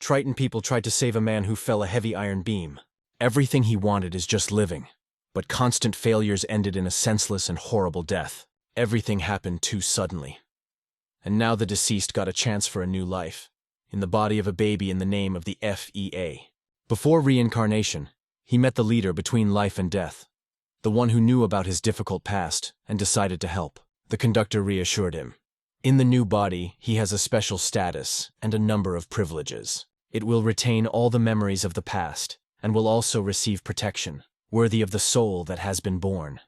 Triton people tried to save a man who fell a heavy iron beam. Everything he wanted is just living. But constant failures ended in a senseless and horrible death. Everything happened too suddenly. And now the deceased got a chance for a new life, in the body of a baby in the name of the FEA. Before reincarnation, he met the leader between life and death, the one who knew about his difficult past and decided to help. The conductor reassured him. In the new body, he has a special status and a number of privileges. It will retain all the memories of the past and will also receive protection, worthy of the soul that has been born.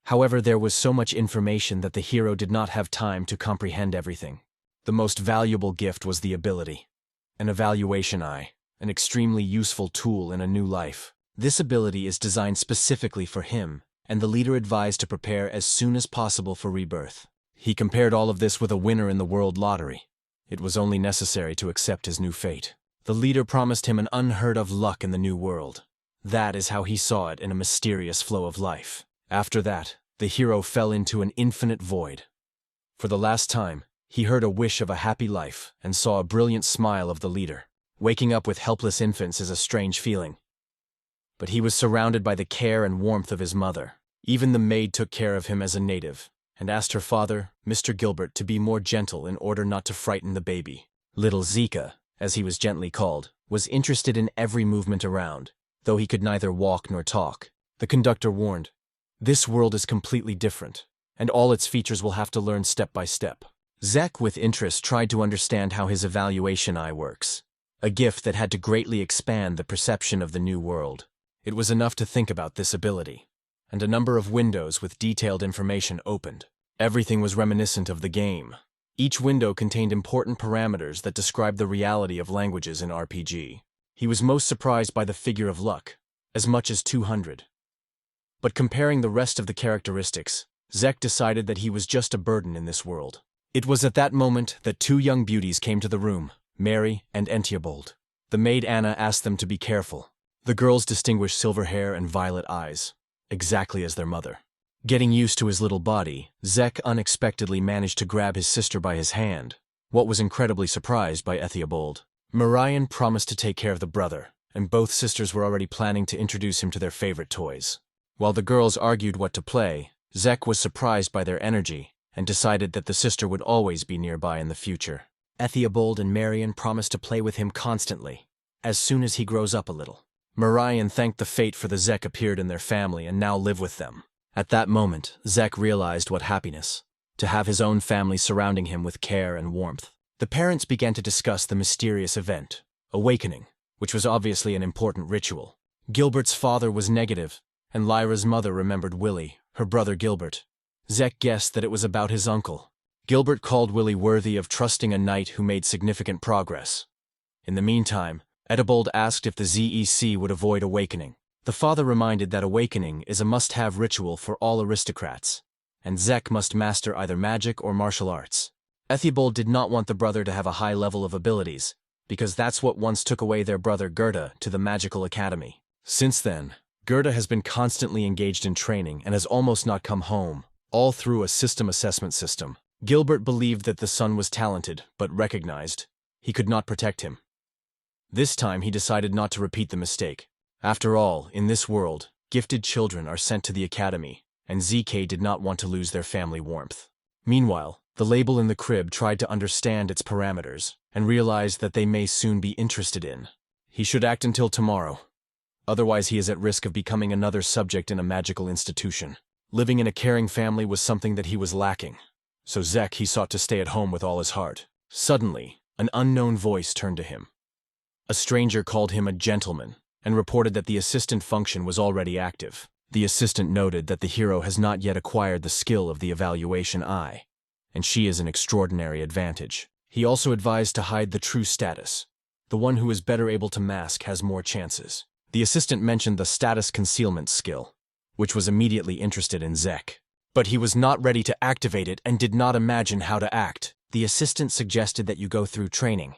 However, there was so much information that the hero did not have time to comprehend everything. The most valuable gift was the ability, an evaluation eye, an extremely useful tool in a new life. This ability is designed specifically for him, and the leader advised to prepare as soon as possible for rebirth. He compared all of this with a winner in the world lottery. It was only necessary to accept his new fate. The leader promised him an unheard-of luck in the new world. That is how he saw it in a mysterious flow of life. After that, the hero fell into an infinite void. For the last time, he heard a wish of a happy life and saw a brilliant smile of the leader. Waking up with helpless infants is a strange feeling. But he was surrounded by the care and warmth of his mother. Even the maid took care of him as a native, and asked her father, Mr. Gilbert, to be more gentle in order not to frighten the baby. Little Zika, as he was gently called, was interested in every movement around, though he could neither walk nor talk. The conductor warned, "This world is completely different, and all its features will have to learn step by step." Zek, with interest, tried to understand how his evaluation eye works, a gift that had to greatly expand the perception of the new world. It was enough to think about this ability, and a number of windows with detailed information opened. Everything was reminiscent of the game. Each window contained important parameters that described the reality of languages in RPG. He was most surprised by the figure of luck, as much as 200. But comparing the rest of the characteristics, Zek decided that he was just a burden in this world. It was at that moment that two young beauties came to the room, Mary and Entiabold. The maid Anna asked them to be careful. The girls distinguished silver hair and violet eyes, exactly as their mother. Getting used to his little body, Zek unexpectedly managed to grab his sister by his hand, what was incredibly surprised by Entiabold. Marion promised to take care of the brother, and both sisters were already planning to introduce him to their favorite toys. While the girls argued what to play, Zek was surprised by their energy and decided that the sister would always be nearby in the future. Entiabold and Marion promised to play with him constantly, as soon as he grows up a little. Marion thanked the fate for the Zek appeared in their family and now live with them. At that moment, Zek realized what happiness, to have his own family surrounding him with care and warmth. The parents began to discuss the mysterious event, awakening, which was obviously an important ritual. Gilbert's father was negative, and Lyra's mother remembered Willie, her brother Gilbert. Zek guessed that it was about his uncle. Gilbert called Willie worthy of trusting a knight who made significant progress. In the meantime, Entiabold asked if the ZEC would avoid awakening. The father reminded that awakening is a must-have ritual for all aristocrats, and Zek must master either magic or martial arts. Entiabold did not want the brother to have a high level of abilities, because that's what once took away their brother Gerta to the magical academy. Since then, Gerta has been constantly engaged in training and has almost not come home, all through a system assessment system. Gilbert believed that the son was talented, but recognized he could not protect him. This time he decided not to repeat the mistake. After all, in this world, gifted children are sent to the academy, and ZK did not want to lose their family warmth. Meanwhile, the label in the crib tried to understand its parameters, and realized that they may soon be interested in. He should act until tomorrow. Otherwise he is at risk of becoming another subject in a magical institution. Living in a caring family was something that he was lacking, so Zek he sought to stay at home with all his heart. Suddenly, an unknown voice turned to him. A stranger called him a gentleman, and reported that the assistant function was already active. The assistant noted that the hero has not yet acquired the skill of the evaluation eye, and she is an extraordinary advantage. He also advised to hide the true status. The one who is better able to mask has more chances. The assistant mentioned the status concealment skill, which was immediately interested in Zek. But he was not ready to activate it and did not imagine how to act. The assistant suggested that you go through training.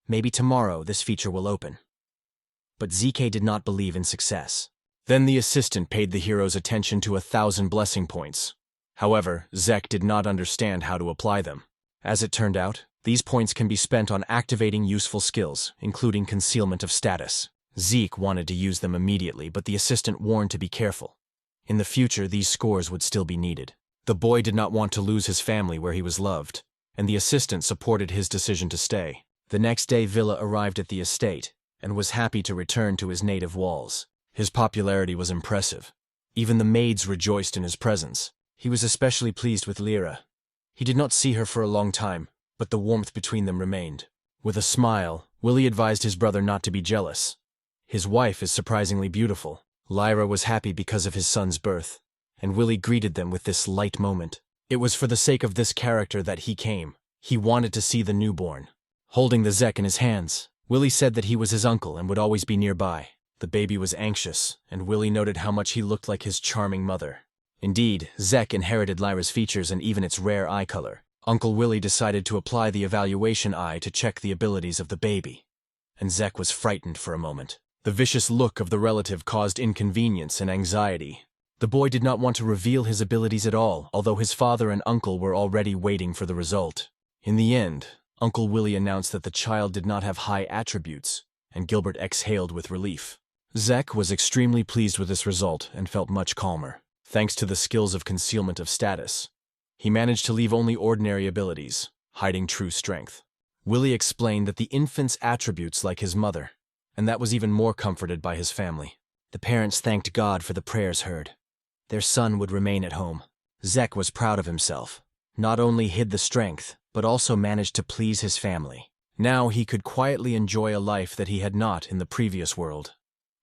Maybe tomorrow this feature will open. But ZK did not believe in success. Then the assistant paid the hero's attention to 1,000 blessing points. However, Zek did not understand how to apply them. As it turned out, These points can be spent on activating useful skills, including concealment of status. Zeke wanted to use them immediately, but the assistant warned to be careful. In the future, these scores would still be needed. The boy did not want to lose his family where he was loved, and the assistant supported his decision to stay. The next day, Villa arrived at the estate and was happy to return to his native walls. His popularity was impressive. Even the maids rejoiced in his presence. He was especially pleased with Lyra. He did not see her for a long time, but the warmth between them remained. With a smile, Willie advised his brother not to be jealous. His wife is surprisingly beautiful. Lyra was happy because of his son's birth, and Willie greeted them with this light moment. It was for the sake of this character that he came. He wanted to see the newborn. Holding the Zek in his hands, Willie said that he was his uncle and would always be nearby. The baby was anxious, and Willie noted how much he looked like his charming mother. Indeed, Zek inherited Lyra's features and even its rare eye color. Uncle Willie decided to apply the evaluation eye to check the abilities of the baby, and Zek was frightened for a moment. The vicious look of the relative caused inconvenience and anxiety. The boy did not want to reveal his abilities at all, although his father and uncle were already waiting for the result. In the end, Uncle Willie announced that the child did not have high attributes, and Gilbert exhaled with relief. Zek was extremely pleased with this result and felt much calmer. Thanks to the skills of concealment of status, he managed to leave only ordinary abilities, hiding true strength. Willie explained that the infant's attributes like his mother, and that was even more comforted by his family. The parents thanked God for the prayers heard. Their son would remain at home. Zek was proud of himself. Not only hid the strength, but also managed to please his family. Now he could quietly enjoy a life that he had not in the previous world.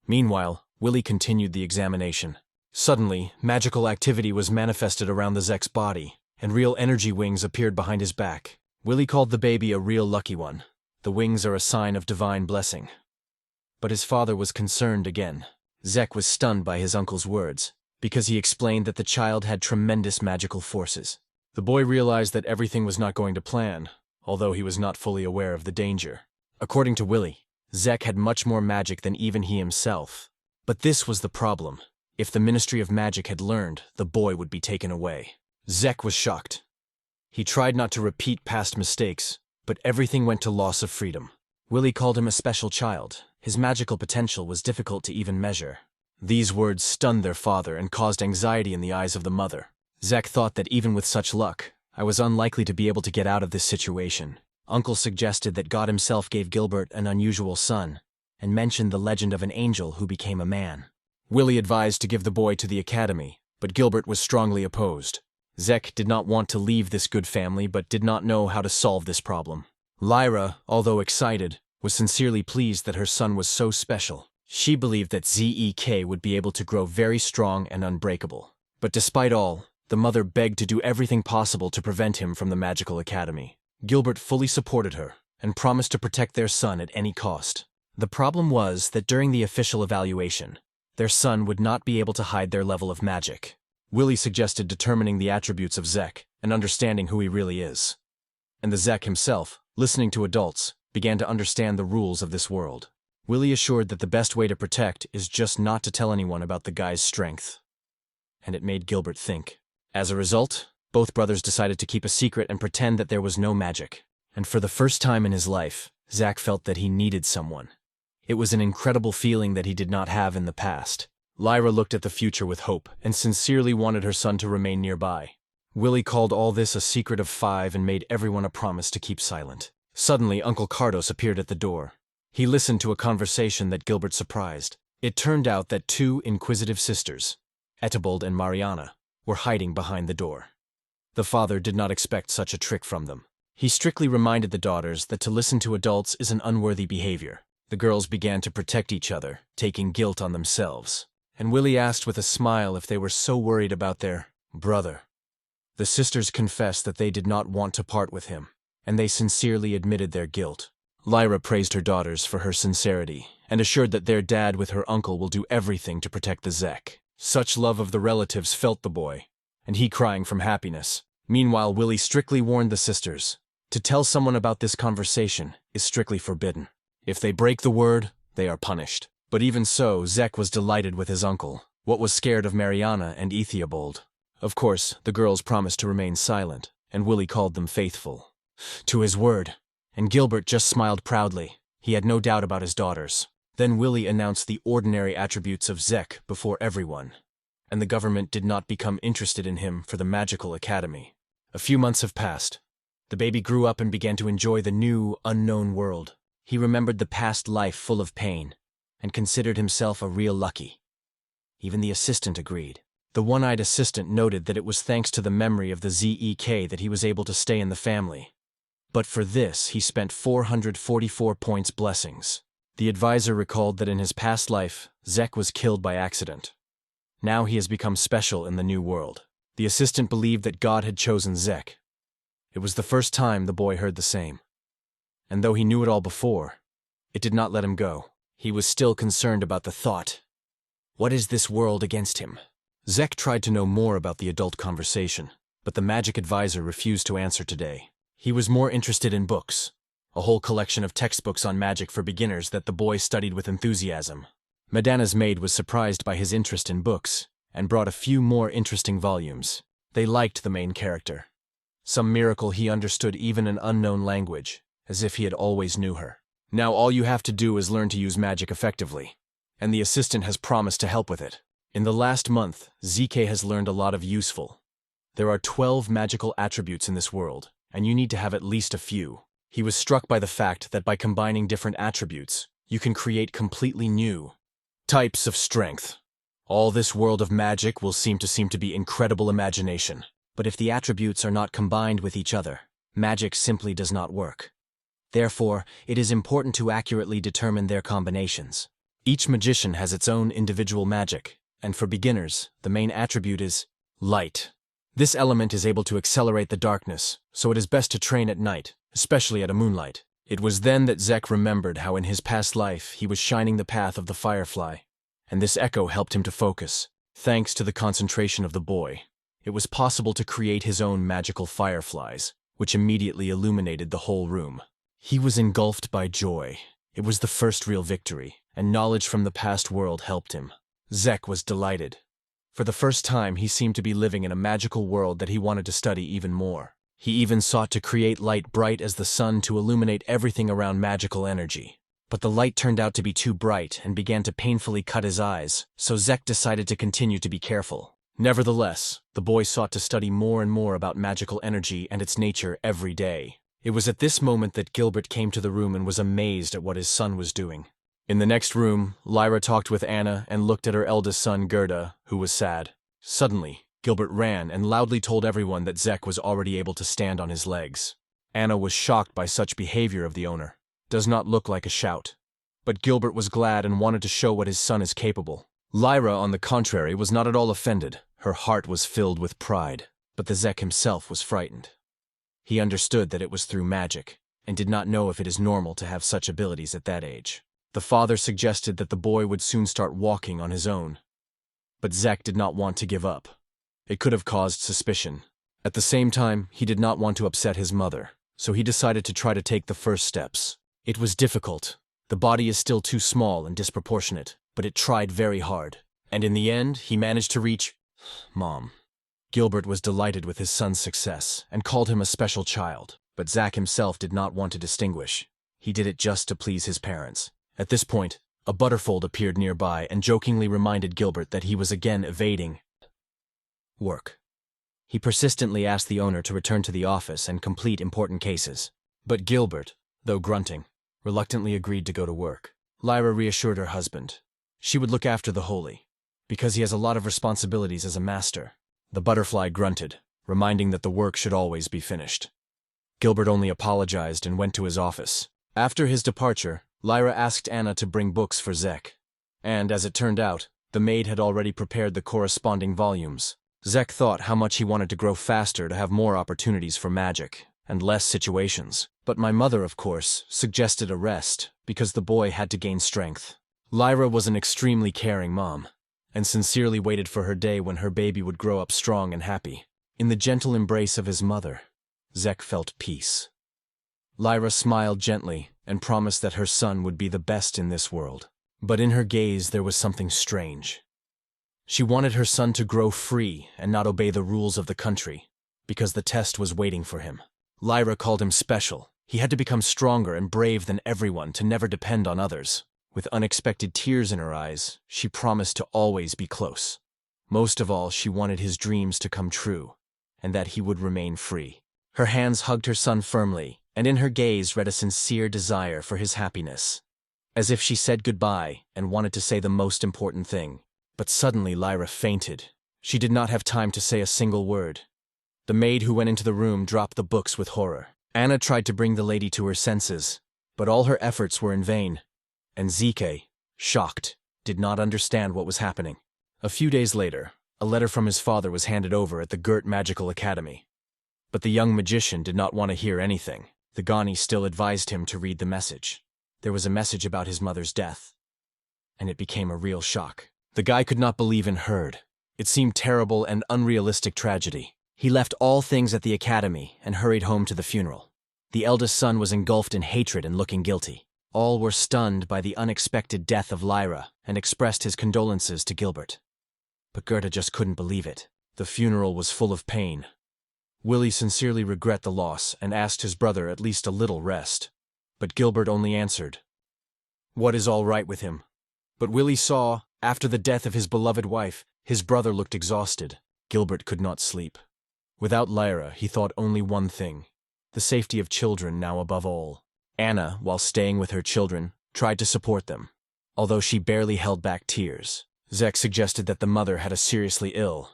Meanwhile, Willie continued the examination. Suddenly, magical activity was manifested around the Zek's body, and real energy wings appeared behind his back. Willie called the baby a real lucky one. The wings are a sign of divine blessing. But his father was concerned again. Zek was stunned by his uncle's words, because he explained that the child had tremendous magical forces. The boy realized that everything was not going to plan, although he was not fully aware of the danger. According to Willie, Zek had much more magic than even he himself. But this was the problem. If the Ministry of Magic had learned, the boy would be taken away. Zek was shocked. He tried not to repeat past mistakes, but everything went to loss of freedom. Willie called him a special child. His magical potential was difficult to even measure. These words stunned their father and caused anxiety in the eyes of the mother. Zek thought that even with such luck, I was unlikely to be able to get out of this situation. Uncle suggested that God himself gave Gilbert an unusual son, and mentioned the legend of an angel who became a man. Willie advised to give the boy to the academy, but Gilbert was strongly opposed. Zek did not want to leave this good family but did not know how to solve this problem. Lyra, although excited, was sincerely pleased that her son was so special. She believed that Zek would be able to grow very strong and unbreakable. But despite all, the mother begged to do everything possible to prevent him from the magical academy. Gilbert fully supported her and promised to protect their son at any cost. The problem was that during the official evaluation, their son would not be able to hide their level of magic. Willie suggested determining the attributes of Zek and understanding who he really is. And the Zek himself, listening to adults, began to understand the rules of this world. Willie assured that the best way to protect is just not to tell anyone about the guy's strength. And it made Gilbert think. As a result, both brothers decided to keep a secret and pretend that there was no magic. And for the first time in his life, Zek felt that he needed someone. It was an incredible feeling that he did not have in the past. Lyra looked at the future with hope and sincerely wanted her son to remain nearby. Willie called all this a secret of 5 and made everyone a promise to keep silent. Suddenly, Uncle Cardos appeared at the door. He listened to a conversation that Gilbert surprised. It turned out that 2 inquisitive sisters, Etibald and Mariana, were hiding behind the door. The father did not expect such a trick from them. He strictly reminded the daughters that to listen to adults is an unworthy behavior. The girls began to protect each other, taking guilt on themselves. And Willie asked with a smile if they were so worried about their brother. The sisters confessed that they did not want to part with him, and they sincerely admitted their guilt. Lyra praised her daughters for her sincerity, and assured that their dad with her uncle will do everything to protect the Zek. Such love of the relatives felt the boy, and he crying from happiness. Meanwhile, Willie strictly warned the sisters. To tell someone about this conversation is strictly forbidden. If they break the word, they are punished. But even so, Zek was delighted with his uncle, what was scared of Mariana and Ethiobald. Of course, the girls promised to remain silent, and Willie called them faithful. To his word, and Gilbert just smiled proudly. He had no doubt about his daughters. Then Willie announced the ordinary attributes of Zek before everyone, and the government did not become interested in him for the magical academy. A few months have passed. The baby grew up and began to enjoy the new, unknown world. He remembered the past life full of pain, and considered himself a real lucky. Even the assistant agreed. The one-eyed assistant noted that it was thanks to the memory of the Zek that he was able to stay in the family. But for this, he spent 444 points blessings. The advisor recalled that in his past life, Zek was killed by accident. Now he has become special in the new world. The assistant believed that God had chosen Zek. It was the first time the boy heard the same. And though he knew it all before, it did not let him go. He was still concerned about the thought. What is this world against him? Zek tried to know more about the adult conversation, but the magic advisor refused to answer today. He was more interested in books, a whole collection of textbooks on magic for beginners that the boy studied with enthusiasm. Madana's maid was surprised by his interest in books, and brought a few more interesting volumes. They liked the main character. Some miracle he understood even an unknown language, as if he had always knew her. Now all you have to do is learn to use magic effectively, and the assistant has promised to help with it. In the last month, ZK has learned a lot of useful. There are 12 magical attributes in this world, and you need to have at least a few. He was struck by the fact that by combining different attributes, you can create completely new types of strength. All this world of magic will seem to be incredible imagination. But if the attributes are not combined with each other, magic simply does not work. Therefore, it is important to accurately determine their combinations. Each magician has its own individual magic, and for beginners, the main attribute is light. This element is able to accelerate the darkness, so it is best to train at night, especially at a moonlight. It was then that Zek remembered how in his past life he was shining the path of the firefly, and this echo helped him to focus. Thanks to the concentration of the boy, it was possible to create his own magical fireflies, which immediately illuminated the whole room. He was engulfed by joy. It was the first real victory, and knowledge from the past world helped him. Zek was delighted. For the first time, he seemed to be living in a magical world that he wanted to study even more. He even sought to create light bright as the sun to illuminate everything around magical energy. But the light turned out to be too bright and began to painfully cut his eyes, so Zek decided to continue to be careful. Nevertheless, the boy sought to study more and more about magical energy and its nature every day. It was at this moment that Gilbert came to the room and was amazed at what his son was doing. In the next room, Lyra talked with Anna and looked at her eldest son Gerta, who was sad. Suddenly, Gilbert ran and loudly told everyone that Zek was already able to stand on his legs. Anna was shocked by such behavior of the owner. Does not look like a shout. But Gilbert was glad and wanted to show what his son is capable. Lyra, on the contrary, was not at all offended. Her heart was filled with pride, but the Zek himself was frightened. He understood that it was through magic, and did not know if it is normal to have such abilities at that age. The father suggested that the boy would soon start walking on his own. But Zek did not want to give up. It could have caused suspicion. At the same time, he did not want to upset his mother, so he decided to try to take the first steps. It was difficult. The body is still too small and disproportionate, but it tried very hard. And in the end, he managed to reach Mom. Gilbert was delighted with his son's success and called him a special child, but Zek himself did not want to distinguish. He did it just to please his parents. At this point, a butterfold appeared nearby and jokingly reminded Gilbert that he was again evading work. He persistently asked the owner to return to the office and complete important cases. But Gilbert, though grunting, reluctantly agreed to go to work. Lyra reassured her husband. She would look after the holy, because he has a lot of responsibilities as a master. The butterfly grunted, reminding that the work should always be finished. Gilbert only apologized and went to his office. After his departure, Lyra asked Anna to bring books for Zek. And, as it turned out, the maid had already prepared the corresponding volumes. Zek thought how much he wanted to grow faster to have more opportunities for magic, and less situations. But my mother, of course, suggested a rest, because the boy had to gain strength. Lyra was an extremely caring mom, and sincerely waited for her day when her baby would grow up strong and happy. In the gentle embrace of his mother, Zek felt peace. Lyra smiled gently and promised that her son would be the best in this world. But in her gaze there was something strange. She wanted her son to grow free and not obey the rules of the country, because the test was waiting for him. Lyra called him special. He had to become stronger and brave than everyone to never depend on others. With unexpected tears in her eyes, she promised to always be close. Most of all, she wanted his dreams to come true, and that he would remain free. Her hands hugged her son firmly, and in her gaze read a sincere desire for his happiness. As if she said goodbye and wanted to say the most important thing. But suddenly Lyra fainted. She did not have time to say a single word. The maid who went into the room dropped the books with horror. Anna tried to bring the lady to her senses, but all her efforts were in vain, and Zeke, shocked, did not understand what was happening. A few days later, a letter from his father was handed over at the Gerta Magical Academy. But the young magician did not want to hear anything. The Gani still advised him to read the message. There was a message about his mother's death, and it became a real shock. The guy could not believe and heard. It seemed terrible and unrealistic tragedy. He left all things at the academy and hurried home to the funeral. The eldest son was engulfed in hatred and looking guilty. All were stunned by the unexpected death of Lyra and expressed his condolences to Gilbert. But Gerta just couldn't believe it. The funeral was full of pain. Willie sincerely regret the loss and asked his brother at least a little rest. But Gilbert only answered, "What is all right with him?" But Willie saw, after the death of his beloved wife, his brother looked exhausted. Gilbert could not sleep. Without Lyra, he thought only one thing, the safety of children now above all. Anna, while staying with her children, tried to support them. Although she barely held back tears, Zek suggested that the mother had a seriously ill.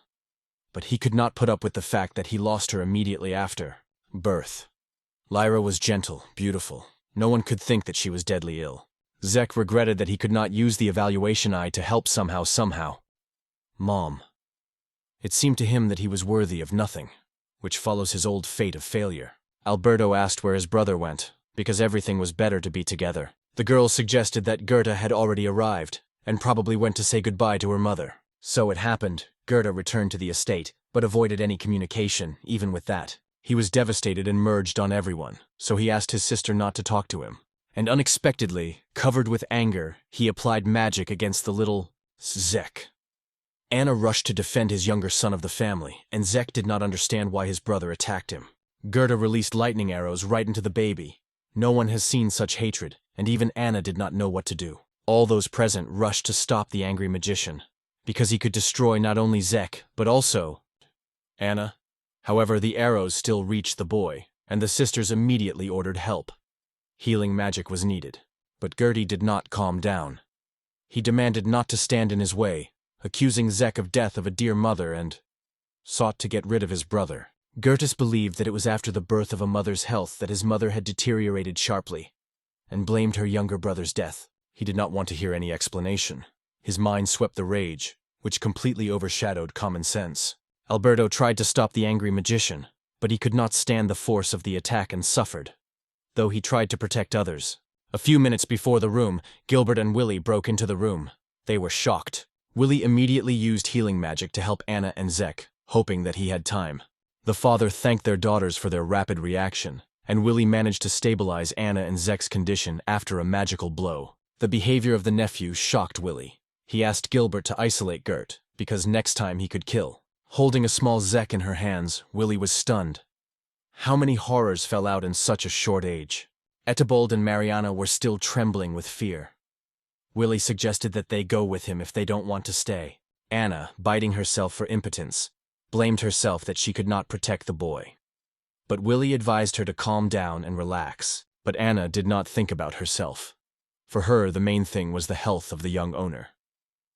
But he could not put up with the fact that he lost her immediately after birth. Lyra was gentle, beautiful. No one could think that she was deadly ill. Zek regretted that he could not use the evaluation eye to help somehow. Mom. It seemed to him that he was worthy of nothing, which follows his old fate of failure. Alberto asked where his brother went, because everything was better to be together. The girls suggested that Gerta had already arrived, and probably went to say goodbye to her mother. So it happened, Gerta returned to the estate, but avoided any communication, even with that. He was devastated and merged on everyone, so he asked his sister not to talk to him. And unexpectedly, covered with anger, he applied magic against the little Zek. Anna rushed to defend his younger son of the family, and Zek did not understand why his brother attacked him. Gerta released lightning arrows right into the baby. No one has seen such hatred, and even Anna did not know what to do. All those present rushed to stop the angry magician, because he could destroy not only Zek, but also Anna. However, the arrows still reached the boy, and the sisters immediately ordered help. Healing magic was needed, but Gertie did not calm down. He demanded not to stand in his way, accusing Zek of death of a dear mother and sought to get rid of his brother. Gertis believed that it was after the birth of a mother's health that his mother had deteriorated sharply, and blamed her younger brother's death. He did not want to hear any explanation. His mind swept the rage, which completely overshadowed common sense. Alberto tried to stop the angry magician, but he could not stand the force of the attack and suffered, though he tried to protect others. A few minutes before the room, Gilbert and Willie broke into the room. They were shocked. Willie immediately used healing magic to help Anna and Zek, hoping that he had time. The father thanked their daughters for their rapid reaction, and Willie managed to stabilize Anna and Zek's condition after a magical blow. The behavior of the nephew shocked Willie. He asked Gilbert to isolate Gert, because next time he could kill. Holding a small Zek in her hands, Willie was stunned. How many horrors fell out in such a short age? Etebold and Mariana were still trembling with fear. Willie suggested that they go with him if they don't want to stay. Anna, biting herself for impotence, blamed herself that she could not protect the boy. But Willie advised her to calm down and relax. But Anna did not think about herself. For her, the main thing was the health of the young owner.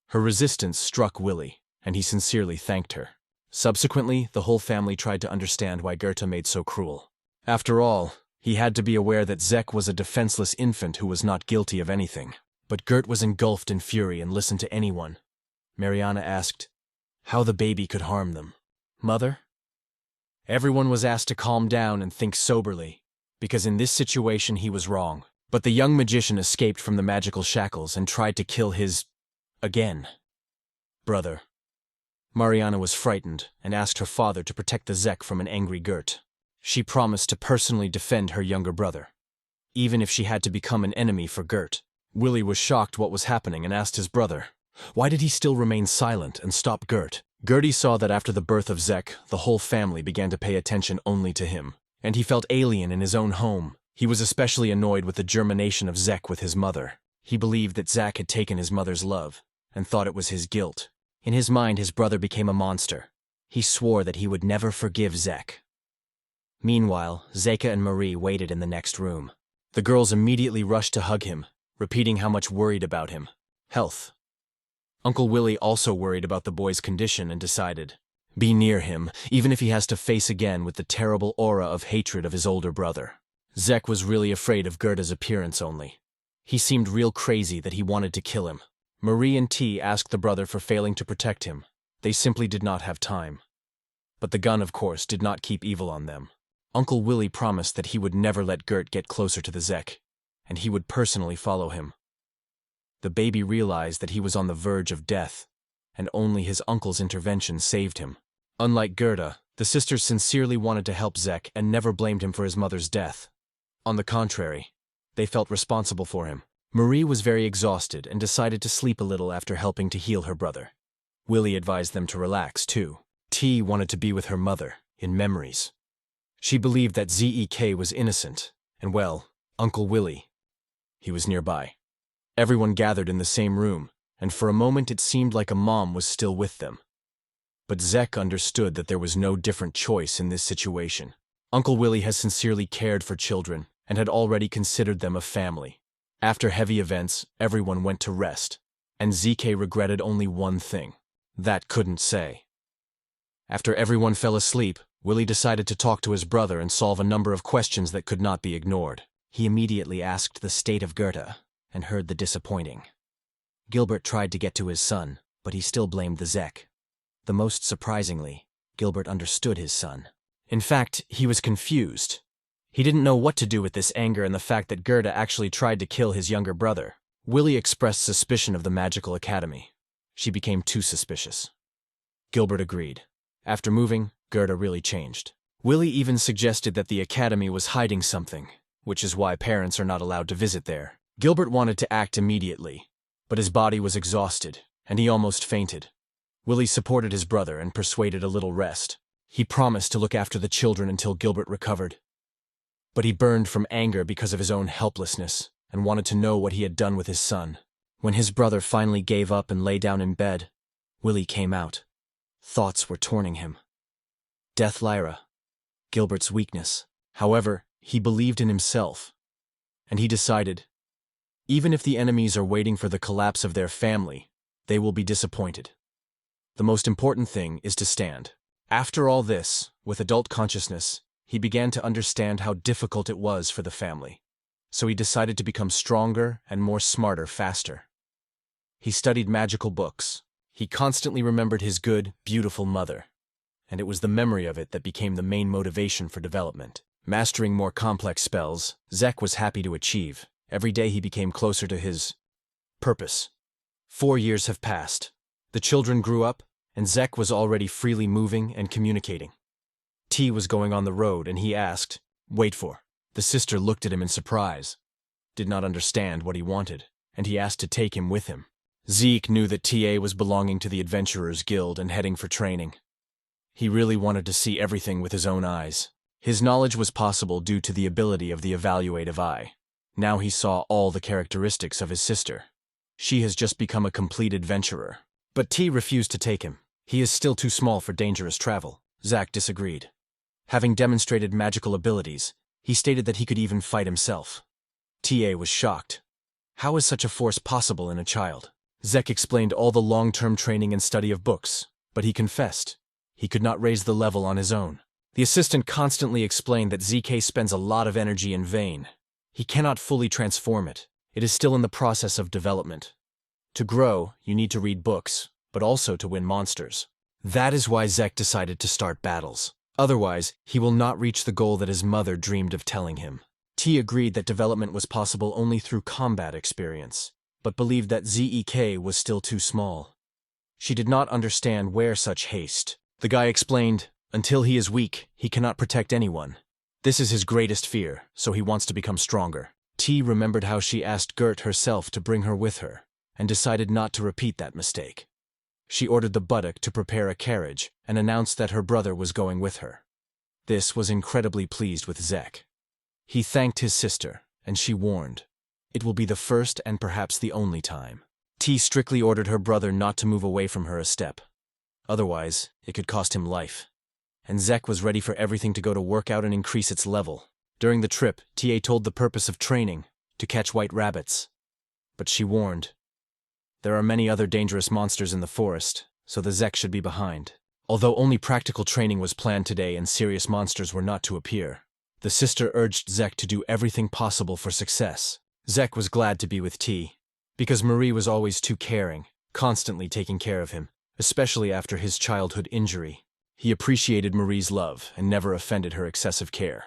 Her resistance struck Willie, and he sincerely thanked her. Subsequently, the whole family tried to understand why Gerta made so cruel. After all, he had to be aware that Zek was a defenseless infant who was not guilty of anything. But Gert was engulfed in fury and listened to anyone. Mariana asked how the baby could harm them. Mother? Everyone was asked to calm down and think soberly, because in this situation he was wrong. But the young magician escaped from the magical shackles and tried to kill his, again, brother. Mariana was frightened and asked her father to protect the Zek from an angry Gert. She promised to personally defend her younger brother, even if she had to become an enemy for Gert. Willie was shocked what was happening and asked his brother, why did he still remain silent and stop Gert? Gertie saw that after the birth of Zek, the whole family began to pay attention only to him. and he felt alien in his own home. He was especially annoyed with the germination of Zek with his mother. He believed that Zek had taken his mother's love, and thought it was his guilt. In his mind, his brother became a monster. He swore that he would never forgive Zek. Meanwhile, Zeka and Marie waited in the next room. The girls immediately rushed to hug him, repeating how much worried about him. Health. Uncle Willie also worried about the boy's condition and decided, be near him, even if he has to face again with the terrible aura of hatred of his older brother. Zek was really afraid of Gerta's appearance only. He seemed real crazy that he wanted to kill him. Marie and T asked the brother for failing to protect him. They simply did not have time. But the gun, of course, did not keep evil on them. Uncle Willie promised that he would never let Gert get closer to the Zek, and he would personally follow him. The baby realized that he was on the verge of death, and only his uncle's intervention saved him. Unlike Gerta, the sisters sincerely wanted to help Zek and never blamed him for his mother's death. On the contrary, they felt responsible for him. Marie was very exhausted and decided to sleep a little after helping to heal her brother. Willie advised them to relax, too. T wanted to be with her mother, in memories. She believed that Zek was innocent, and well, Uncle Willie. He was nearby. Everyone gathered in the same room, and for a moment it seemed like a mom was still with them. But Zek understood that there was no different choice in this situation. Uncle Willie has sincerely cared for children, and had already considered them a family. After heavy events, everyone went to rest, and Zek regretted only one thing. That couldn't say. After everyone fell asleep, Willie decided to talk to his brother and solve a number of questions that could not be ignored. He immediately asked the state of Gerta, and heard the disappointing. Gilbert tried to get to his son, but he still blamed the Zek. The most surprisingly, Gilbert understood his son. In fact, he was confused. He didn't know what to do with this anger and the fact that Gerta actually tried to kill his younger brother. Willie expressed suspicion of the magical academy. She became too suspicious. Gilbert agreed. After moving, Gerta really changed. Willie even suggested that the academy was hiding something, which is why parents are not allowed to visit there. Gilbert wanted to act immediately, but his body was exhausted, and he almost fainted. Willie supported his brother and persuaded a little rest. He promised to look after the children until Gilbert recovered. But he burned from anger because of his own helplessness and wanted to know what he had done with his son. When his brother finally gave up and lay down in bed, Willie came out. Thoughts were torning him. Death Lyra, Gilbert's weakness. However, he believed in himself, and he decided, even if the enemies are waiting for the collapse of their family, they will be disappointed. The most important thing is to stand. After all this, with adult consciousness, he began to understand how difficult it was for the family. So he decided to become stronger and more smarter faster. He studied magical books. He constantly remembered his good, beautiful mother. And it was the memory of it that became the main motivation for development. Mastering more complex spells, Zek was happy to achieve. Every day he became closer to his purpose. 4 years have passed. The children grew up, and Zek was already freely moving and communicating. T was going on the road, and he asked, "Wait for." The sister looked at him in surprise, did not understand what he wanted, and he asked to take him with him. Zeke knew that TA was belonging to the Adventurers Guild and heading for training. He really wanted to see everything with his own eyes. His knowledge was possible due to the ability of the evaluative eye. Now he saw all the characteristics of his sister. She has just become a complete adventurer. But T refused to take him. He is still too small for dangerous travel. Zach disagreed. Having demonstrated magical abilities, he stated that he could even fight himself. TA was shocked. How is such a force possible in a child? Zek explained all the long-term training and study of books, but he confessed he could not raise the level on his own. The assistant constantly explained that ZK spends a lot of energy in vain. He cannot fully transform it. It is still in the process of development. To grow, you need to read books, but also to win monsters. That is why Zek decided to start battles. Otherwise, he will not reach the goal that his mother dreamed of telling him. T agreed that development was possible only through combat experience, but believed that Zek was still too small. She did not understand where such haste. The guy explained, until he is weak, he cannot protect anyone. This is his greatest fear, so he wants to become stronger. T remembered how she asked Gert herself to bring her with her, and decided not to repeat that mistake. She ordered the buttock to prepare a carriage and announced that her brother was going with her. This was incredibly pleased with Zek. He thanked his sister, and she warned, "It will be the first and perhaps the only time." T strictly ordered her brother not to move away from her a step. Otherwise, it could cost him life. And Zek was ready for everything to go to work out and increase its level. During the trip, TA told the purpose of training, to catch white rabbits. But she warned, there are many other dangerous monsters in the forest, so the Zek should be behind. Although only practical training was planned today and serious monsters were not to appear, the sister urged Zek to do everything possible for success. Zek was glad to be with T, because Marie was always too caring, constantly taking care of him, especially after his childhood injury. He appreciated Marie's love and never offended her excessive care.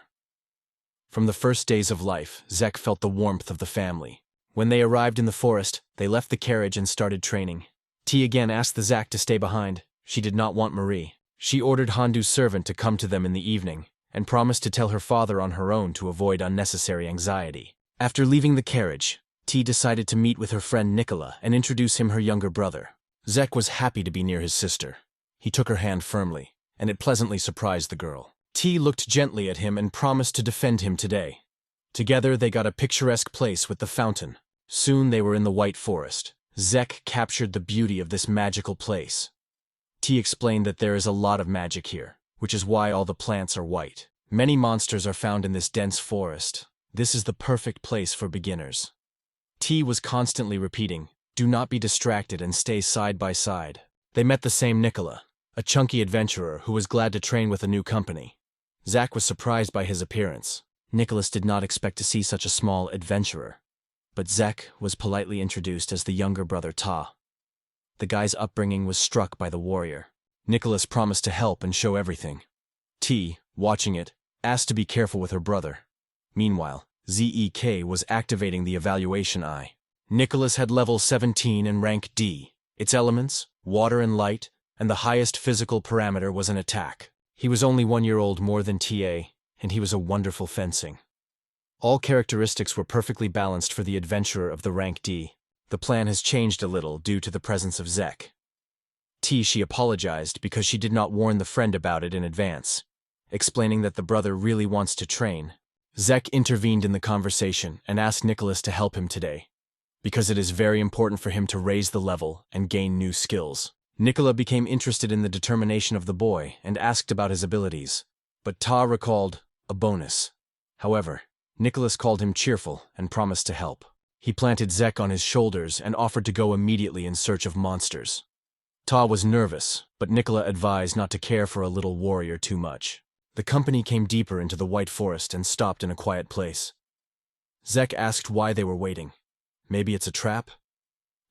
From the first days of life, Zek felt the warmth of the family. When they arrived in the forest, they left the carriage and started training. T again asked the Zak to stay behind. She did not want Marie. She ordered Handu's servant to come to them in the evening, and promised to tell her father on her own to avoid unnecessary anxiety. After leaving the carriage, T decided to meet with her friend Nicola and introduce him her younger brother. Zek was happy to be near his sister. He took her hand firmly, and it pleasantly surprised the girl. T looked gently at him and promised to defend him today. Together they got a picturesque place with the fountain. Soon they were in the White Forest. Zek captured the beauty of this magical place. T explained that there is a lot of magic here, which is why all the plants are white. Many monsters are found in this dense forest. This is the perfect place for beginners. T was constantly repeating, "Do not be distracted and stay side by side." They met the same Nicola, a chunky adventurer who was glad to train with a new company. Zak was surprised by his appearance. Nicholas did not expect to see such a small adventurer. But Zek was politely introduced as the younger brother Ta. The guy's upbringing was struck by the warrior. Nicholas promised to help and show everything. T, watching it, asked to be careful with her brother. Meanwhile, Zek was activating the evaluation eye. Nicholas had level 17 and rank D. Its elements, water and light, and the highest physical parameter was an attack. He was only 1 year old more than TA, and he was a wonderful fencing. All characteristics were perfectly balanced for the adventurer of the rank D. The plan has changed a little due to the presence of Zek. She apologized because she did not warn the friend about it in advance, explaining that the brother really wants to train. Zek intervened in the conversation and asked Nicholas to help him today, because it is very important for him to raise the level and gain new skills. Nicola became interested in the determination of the boy and asked about his abilities, but Ta recalled a bonus. However, Nicholas called him cheerful and promised to help. He planted Zek on his shoulders and offered to go immediately in search of monsters. Ta was nervous, but Nicola advised not to care for a little warrior too much. The company came deeper into the White Forest and stopped in a quiet place. Zek asked why they were waiting. Maybe it's a trap?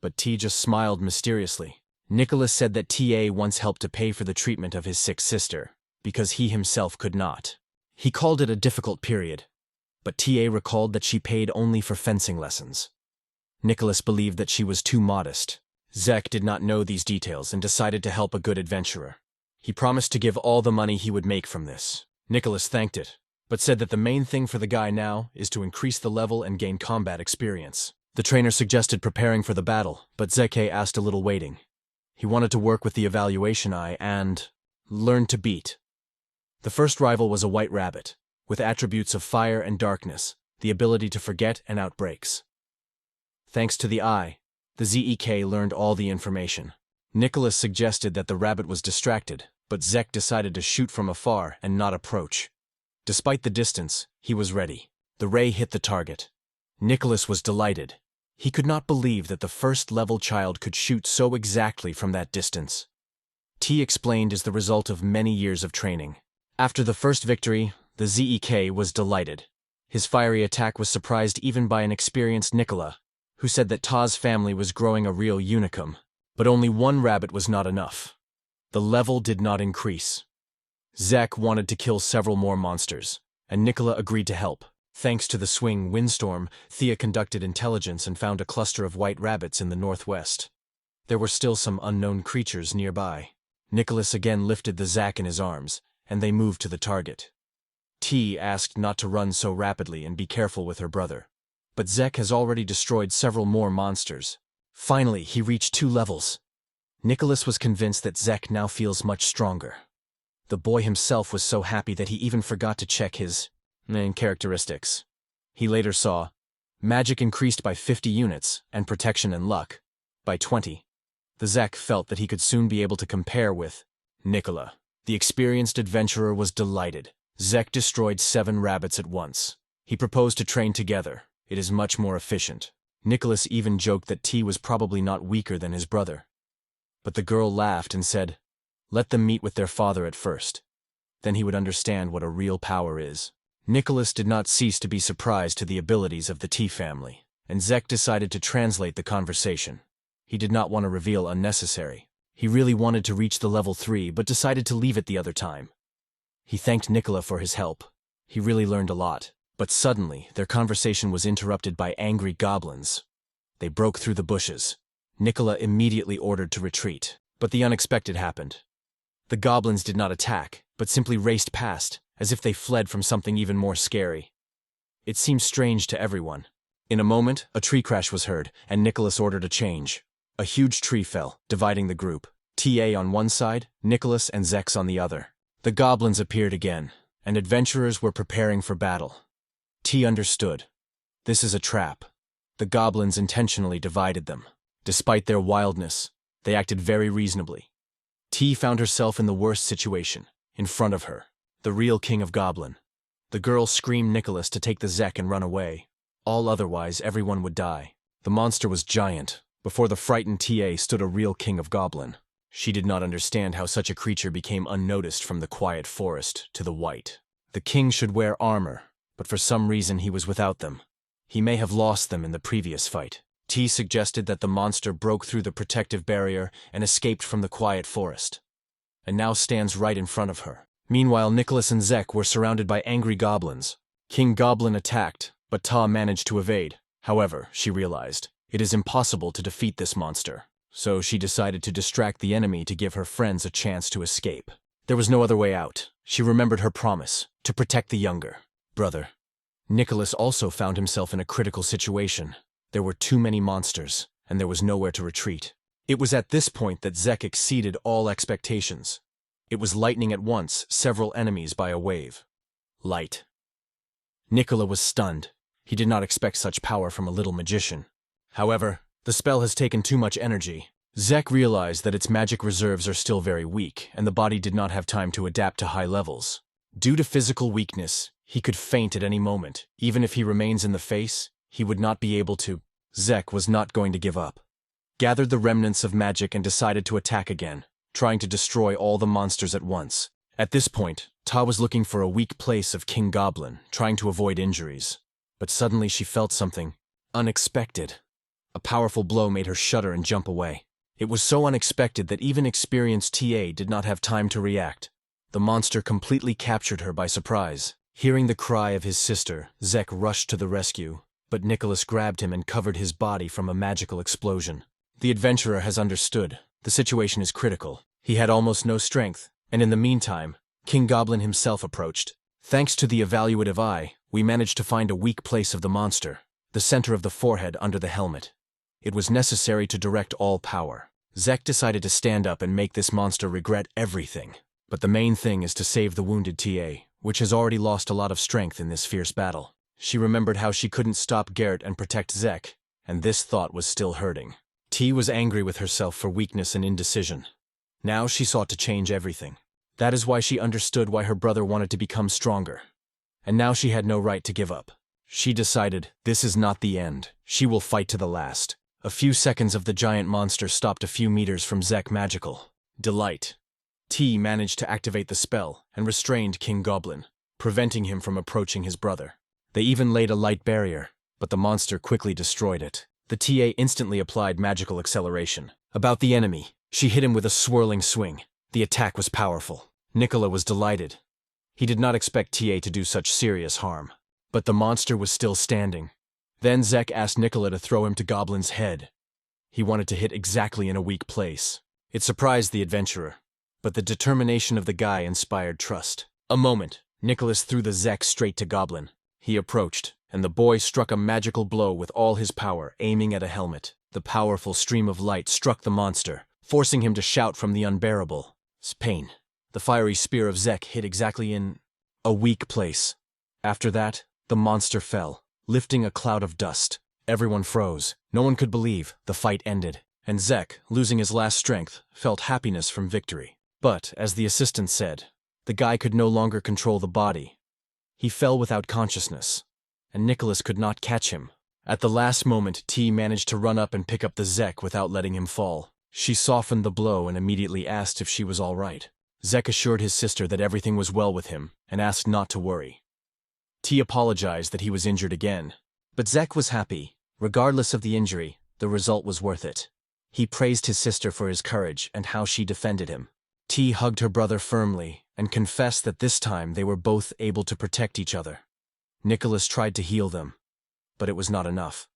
But T just smiled mysteriously. Nicholas said that TA once helped to pay for the treatment of his sick sister, because he himself could not. He called it a difficult period, but TA recalled that she paid only for fencing lessons. Nicholas believed that she was too modest. Zek did not know these details and decided to help a good adventurer. He promised to give all the money he would make from this. Nicholas thanked it, but said that the main thing for the guy now is to increase the level and gain combat experience. The trainer suggested preparing for the battle, but Zek asked a little waiting. He wanted to work with the evaluation eye and learn to beat. The first rival was a white rabbit, with attributes of fire and darkness, the ability to forget and outbreaks. Thanks to the eye, the Zek learned all the information. Nicholas suggested that the rabbit was distracted, but Zek decided to shoot from afar and not approach. Despite the distance, he was ready. The ray hit the target. Nicholas was delighted. He could not believe that the first-level child could shoot so exactly from that distance. T explained is the result of many years of training. After the first victory, the Zek was delighted. His fiery attack was surprised even by an experienced Nicola, who said that Ta's family was growing a real unicum. But only one rabbit was not enough. The level did not increase. Zek wanted to kill several more monsters, and Nicola agreed to help. Thanks to the swing windstorm, Thea conducted intelligence and found a cluster of white rabbits in the northwest. There were still some unknown creatures nearby. Nicholas again lifted the Zak in his arms, and they moved to the target. T asked not to run so rapidly and be careful with her brother. But Zek has already destroyed several more monsters. Finally, he reached 2 levels. Nicholas was convinced that Zek now feels much stronger. The boy himself was so happy that he even forgot to check his main characteristics. He later saw magic increased by 50 units and protection and luck by 20. The Zek felt that he could soon be able to compare with Nicola. The experienced adventurer was delighted. Zek destroyed 7 rabbits at once. He proposed to train together. It is much more efficient. Nicholas even joked that T was probably not weaker than his brother. But the girl laughed and said, "Let them meet with their father at first. Then he would understand what a real power is." Nicholas did not cease to be surprised to the abilities of the T family, and Zek decided to translate the conversation. He did not want to reveal unnecessary. He really wanted to reach the level 3 but decided to leave it the other time. He thanked Nicola for his help. He really learned a lot. But suddenly, their conversation was interrupted by angry goblins. They broke through the bushes. Nicola immediately ordered to retreat, but the unexpected happened. The goblins did not attack, but simply raced past, as if they fled from something even more scary. It seemed strange to everyone. In a moment, a tree crash was heard, and Nicholas ordered a change. A huge tree fell, dividing the group. TA on one side, Nicholas and Zex on the other. The goblins appeared again, and adventurers were preparing for battle. T understood. This is a trap. The goblins intentionally divided them. Despite their wildness, they acted very reasonably. T found herself in the worst situation. In front of her, the real king of goblin. The girl screamed Nicholas to take the Zek and run away. All otherwise, everyone would die. The monster was giant. Before the frightened TA stood a real king of goblin. She did not understand how such a creature became unnoticed from the quiet forest to the white. The king should wear armor, but for some reason he was without them. He may have lost them in the previous fight. T suggested that the monster broke through the protective barrier and escaped from the quiet forest, and now stands right in front of her. Meanwhile, Nicholas and Zek were surrounded by angry goblins. King Goblin attacked, but Ta managed to evade. However, she realized, it is impossible to defeat this monster, so she decided to distract the enemy to give her friends a chance to escape. There was no other way out. She remembered her promise, to protect the younger brother. Nicholas also found himself in a critical situation. There were too many monsters, and there was nowhere to retreat. It was at this point that Zek exceeded all expectations. It was lightning at once several enemies by a wave. Light. Nicola was stunned. He did not expect such power from a little magician. However, the spell has taken too much energy. Zek realized that its magic reserves are still very weak, and the body did not have time to adapt to high levels. Due to physical weakness, he could faint at any moment. Even if he remains in the face, he would not be able to. Zek was not going to give up. Gathered the remnants of magic and decided to attack again, trying to destroy all the monsters at once. At this point, Ta was looking for a weak place of King Goblin, trying to avoid injuries. But suddenly she felt something unexpected. A powerful blow made her shudder and jump away. It was so unexpected that even experienced TA did not have time to react. The monster completely captured her by surprise. Hearing the cry of his sister, Zek rushed to the rescue, but Nicholas grabbed him and covered his body from a magical explosion. The adventurer has understood. The situation is critical. He had almost no strength, and in the meantime, King Goblin himself approached. Thanks to the evaluative eye, we managed to find a weak place of the monster, the center of the forehead under the helmet. It was necessary to direct all power. Zek decided to stand up and make this monster regret everything. But the main thing is to save the wounded TA, which has already lost a lot of strength in this fierce battle. She remembered how she couldn't stop Gerta and protect Zek, and this thought was still hurting. T was angry with herself for weakness and indecision. Now she sought to change everything. That is why she understood why her brother wanted to become stronger. And now she had no right to give up. She decided, this is not the end. She will fight to the last. A few seconds of the giant monster stopped a few meters from Zek magical. Delight. T managed to activate the spell and restrained King Goblin, preventing him from approaching his brother. They even laid a light barrier, but the monster quickly destroyed it. The TA instantly applied magical acceleration. About the enemy, she hit him with a swirling swing. The attack was powerful. Nicola was delighted. He did not expect TA to do such serious harm. But the monster was still standing. Then Zek asked Nicola to throw him to Goblin's head. He wanted to hit exactly in a weak place. It surprised the adventurer, but the determination of the guy inspired trust. A moment, Nicholas threw the Zek straight to Goblin. He approached, and the boy struck a magical blow with all his power, aiming at a helmet. The powerful stream of light struck the monster, forcing him to shout from the unbearable pain. The fiery spear of Zek hit exactly in a weak place. After that, the monster fell, lifting a cloud of dust. Everyone froze. No one could believe the fight ended, and Zek, losing his last strength, felt happiness from victory. But, as the assistant said, the guy could no longer control the body. He fell without consciousness, and Nicholas could not catch him. At the last moment, T managed to run up and pick up the Zek without letting him fall. She softened the blow and immediately asked if she was all right. Zek assured his sister that everything was well with him and asked not to worry. T apologized that he was injured again, but Zek was happy. Regardless of the injury, the result was worth it. He praised his sister for his courage and how she defended him. T hugged her brother firmly and confessed that this time they were both able to protect each other. Nicholas tried to heal them, but it was not enough.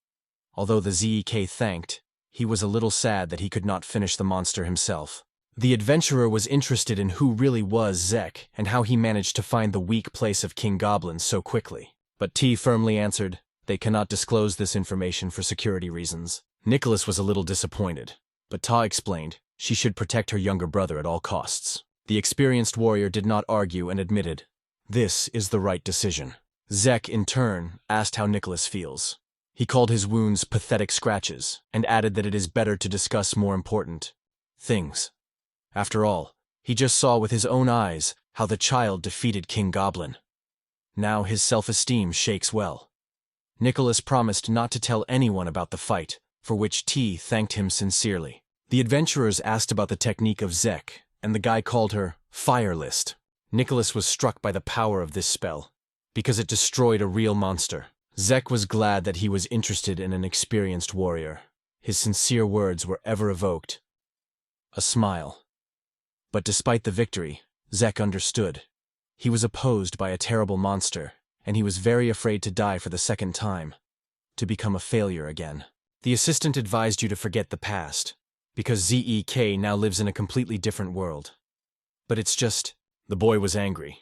Although the Zek thanked, he was a little sad that he could not finish the monster himself. The adventurer was interested in who really was Zek and how he managed to find the weak place of King Goblin so quickly. But T firmly answered, they cannot disclose this information for security reasons. Nicholas was a little disappointed, but Ta explained she should protect her younger brother at all costs. The experienced warrior did not argue and admitted, this is the right decision. Zek, in turn, asked how Nicholas feels. He called his wounds pathetic scratches and added that it is better to discuss more important things. After all, he just saw with his own eyes how the child defeated King Goblin. Now his self-esteem shakes well. Nicholas promised not to tell anyone about the fight, for which T thanked him sincerely. The adventurers asked about the technique of Zek, and the guy called her Fire List. Nicholas was struck by the power of this spell, because it destroyed a real monster. Zek was glad that he was interested in an experienced warrior. His sincere words were ever evoked a smile. But despite the victory, Zek understood. He was opposed by a terrible monster, and he was very afraid to die for the second time, to become a failure again. The assistant advised you to forget the past, because Zek now lives in a completely different world. But it's just, the boy was angry.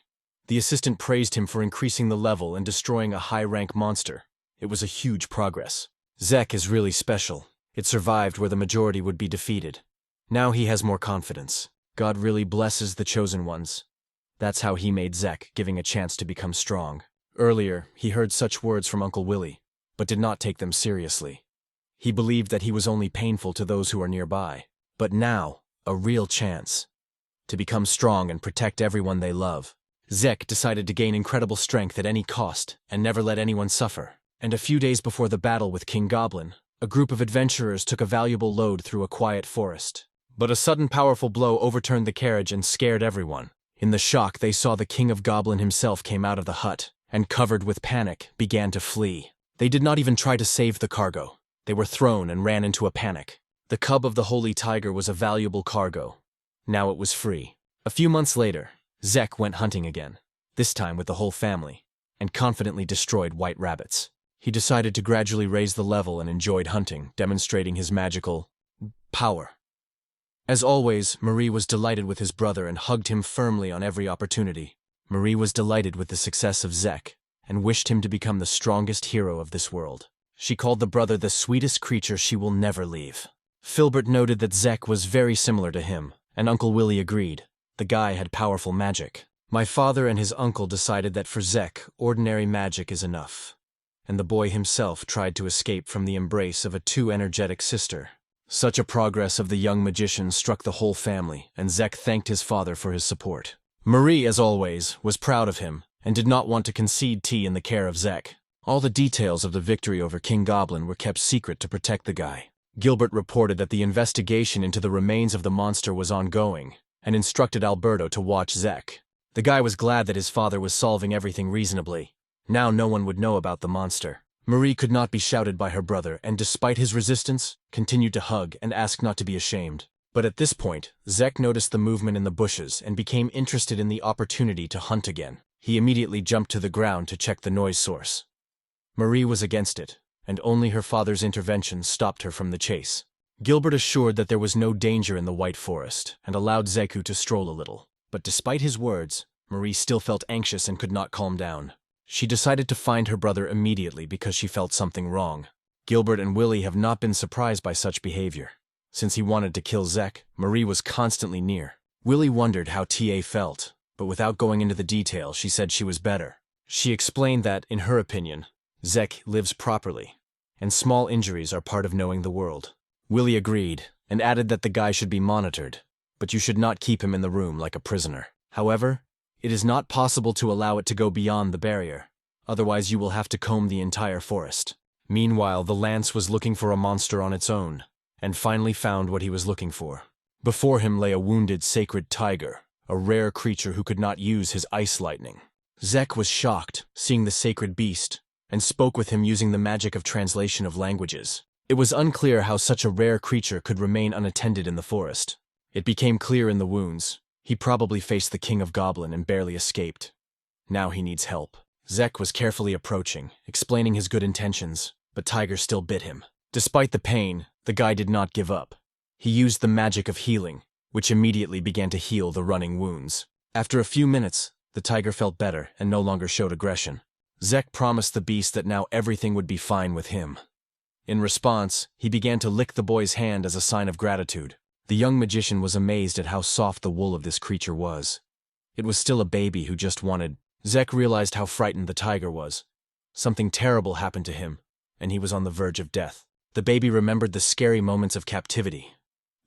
The assistant praised him for increasing the level and destroying a high-rank monster. It was a huge progress. Zek is really special. It survived where the majority would be defeated. Now he has more confidence. God really blesses the chosen ones. That's how he made Zek, giving a chance to become strong. Earlier, he heard such words from Uncle Willie, but did not take them seriously. He believed that he was only painful to those who are nearby. But now, a real chance to become strong and protect everyone they love. Zek decided to gain incredible strength at any cost and never let anyone suffer. And a few days before the battle with King Goblin, a group of adventurers took a valuable load through a quiet forest. But a sudden powerful blow overturned the carriage and scared everyone. In the shock, they saw the King of Goblin himself came out of the hut, and covered with panic, began to flee. They did not even try to save the cargo. They were thrown and ran into a panic. The cub of the holy tiger was a valuable cargo. Now it was free. A few months later, Zek went hunting again, this time with the whole family, and confidently destroyed white rabbits. He decided to gradually raise the level and enjoyed hunting, demonstrating his magical power. As always, Marie was delighted with his brother and hugged him firmly on every opportunity. Marie was delighted with the success of Zek and wished him to become the strongest hero of this world. She called the brother the sweetest creature she will never leave. Filbert noted that Zek was very similar to him, and Uncle Willie agreed. The guy had powerful magic. My father and his uncle decided that for Zek, ordinary magic is enough, and the boy himself tried to escape from the embrace of a too energetic sister. Such a progress of the young magician struck the whole family, and Zek thanked his father for his support. Marie, as always, was proud of him, and did not want to concede tea in the care of Zek. All the details of the victory over King Goblin were kept secret to protect the guy. Gilbert reported that the investigation into the remains of the monster was ongoing, and instructed Alberto to watch Zek. The guy was glad that his father was solving everything reasonably. Now no one would know about the monster. Marie could not be shouted by her brother, and despite his resistance, continued to hug and ask not to be ashamed. But at this point, Zek noticed the movement in the bushes and became interested in the opportunity to hunt again. He immediately jumped to the ground to check the noise source. Marie was against it, and only her father's intervention stopped her from the chase. Gilbert assured that there was no danger in the White Forest, and allowed Zeku to stroll a little. But despite his words, Marie still felt anxious and could not calm down. She decided to find her brother immediately because she felt something wrong. Gilbert and Willie have not been surprised by such behavior. Since he wanted to kill Zek, Marie was constantly near. Willie wondered how TA felt, but without going into the detail, she said she was better. She explained that, in her opinion, Zek lives properly, and small injuries are part of knowing the world. Willie agreed, and added that the guy should be monitored, but you should not keep him in the room like a prisoner. However, it is not possible to allow it to go beyond the barrier, otherwise you will have to comb the entire forest. Meanwhile, the lance was looking for a monster on its own, and finally found what he was looking for. Before him lay a wounded sacred tiger, a rare creature who could not use his ice lightning. Zek was shocked, seeing the sacred beast, and spoke with him using the magic of translation of languages. It was unclear how such a rare creature could remain unattended in the forest. It became clear in the wounds. He probably faced the king of goblin and barely escaped. Now he needs help. Zek was carefully approaching, explaining his good intentions, but Tiger still bit him. Despite the pain, the guy did not give up. He used the magic of healing, which immediately began to heal the running wounds. After a few minutes, the tiger felt better and no longer showed aggression. Zek promised the beast that now everything would be fine with him. In response, he began to lick the boy's hand as a sign of gratitude. The young magician was amazed at how soft the wool of this creature was. It was still a baby who just wanted. Zek realized how frightened the tiger was. Something terrible happened to him, and he was on the verge of death. The baby remembered the scary moments of captivity.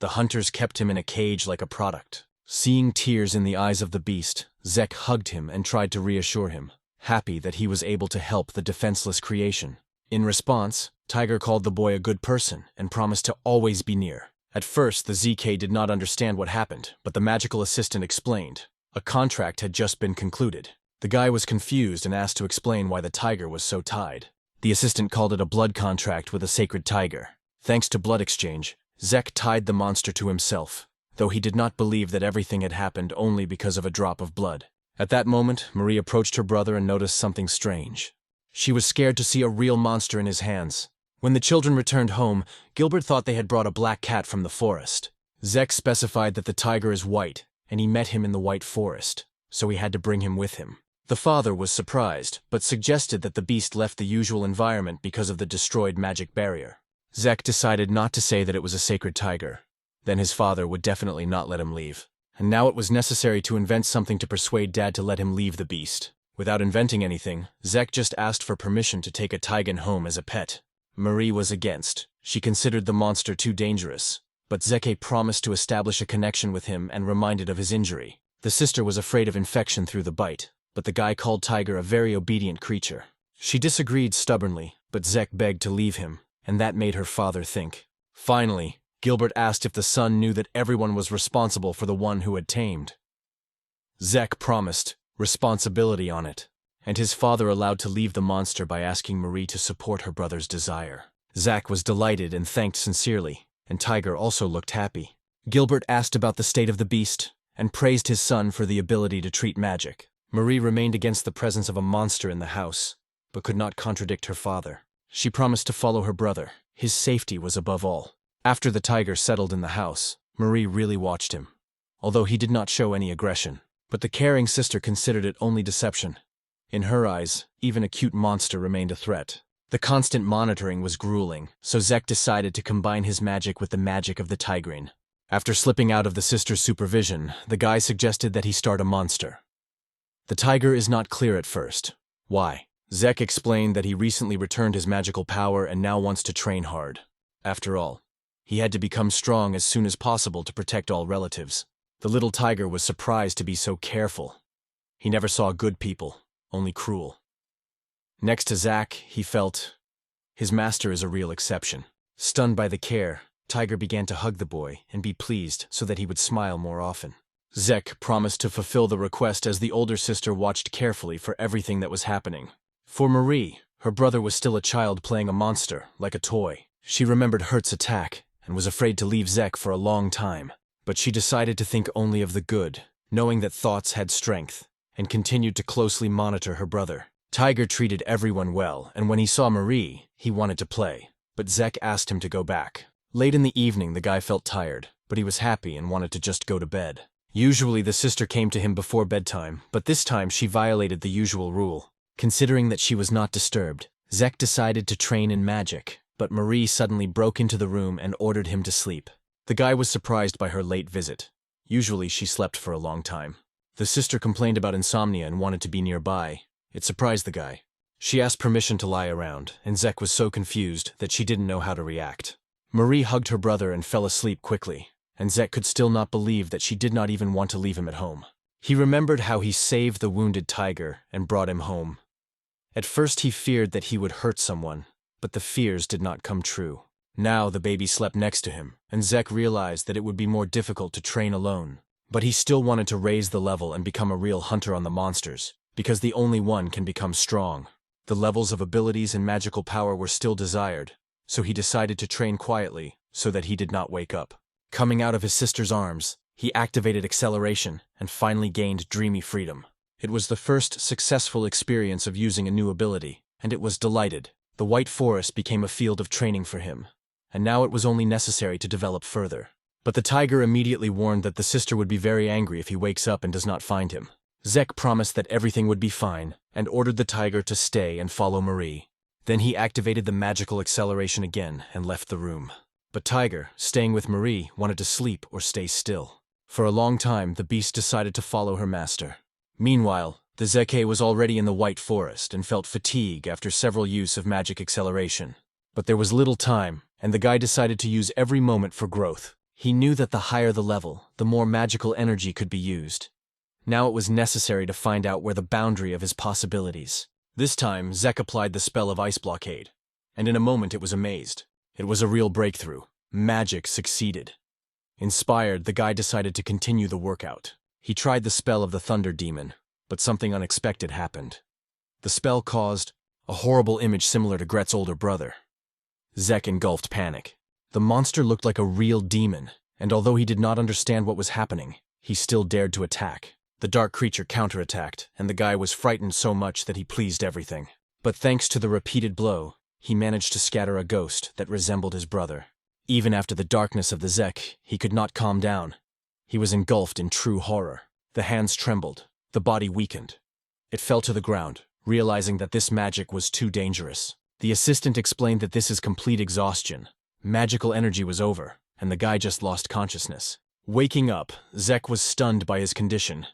The hunters kept him in a cage like a product. Seeing tears in the eyes of the beast, Zek hugged him and tried to reassure him, happy that he was able to help the defenseless creation. In response, Tiger called the boy a good person and promised to always be near. At first, the ZK did not understand what happened, but the magical assistant explained. A contract had just been concluded. The guy was confused and asked to explain why the tiger was so tied. The assistant called it a blood contract with a sacred tiger. Thanks to blood exchange, Zek tied the monster to himself, though he did not believe that everything had happened only because of a drop of blood. At that moment, Marie approached her brother and noticed something strange. She was scared to see a real monster in his hands. When the children returned home, Gilbert thought they had brought a black cat from the forest. Zek specified that the tiger is white, and he met him in the white forest, so he had to bring him with him. The father was surprised, but suggested that the beast left the usual environment because of the destroyed magic barrier. Zek decided not to say that it was a sacred tiger. Then his father would definitely not let him leave. And now it was necessary to invent something to persuade Dad to let him leave the beast. Without inventing anything, Zek just asked for permission to take a tiger home as a pet. Marie was against. She considered the monster too dangerous. But Zeke promised to establish a connection with him and reminded of his injury. The sister was afraid of infection through the bite, but the guy called Tiger a very obedient creature. She disagreed stubbornly, but Zek begged to leave him, and that made her father think. Finally, Gilbert asked if the son knew that everyone was responsible for the one who had tamed. Zek promised responsibility on it, and his father allowed to leave the monster by asking Marie to support her brother's desire. Zach was delighted and thanked sincerely, and Tiger also looked happy. Gilbert asked about the state of the beast, and praised his son for the ability to treat magic. Marie remained against the presence of a monster in the house, but could not contradict her father. She promised to follow her brother. His safety was above all. After the tiger settled in the house, Marie really watched him, although he did not show any aggression. But the caring sister considered it only deception. In her eyes, even a cute monster remained a threat. The constant monitoring was grueling, so Zek decided to combine his magic with the magic of the tigrine. After slipping out of the sister's supervision, the guy suggested that he start a monster. The tiger is not clear at first. Why? Zek explained that he recently returned his magical power and now wants to train hard. After all, he had to become strong as soon as possible to protect all relatives. The little tiger was surprised to be so careful. He never saw good people, only cruel. Next to Zach, he felt his master is a real exception. Stunned by the care, Tiger began to hug the boy and be pleased so that he would smile more often. Zek promised to fulfill the request as the older sister watched carefully for everything that was happening. For Marie, her brother was still a child playing a monster, like a toy. She remembered Hert's attack and was afraid to leave Zek for a long time. But she decided to think only of the good, knowing that thoughts had strength, and continued to closely monitor her brother. Tiger treated everyone well, and when he saw Marie, he wanted to play. But Zek asked him to go back. Late in the evening, the guy felt tired, but he was happy and wanted to just go to bed. Usually the sister came to him before bedtime, but this time she violated the usual rule. Considering that she was not disturbed, Zek decided to train in magic, but Marie suddenly broke into the room and ordered him to sleep. The guy was surprised by her late visit. Usually she slept for a long time. The sister complained about insomnia and wanted to be nearby. It surprised the guy. She asked permission to lie around, and Zek was so confused that she didn't know how to react. Marie hugged her brother and fell asleep quickly, and Zek could still not believe that she did not even want to leave him at home. He remembered how he saved the wounded tiger and brought him home. At first he feared that he would hurt someone, but the fears did not come true. Now the baby slept next to him, and Zek realized that it would be more difficult to train alone. But he still wanted to raise the level and become a real hunter on the monsters, because the only one can become strong. The levels of abilities and magical power were still desired, so he decided to train quietly so that he did not wake up. Coming out of his sister's arms, he activated acceleration and finally gained dreamy freedom. It was the first successful experience of using a new ability, and it was delighted. The White Forest became a field of training for him, and now it was only necessary to develop further. But the tiger immediately warned that the sister would be very angry if he wakes up and does not find him. Zek promised that everything would be fine, and ordered the tiger to stay and follow Marie. Then he activated the magical acceleration again and left the room. But Tiger, staying with Marie, wanted to sleep or stay still. For a long time, the beast decided to follow her master. Meanwhile, the Zeke was already in the White Forest and felt fatigue after several use of magic acceleration. But there was little time, and the guy decided to use every moment for growth. He knew that the higher the level, the more magical energy could be used. Now it was necessary to find out where the boundary of his possibilities. This time, Zek applied the spell of Ice Blockade, and in a moment it was amazed. It was a real breakthrough. Magic succeeded. Inspired, the guy decided to continue the workout. He tried the spell of the Thunder Demon, but something unexpected happened. The spell caused a horrible image similar to Gret's older brother. Zek engulfed panic. The monster looked like a real demon, and although he did not understand what was happening, he still dared to attack. The dark creature counterattacked, and the guy was frightened so much that he pleased everything. But thanks to the repeated blow, he managed to scatter a ghost that resembled his brother. Even after the darkness of the Zek, he could not calm down. He was engulfed in true horror. The hands trembled, the body weakened. It fell to the ground, realizing that this magic was too dangerous. The assistant explained that this is complete exhaustion. Magical energy was over, and the guy just lost consciousness. Waking up, Zek was stunned by his condition.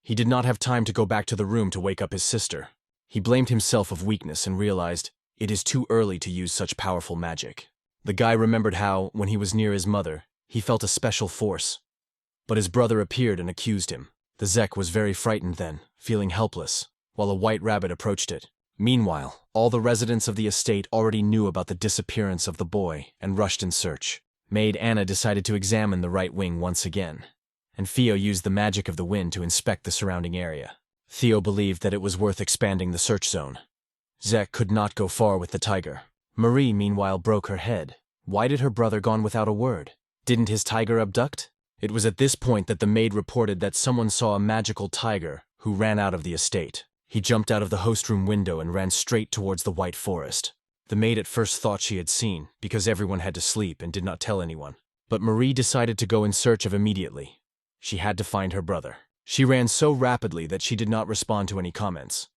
He did not have time to go back to the room to wake up his sister. He blamed himself of weakness and realized it is too early to use such powerful magic. The guy remembered how, when he was near his mother, he felt a special force. But his brother appeared and accused him. The Zek was very frightened then, feeling helpless, while a white rabbit approached it. Meanwhile, all the residents of the estate already knew about the disappearance of the boy and rushed in search. Maid Anna decided to examine the right wing once again, and Theo used the magic of the wind to inspect the surrounding area. Theo believed that it was worth expanding the search zone. Zek could not go far with the tiger. Marie, meanwhile, broke her head. Why did her brother gone without a word? Didn't his tiger abduct? It was at this point that the maid reported that someone saw a magical tiger who ran out of the estate. He jumped out of the host room window and ran straight towards the White Forest. The maid at first thought she had seen, because everyone had to sleep and did not tell anyone. But Marie decided to go in search of immediately. She had to find her brother. She ran so rapidly that she did not respond to any comments.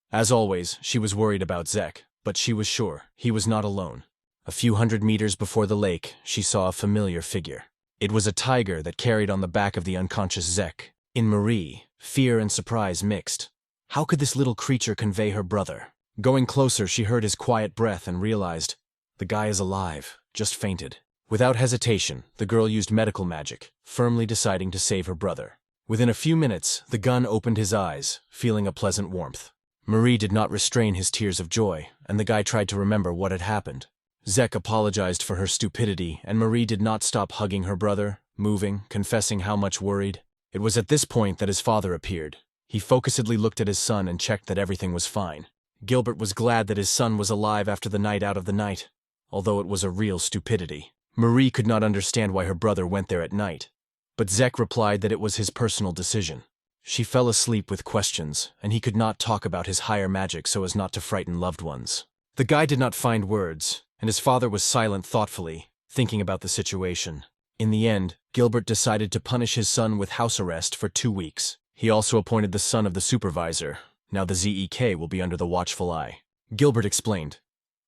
As always, she was worried about Zek, but she was sure he was not alone. A few hundred meters before the lake, she saw a familiar figure. It was a tiger that carried on the back of the unconscious Zek. In Marie, fear and surprise mixed. How could this little creature convey her brother? Going closer, she heard his quiet breath and realized, the guy is alive, just fainted. Without hesitation, the girl used medical magic, firmly deciding to save her brother. Within a few minutes, the gun opened his eyes, feeling a pleasant warmth. Marie did not restrain his tears of joy, and the guy tried to remember what had happened. Zek apologized for her stupidity, and Marie did not stop hugging her brother, moving, confessing how much worried. It was at this point that his father appeared. He focusedly looked at his son and checked that everything was fine. Gilbert was glad that his son was alive after the night out of the night, although it was a real stupidity. Marie could not understand why her brother went there at night, but Zek replied that it was his personal decision. She fell asleep with questions, and he could not talk about his higher magic so as not to frighten loved ones. The guy did not find words, and his father was silent thoughtfully, thinking about the situation. In the end, Gilbert decided to punish his son with house arrest for 2 weeks. He also appointed the son of the supervisor. Now the Zek will be under the watchful eye. Gilbert explained,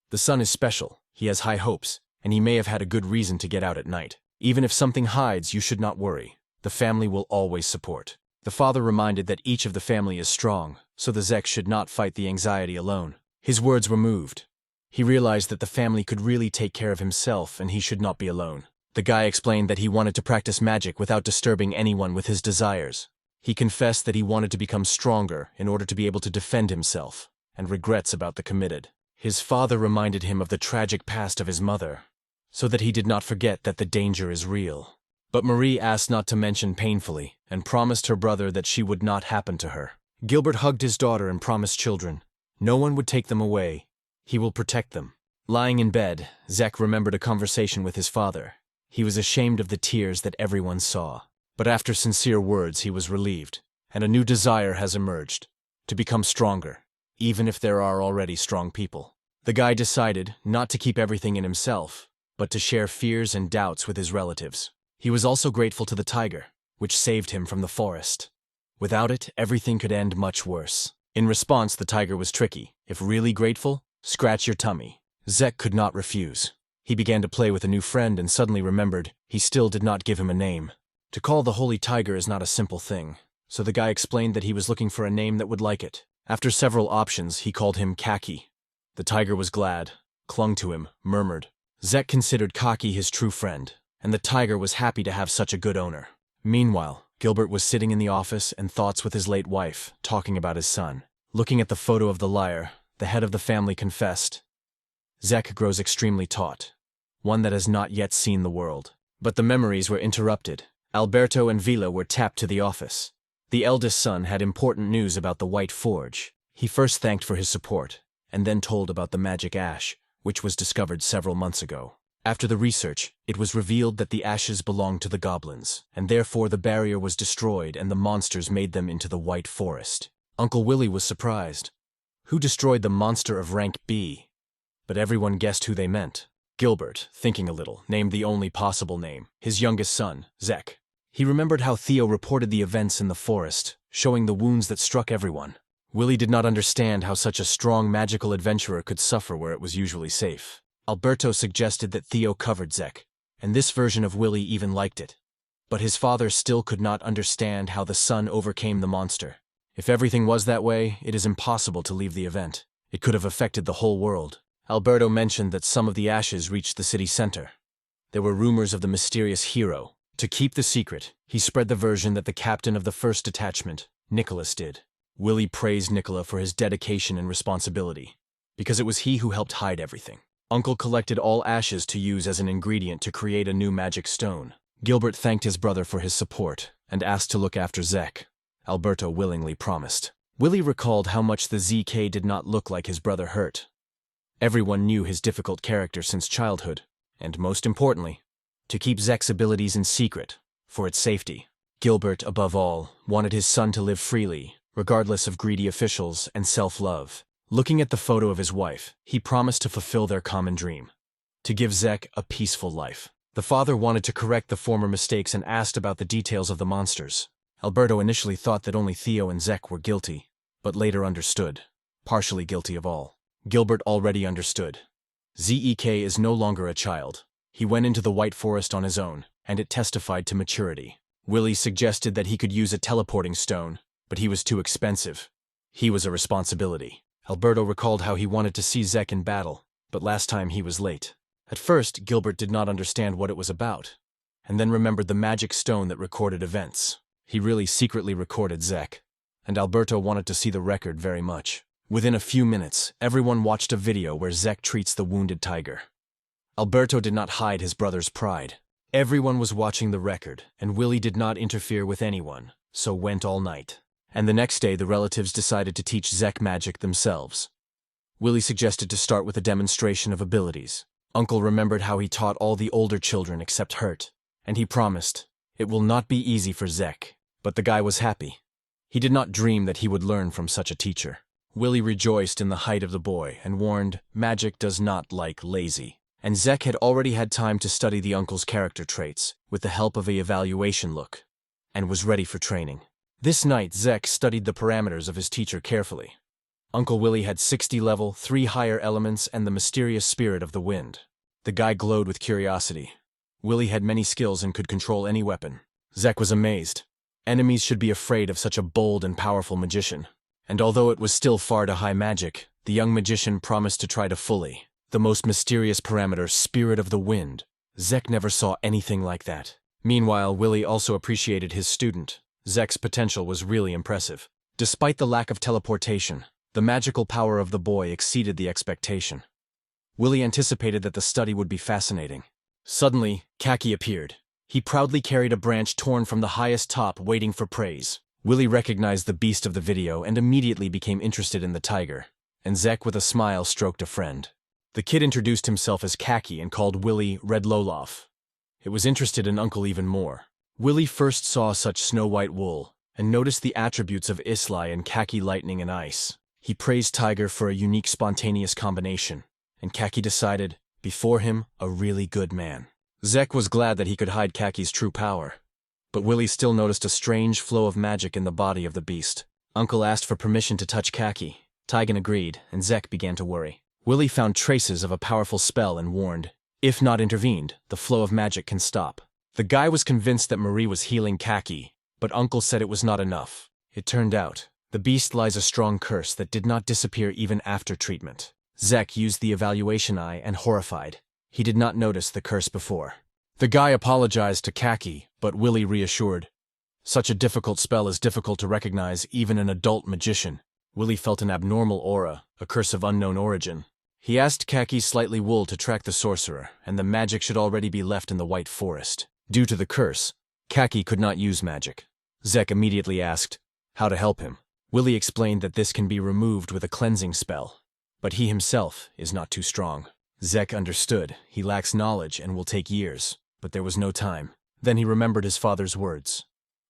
the son is special, he has high hopes, and he may have had a good reason to get out at night. Even if something hides, you should not worry. The family will always support. The father reminded that each of the family is strong, so the Zek should not fight the anxiety alone. His words were moved. He realized that the family could really take care of himself and he should not be alone. The guy explained that he wanted to practice magic without disturbing anyone with his desires. He confessed that he wanted to become stronger in order to be able to defend himself, and regrets about the committed. His father reminded him of the tragic past of his mother, so that he did not forget that the danger is real. But Marie asked not to mention painfully, and promised her brother that she would not happen to her. Gilbert hugged his daughter and promised children. No one would take them away. He will protect them. Lying in bed, Zek remembered a conversation with his father. He was ashamed of the tears that everyone saw. But after sincere words, he was relieved, and a new desire has emerged, to become stronger, even if there are already strong people. The guy decided not to keep everything in himself, but to share fears and doubts with his relatives. He was also grateful to the tiger, which saved him from the forest. Without it, everything could end much worse. In response, the tiger was tricky. If really grateful, scratch your tummy. Zek could not refuse. He began to play with a new friend and suddenly remembered he still did not give him a name. To call the holy tiger is not a simple thing, so the guy explained that he was looking for a name that would like it. After several options, he called him Kaki. The tiger was glad, clung to him, murmured. Zek considered Kaki his true friend, and the tiger was happy to have such a good owner. Meanwhile, Gilbert was sitting in the office and thoughts with his late wife, talking about his son. Looking at the photo of the liar, the head of the family confessed. Zek grows extremely taut, one that has not yet seen the world. But the memories were interrupted. Alberto and Vila were tapped to the office. The eldest son had important news about the White Forge. He first thanked for his support, and then told about the magic ash, which was discovered several months ago. After the research, it was revealed that the ashes belonged to the goblins, and therefore the barrier was destroyed and the monsters made them into the White Forest. Uncle Willie was surprised. Who destroyed the monster of rank B? But everyone guessed who they meant. Gilbert, thinking a little, named the only possible name, his youngest son, Zek. He remembered how Theo reported the events in the forest, showing the wounds that struck everyone. Willie did not understand how such a strong magical adventurer could suffer where it was usually safe. Alberto suggested that Theo covered Zek, and this version of Willie even liked it. But his father still could not understand how the son overcame the monster. If everything was that way, it is impossible to leave the event. It could have affected the whole world. Alberto mentioned that some of the ashes reached the city center. There were rumors of the mysterious hero. To keep the secret, he spread the version that the captain of the first detachment, Nicholas, did. Willie praised Nicola for his dedication and responsibility, because it was he who helped hide everything. Uncle collected all ashes to use as an ingredient to create a new magic stone. Gilbert thanked his brother for his support and asked to look after Zek. Alberto willingly promised. Willie recalled how much the ZK did not look like his brother hurt. Everyone knew his difficult character since childhood, and most importantly, to keep Zek's abilities in secret, for its safety. Gilbert, above all, wanted his son to live freely, regardless of greedy officials and self-love. Looking at the photo of his wife, he promised to fulfill their common dream, to give Zek a peaceful life. The father wanted to correct the former mistakes and asked about the details of the monsters. Alberto initially thought that only Theo and Zek were guilty, but later understood, partially guilty of all. Gilbert already understood. Zek is no longer a child. He went into the White Forest on his own, and it testified to maturity. Willie suggested that he could use a teleporting stone, but he was too expensive. He was a responsibility. Alberto recalled how he wanted to see Zek in battle, but last time he was late. At first, Gilbert did not understand what it was about, and then remembered the magic stone that recorded events. He really secretly recorded Zek, and Alberto wanted to see the record very much. Within a few minutes, everyone watched a video where Zek treats the wounded tiger. Alberto did not hide his brother's pride. Everyone was watching the record, and Willie did not interfere with anyone, so went all night. And the next day, the relatives decided to teach Zek magic themselves. Willie suggested to start with a demonstration of abilities. Uncle remembered how he taught all the older children except Hurt, and he promised, it will not be easy for Zek, but the guy was happy. He did not dream that he would learn from such a teacher. Willie rejoiced in the height of the boy and warned, magic does not like lazy. And Zek had already had time to study the uncle's character traits with the help of an evaluation look, and was ready for training. This night, Zek studied the parameters of his teacher carefully. Uncle Willie had 60 level, 3 higher elements, and the mysterious spirit of the wind. The guy glowed with curiosity. Willie had many skills and could control any weapon. Zek was amazed. Enemies should be afraid of such a bold and powerful magician. And although it was still far to high magic, the young magician promised to try to fully. The most mysterious parameter, Spirit of the Wind. Zek never saw anything like that. Meanwhile, Willie also appreciated his student. Zek's potential was really impressive. Despite the lack of teleportation, the magical power of the boy exceeded the expectation. Willie anticipated that the study would be fascinating. Suddenly, Kaki appeared. He proudly carried a branch torn from the highest top, waiting for praise. Willie recognized the beast of the video and immediately became interested in the tiger. And Zek, with a smile, stroked a friend. The kid introduced himself as Kaki and called Willie Red Loloff. It was interested in Uncle even more. Willie first saw such snow-white wool and noticed the attributes of Islay and Kaki lightning and ice. He praised Tiger for a unique spontaneous combination, and Kaki decided, before him, a really good man. Zek was glad that he could hide Kaki's true power. But Willie still noticed a strange flow of magic in the body of the beast. Uncle asked for permission to touch Kaki. Tigan agreed, and Zek began to worry. Willie found traces of a powerful spell and warned, if not intervened, the flow of magic can stop. The guy was convinced that Marie was healing Kaki, but Uncle said it was not enough. It turned out, the beast lies a strong curse that did not disappear even after treatment. Zek used the evaluation eye and horrified. He did not notice the curse before. The guy apologized to Kaki, but Willie reassured. Such a difficult spell is difficult to recognize even an adult magician. Willie felt an abnormal aura, a curse of unknown origin. He asked Kaki's slightly wool to track the sorcerer, and the magic should already be left in the White Forest. Due to the curse, Kaki could not use magic. Zek immediately asked how to help him. Willie explained that this can be removed with a cleansing spell, but he himself is not too strong. Zek understood. He lacks knowledge and will take years, but there was no time. Then he remembered his father's words.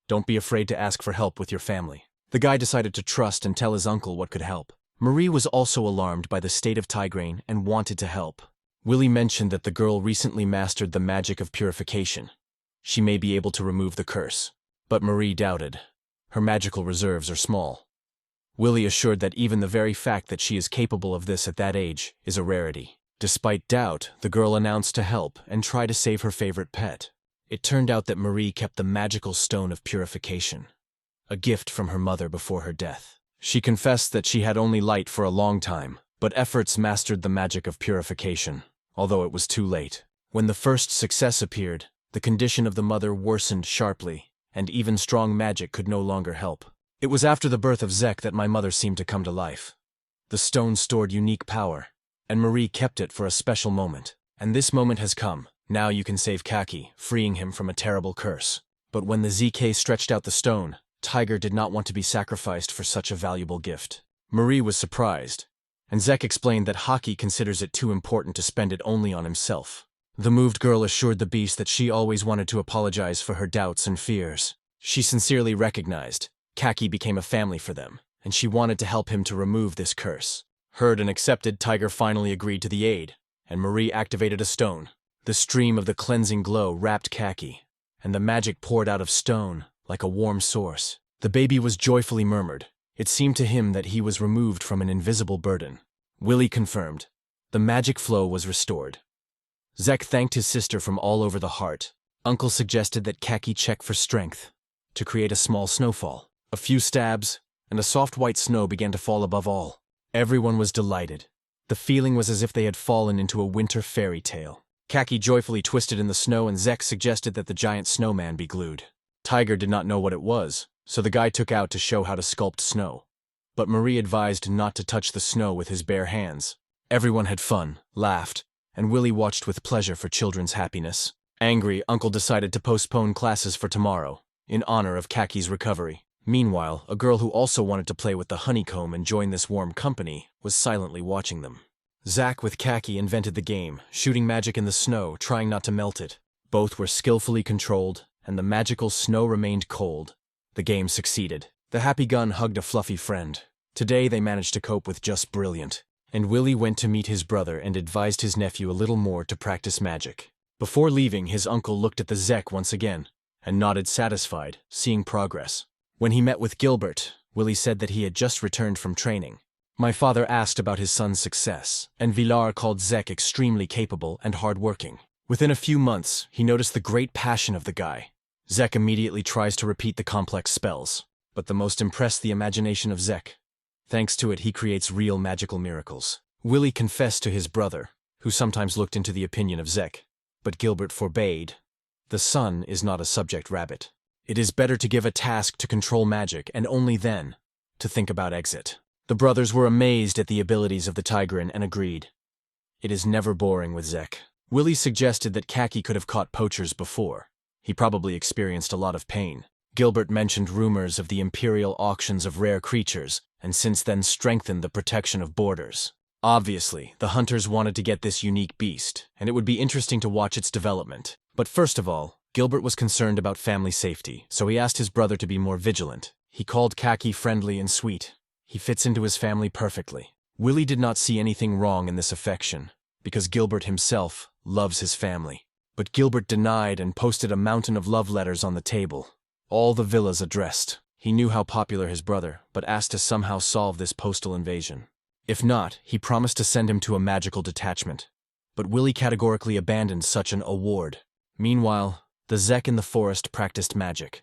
Don't be afraid to ask for help with your family. The guy decided to trust and tell his uncle what could help. Marie was also alarmed by the state of Tigraine and wanted to help. Willie mentioned that the girl recently mastered the magic of purification. She may be able to remove the curse. But Marie doubted. Her magical reserves are small. Willie assured that even the very fact that she is capable of this at that age is a rarity. Despite doubt, the girl announced to help and try to save her favorite pet. It turned out that Marie kept the magical stone of purification, a gift from her mother before her death. She confessed that she had only light for a long time, but efforts mastered the magic of purification, although it was too late. When the first success appeared, the condition of the mother worsened sharply, and even strong magic could no longer help. It was after the birth of Zek that my mother seemed to come to life. The stone stored unique power, and Marie kept it for a special moment. And this moment has come. Now you can save Kaki, freeing him from a terrible curse. But when the ZK stretched out the stone, Tiger did not want to be sacrificed for such a valuable gift. Marie was surprised, and Zek explained that Haki considers it too important to spend it only on himself. The moved girl assured the beast that she always wanted to apologize for her doubts and fears. She sincerely recognized Kaki became a family for them, and she wanted to help him to remove this curse. Heard and accepted, Tiger finally agreed to the aid, and Marie activated a stone. The stream of the cleansing glow wrapped Kaki, and the magic poured out of stone like a warm source. The baby was joyfully murmured. It seemed to him that he was removed from an invisible burden. Willie confirmed. The magic flow was restored. Zek thanked his sister from all over the heart. Uncle suggested that Kaki check for strength to create a small snowfall. A few stabs, and a soft white snow began to fall above all. Everyone was delighted. The feeling was as if they had fallen into a winter fairy tale. Kaki joyfully twisted in the snow, and Zek suggested that the giant snowman be glued. Tiger did not know what it was, so the guy took out to show how to sculpt snow. But Marie advised not to touch the snow with his bare hands. Everyone had fun, laughed, and Willie watched with pleasure for children's happiness. Angry, Uncle decided to postpone classes for tomorrow, in honor of Kaki's recovery. Meanwhile, a girl who also wanted to play with the honeycomb and join this warm company was silently watching them. Zach with Kaki invented the game, shooting magic in the snow, trying not to melt it. Both were skillfully controlled, and the magical snow remained cold. The game succeeded. The happy gun hugged a fluffy friend. Today they managed to cope with just brilliant. And Willie went to meet his brother and advised his nephew a little more to practice magic. Before leaving, his uncle looked at the Zek once again, and nodded satisfied, seeing progress. When he met with Gilbert, Willie said that he had just returned from training. My father asked about his son's success, and Villar called Zek extremely capable and hard-working. Within a few months, he noticed the great passion of the guy. Zek immediately tries to repeat the complex spells, but the most impress the imagination of Zek. Thanks to it, he creates real magical miracles. Willie confessed to his brother, who sometimes looked into the opinion of Zek, but Gilbert forbade. The sun is not a subject rabbit. It is better to give a task to control magic, and only then to think about exit. The brothers were amazed at the abilities of the Tigrin and agreed. It is never boring with Zek. Willie suggested that Kaki could have caught poachers before. He probably experienced a lot of pain. Gilbert mentioned rumors of the imperial auctions of rare creatures, and since then strengthened the protection of borders. Obviously, the hunters wanted to get this unique beast, and it would be interesting to watch its development. But first of all, Gilbert was concerned about family safety, so he asked his brother to be more vigilant. He called Kaki friendly and sweet. He fits into his family perfectly. Willie did not see anything wrong in this affection, because Gilbert himself loves his family. But Gilbert denied and posted a mountain of love letters on the table. All the villas addressed. He knew how popular his brother, but asked to somehow solve this postal invasion. If not, he promised to send him to a magical detachment. But Willie categorically abandoned such an award. Meanwhile, the Zek in the forest practiced magic,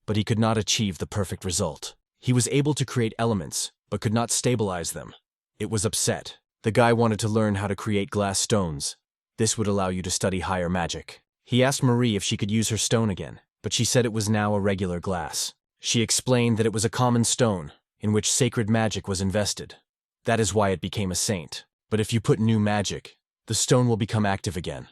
but he could not achieve the perfect result. He was able to create elements, but could not stabilize them. It was upset. The guy wanted to learn how to create glass stones. This would allow you to study higher magic. He asked Marie if she could use her stone again, but she said it was now a regular glass. She explained that it was a common stone, in which sacred magic was invested. That is why it became a saint. But if you put new magic, the stone will become active again.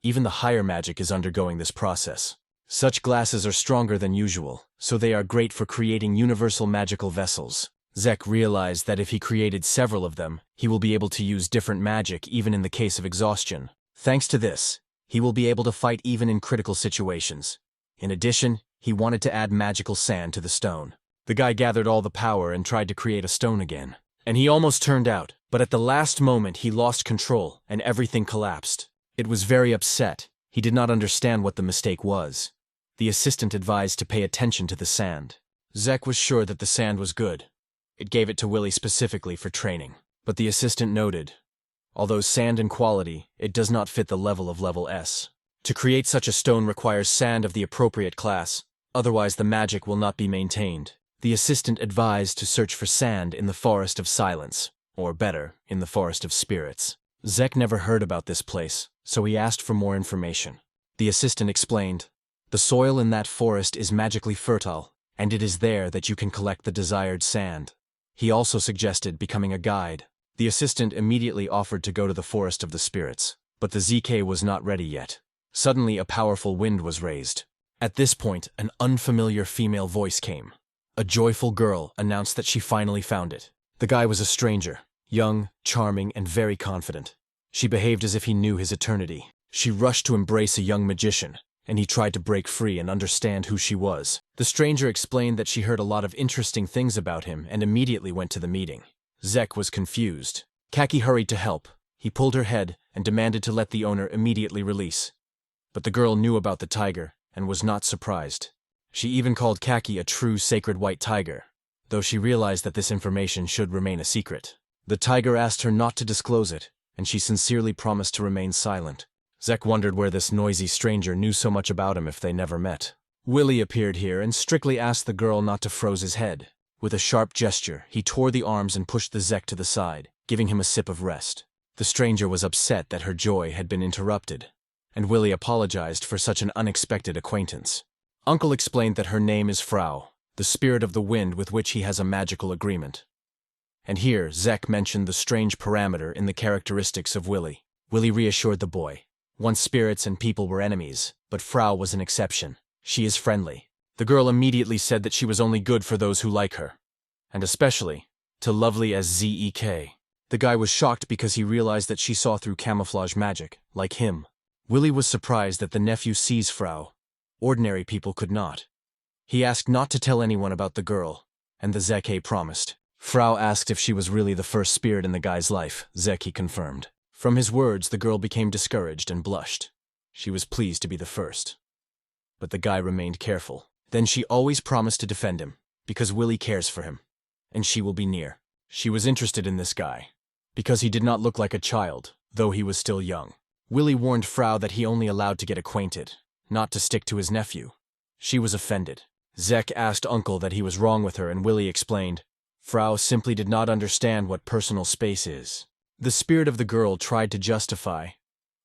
Even the higher magic is undergoing this process. Such glasses are stronger than usual, so they are great for creating universal magical vessels. Zek realized that if he created several of them, he will be able to use different magic even in the case of exhaustion. Thanks to this, he will be able to fight even in critical situations. In addition, he wanted to add magical sand to the stone. The guy gathered all the power and tried to create a stone again. And he almost turned out, but at the last moment he lost control and everything collapsed. It was very upset. He did not understand what the mistake was. The assistant advised to pay attention to the sand. Zek was sure that the sand was good. It gave it to Willie specifically for training. But the assistant noted, although sand in quality, it does not fit the level of level S. To create such a stone requires sand of the appropriate class, otherwise the magic will not be maintained. The assistant advised to search for sand in the Forest of Silence, or better, in the Forest of Spirits. Zek never heard about this place, so he asked for more information. The assistant explained, the soil in that forest is magically fertile, and it is there that you can collect the desired sand. He also suggested becoming a guide. The assistant immediately offered to go to the Forest of the Spirits, but the ZK was not ready yet. Suddenly a powerful wind was raised. At this point, an unfamiliar female voice came. A joyful girl announced that she finally found it. The guy was a stranger, young, charming, and very confident. She behaved as if he knew his eternity. She rushed to embrace a young magician, and he tried to break free and understand who she was. The stranger explained that she heard a lot of interesting things about him and immediately went to the meeting. Zek was confused. Kaki hurried to help. He pulled her head and demanded to let the owner immediately release. But the girl knew about the tiger and was not surprised. She even called Kaki a true sacred white tiger, though she realized that this information should remain a secret. The tiger asked her not to disclose it, and she sincerely promised to remain silent. Zek wondered where this noisy stranger knew so much about him if they never met. Willie appeared here and strictly asked the girl not to froze his head. With a sharp gesture, he tore the arms and pushed the Zek to the side, giving him a sip of rest. The stranger was upset that her joy had been interrupted, and Willie apologized for such an unexpected acquaintance. Uncle explained that her name is Frau, the spirit of the wind with which he has a magical agreement. And here, Zek mentioned the strange parameter in the characteristics of Willie. Willie reassured the boy. Once spirits and people were enemies, but Frau was an exception. She is friendly. The girl immediately said that she was only good for those who like her, and especially to lovely as Zek. The guy was shocked because he realized that she saw through camouflage magic, like him. Willie was surprised that the nephew sees Frau. Ordinary people could not. He asked not to tell anyone about the girl, and the Zek promised. Frau asked if she was really the first spirit in the guy's life. Zek confirmed. From his words, the girl became discouraged and blushed. She was pleased to be the first. But the guy remained careful. Then she always promised to defend him, because Willie cares for him, and she will be near. She was interested in this guy, because he did not look like a child, though he was still young. Willie warned Frau that he only allowed to get acquainted, not to stick to his nephew. She was offended. Zek asked Uncle that he was wrong with her, and Willie explained, Frau simply did not understand what personal space is. The spirit of the girl tried to justify.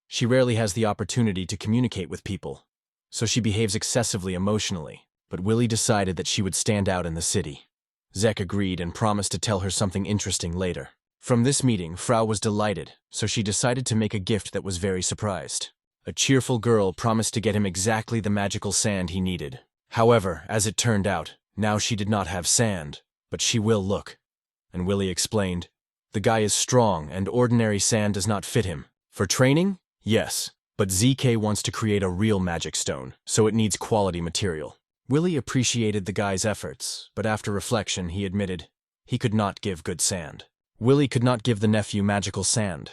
She rarely has the opportunity to communicate with people, so she behaves excessively emotionally, but Willie decided that she would stand out in the city. Zek agreed and promised to tell her something interesting later. From this meeting, Frau was delighted, so she decided to make a gift that was very surprised. A cheerful girl promised to get him exactly the magical sand he needed. However, as it turned out, now she did not have sand, but she will look. And Willie explained, the guy is strong and ordinary sand does not fit him. For training? Yes, but ZK wants to create a real magic stone, so it needs quality material. Willie appreciated the guy's efforts, but after reflection he admitted he could not give good sand. Willie could not give the nephew magical sand.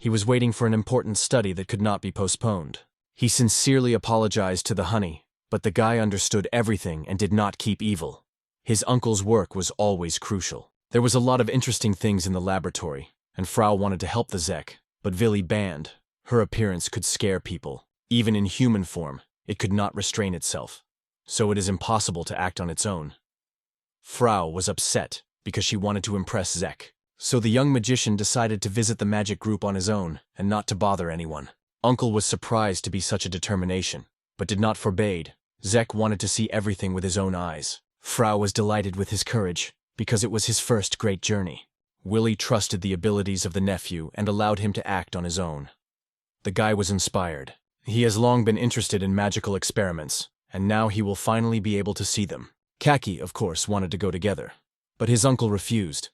He was waiting for an important study that could not be postponed. He sincerely apologized to the honey, but the guy understood everything and did not keep evil. His uncle's work was always crucial. There was a lot of interesting things in the laboratory, and Frau wanted to help the Zek, but Willie banned. Her appearance could scare people. Even in human form, it could not restrain itself, so it is impossible to act on its own. Frau was upset because she wanted to impress Zek. So the young magician decided to visit the magic group on his own and not to bother anyone. Uncle was surprised to be such a determination, but did not forbade. Zek wanted to see everything with his own eyes. Frau was delighted with his courage, because it was his first great journey. Willie trusted the abilities of the nephew and allowed him to act on his own. The guy was inspired. He has long been interested in magical experiments, and now he will finally be able to see them. Kaki, of course, wanted to go together, but his uncle refused.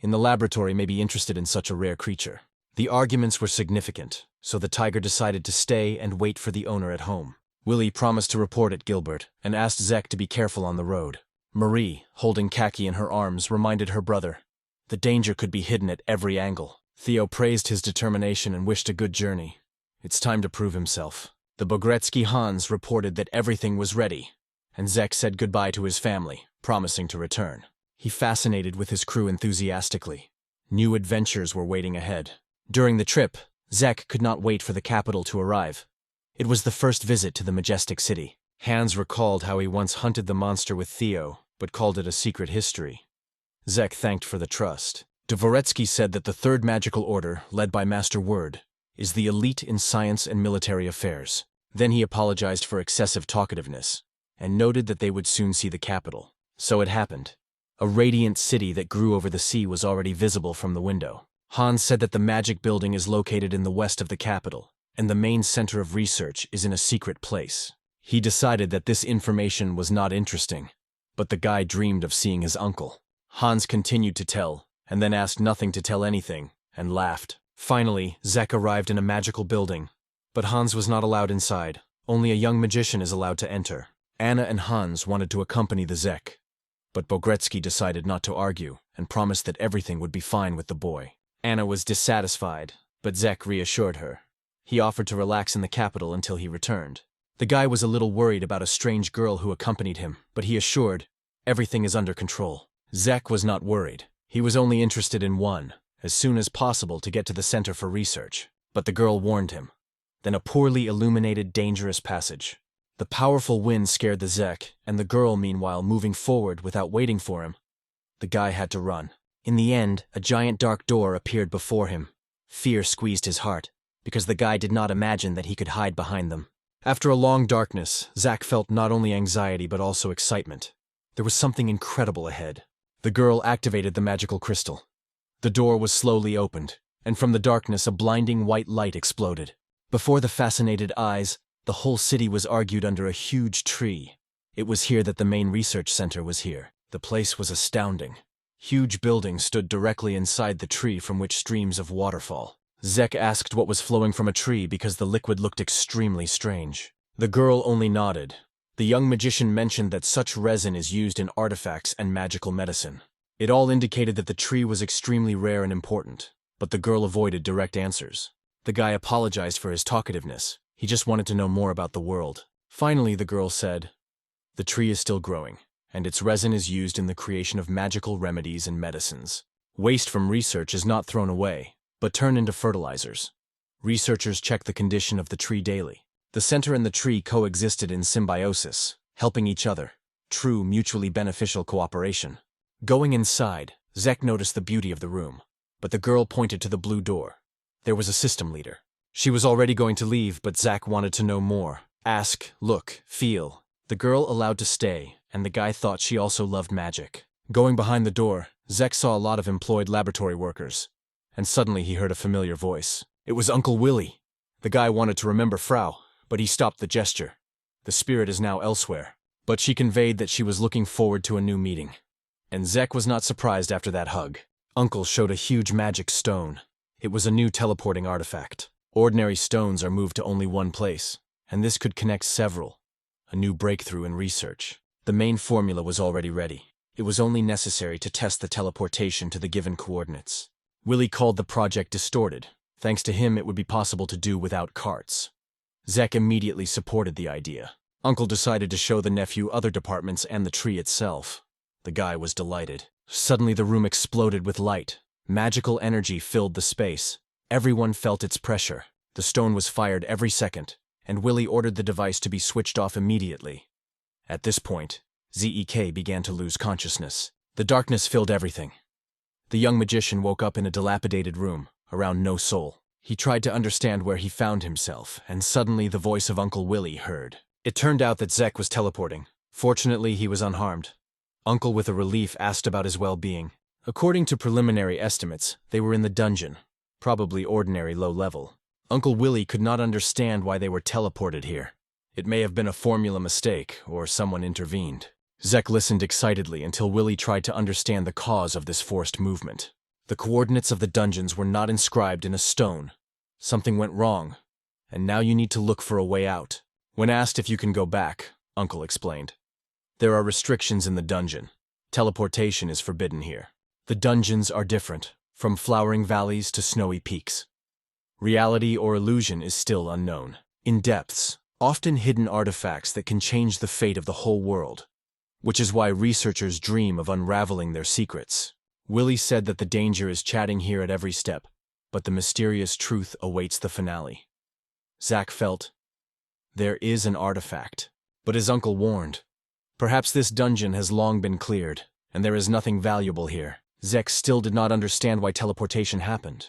In the laboratory may be interested in such a rare creature. The arguments were significant, so the tiger decided to stay and wait for the owner at home. Willie promised to report at Gilbert and asked Zek to be careful on the road. Marie, holding Kaki in her arms, reminded her brother. The danger could be hidden at every angle. Theo praised his determination and wished a good journey. It's time to prove himself. The Bogretsky Hans reported that everything was ready, and Zek said goodbye to his family, promising to return. He fascinated with his crew enthusiastically. New adventures were waiting ahead. During the trip, Zek could not wait for the capital to arrive. It was the first visit to the majestic city. Hans recalled how he once hunted the monster with Theo, but called it a secret history. Zek thanked for the trust. Dvoretsky said that the Third Magical Order, led by Master Word, is the elite in science and military affairs. Then he apologized for excessive talkativeness, and noted that they would soon see the capital. So it happened. A radiant city that grew over the sea was already visible from the window. Hans said that the magic building is located in the west of the capital, and the main center of research is in a secret place. He decided that this information was not interesting, but the guy dreamed of seeing his uncle. Hans continued to tell, and then asked nothing to tell anything, and laughed. Finally, Zek arrived in a magical building, but Hans was not allowed inside. Only a young magician is allowed to enter. Anna and Hans wanted to accompany the Zek, but Bogretsky decided not to argue and promised that everything would be fine with the boy. Anna was dissatisfied, but Zek reassured her. He offered to relax in the capital until he returned. The guy was a little worried about a strange girl who accompanied him, but he assured, everything is under control. Zek was not worried. He was only interested in one, as soon as possible to get to the center for research. But the girl warned him. Then a poorly illuminated, dangerous passage. The powerful wind scared the Zek, and the girl, meanwhile, moving forward without waiting for him. The guy had to run. In the end, a giant dark door appeared before him. Fear squeezed his heart, because the guy did not imagine that he could hide behind them. After a long darkness, Zak felt not only anxiety but also excitement. There was something incredible ahead. The girl activated the magical crystal. The door was slowly opened, and from the darkness a blinding white light exploded. Before the fascinated eyes, the whole city was argued under a huge tree. It was here that the main research center was here. The place was astounding. Huge buildings stood directly inside the tree from which streams of water fall. Zek asked what was flowing from a tree because the liquid looked extremely strange. The girl only nodded. The young magician mentioned that such resin is used in artifacts and magical medicine. It all indicated that the tree was extremely rare and important, but the girl avoided direct answers. The guy apologized for his talkativeness. He just wanted to know more about the world. Finally, the girl said, "The tree is still growing, and its resin is used in the creation of magical remedies and medicines. Waste from research is not thrown away, but turned into fertilizers. Researchers check the condition of the tree daily. The center and the tree coexisted in symbiosis, helping each other. True, mutually beneficial cooperation. Going inside, Zek noticed the beauty of the room, but the girl pointed to the blue door. There was a system leader. She was already going to leave, but Zek wanted to know more. Ask, look, feel. The girl allowed to stay, and the guy thought she also loved magic. Going behind the door, Zek saw a lot of employed laboratory workers, and suddenly he heard a familiar voice. It was Uncle Willie. The guy wanted to remember Frau, but he stopped the gesture. The spirit is now elsewhere. But she conveyed that she was looking forward to a new meeting. And Zek was not surprised after that hug. Uncle showed a huge magic stone. It was a new teleporting artifact. Ordinary stones are moved to only one place, and this could connect several. A new breakthrough in research. The main formula was already ready. It was only necessary to test the teleportation to the given coordinates. Willie called the project distorted. Thanks to him, it would be possible to do without carts. Zek immediately supported the idea. Uncle decided to show the nephew other departments and the tree itself. The guy was delighted. Suddenly the room exploded with light. Magical energy filled the space. Everyone felt its pressure. The stone was fired every second, and Willie ordered the device to be switched off immediately. At this point, Zek began to lose consciousness. The darkness filled everything. The young magician woke up in a dilapidated room, around no soul. He tried to understand where he found himself, and suddenly the voice of Uncle Willie heard. It turned out that Zek was teleporting. Fortunately, he was unharmed. Uncle, with a relief, asked about his well-being. According to preliminary estimates, they were in the dungeon, probably ordinary low level. Uncle Willie could not understand why they were teleported here. It may have been a formula mistake, or someone intervened. Zek listened excitedly until Willie tried to understand the cause of this forced movement. The coordinates of the dungeons were not inscribed in a stone. Something went wrong, and now you need to look for a way out. When asked if you can go back, Uncle explained. There are restrictions in the dungeon. Teleportation is forbidden here. The dungeons are different, from flowering valleys to snowy peaks. Reality or illusion is still unknown. In depths, often hidden artifacts that can change the fate of the whole world, which is why researchers dream of unraveling their secrets. Willie said that the danger is chatting here at every step, but the mysterious truth awaits the finale. Zek felt, there is an artifact, but his uncle warned. Perhaps this dungeon has long been cleared, and there is nothing valuable here. Zek still did not understand why teleportation happened.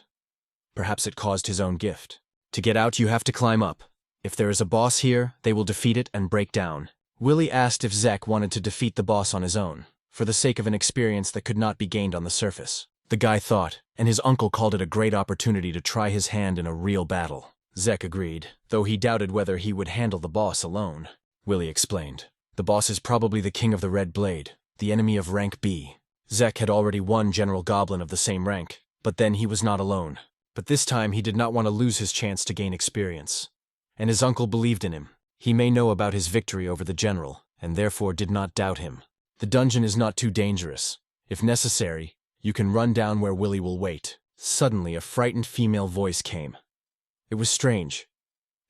Perhaps it caused his own gift. To get out, you have to climb up. If there is a boss here, they will defeat it and break down. Willie asked if Zek wanted to defeat the boss on his own, for the sake of an experience that could not be gained on the surface. The guy thought, and his uncle called it a great opportunity to try his hand in a real battle. Zek agreed, though he doubted whether he would handle the boss alone. Willie explained. The boss is probably the king of the Red Blade, the enemy of rank B. Zek had already won General Goblin of the same rank, but then he was not alone. But this time he did not want to lose his chance to gain experience. And his uncle believed in him. He may know about his victory over the general, and therefore did not doubt him. The dungeon is not too dangerous. If necessary, you can run down where Willie will wait. Suddenly a frightened female voice came. It was strange.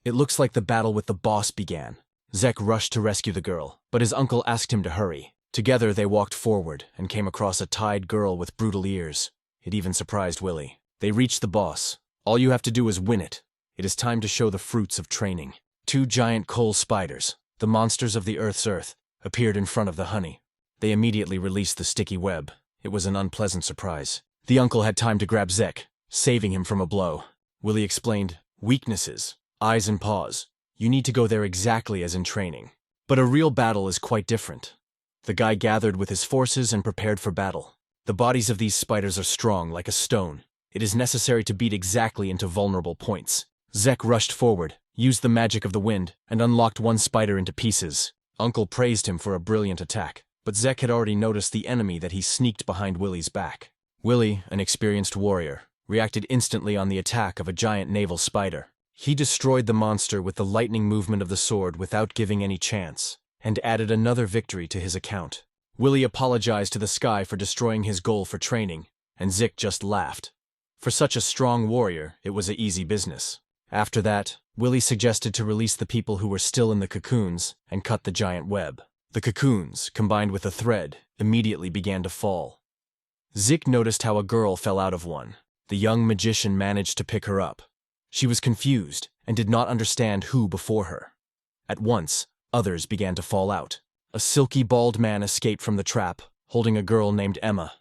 It looks like the battle with the boss began. Zek rushed to rescue the girl, but his uncle asked him to hurry. Together they walked forward and came across a tied girl with brutal ears. It even surprised Willie. They reached the boss. All you have to do is win it. It is time to show the fruits of training. 2 giant coal spiders, the monsters of the Earth's earth, appeared in front of the honey. They immediately released the sticky web. It was an unpleasant surprise. The uncle had time to grab Zek, saving him from a blow. Willie explained, weaknesses, eyes and paws. You need to go there exactly as in training. But a real battle is quite different. The guy gathered with his forces and prepared for battle. The bodies of these spiders are strong like a stone. It is necessary to beat exactly into vulnerable points. Zek rushed forward, used the magic of the wind, and unlocked one spider into pieces. Uncle praised him for a brilliant attack, but Zek had already noticed the enemy that he sneaked behind Willie's back. Willie, an experienced warrior, reacted instantly on the attack of a giant naval spider. He destroyed the monster with the lightning movement of the sword without giving any chance, and added another victory to his account. Willie apologized to the sky for destroying his goal for training, and Zek just laughed. For such a strong warrior, it was an easy business. After that, Willie suggested to release the people who were still in the cocoons and cut the giant web. The cocoons, combined with a thread, immediately began to fall. Zek noticed how a girl fell out of one. The young magician managed to pick her up. She was confused and did not understand who before her. At once, others began to fall out. A silky bald man escaped from the trap, holding a girl named Emma.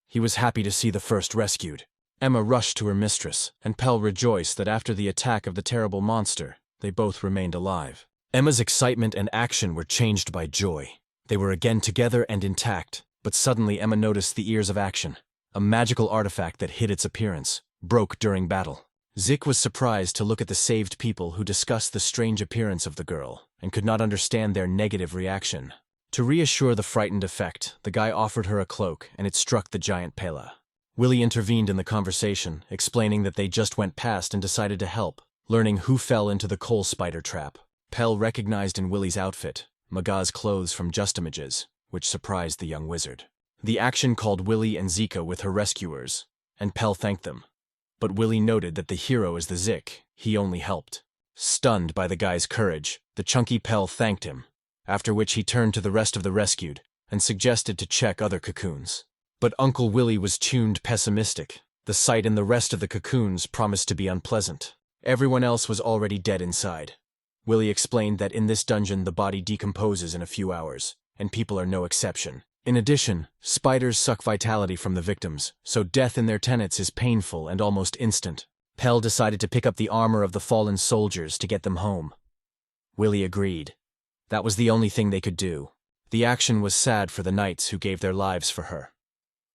He was happy to see the first rescued. Emma rushed to her mistress, and Pell rejoiced that after the attack of the terrible monster, they both remained alive. Emma's excitement and action were changed by joy. They were again together and intact, but suddenly Emma noticed the ears of action. A magical artifact that hid its appearance, broke during battle. Zik was surprised to look at the saved people who discussed the strange appearance of the girl, and could not understand their negative reaction. To reassure the frightened effect, the guy offered her a cloak, and it struck the giant Pela. Willie intervened in the conversation, explaining that they just went past and decided to help, learning who fell into the coal spider trap. Pell recognized in Willie's outfit Maga's clothes from Justimage's, which surprised the young wizard. The action called Willie and Zika with her rescuers, and Pell thanked them. But Willie noted that the hero is the Zik, he only helped. Stunned by the guy's courage, the chunky Pell thanked him, after which he turned to the rest of the rescued and suggested to check other cocoons. But Uncle Willie was tuned pessimistic. The sight in the rest of the cocoons promised to be unpleasant. Everyone else was already dead inside. Willie explained that in this dungeon the body decomposes in a few hours, and people are no exception. In addition, spiders suck vitality from the victims, so death in their tenets is painful and almost instant. Pell decided to pick up the armor of the fallen soldiers to get them home. Willie agreed. That was the only thing they could do. The action was sad for the knights who gave their lives for her.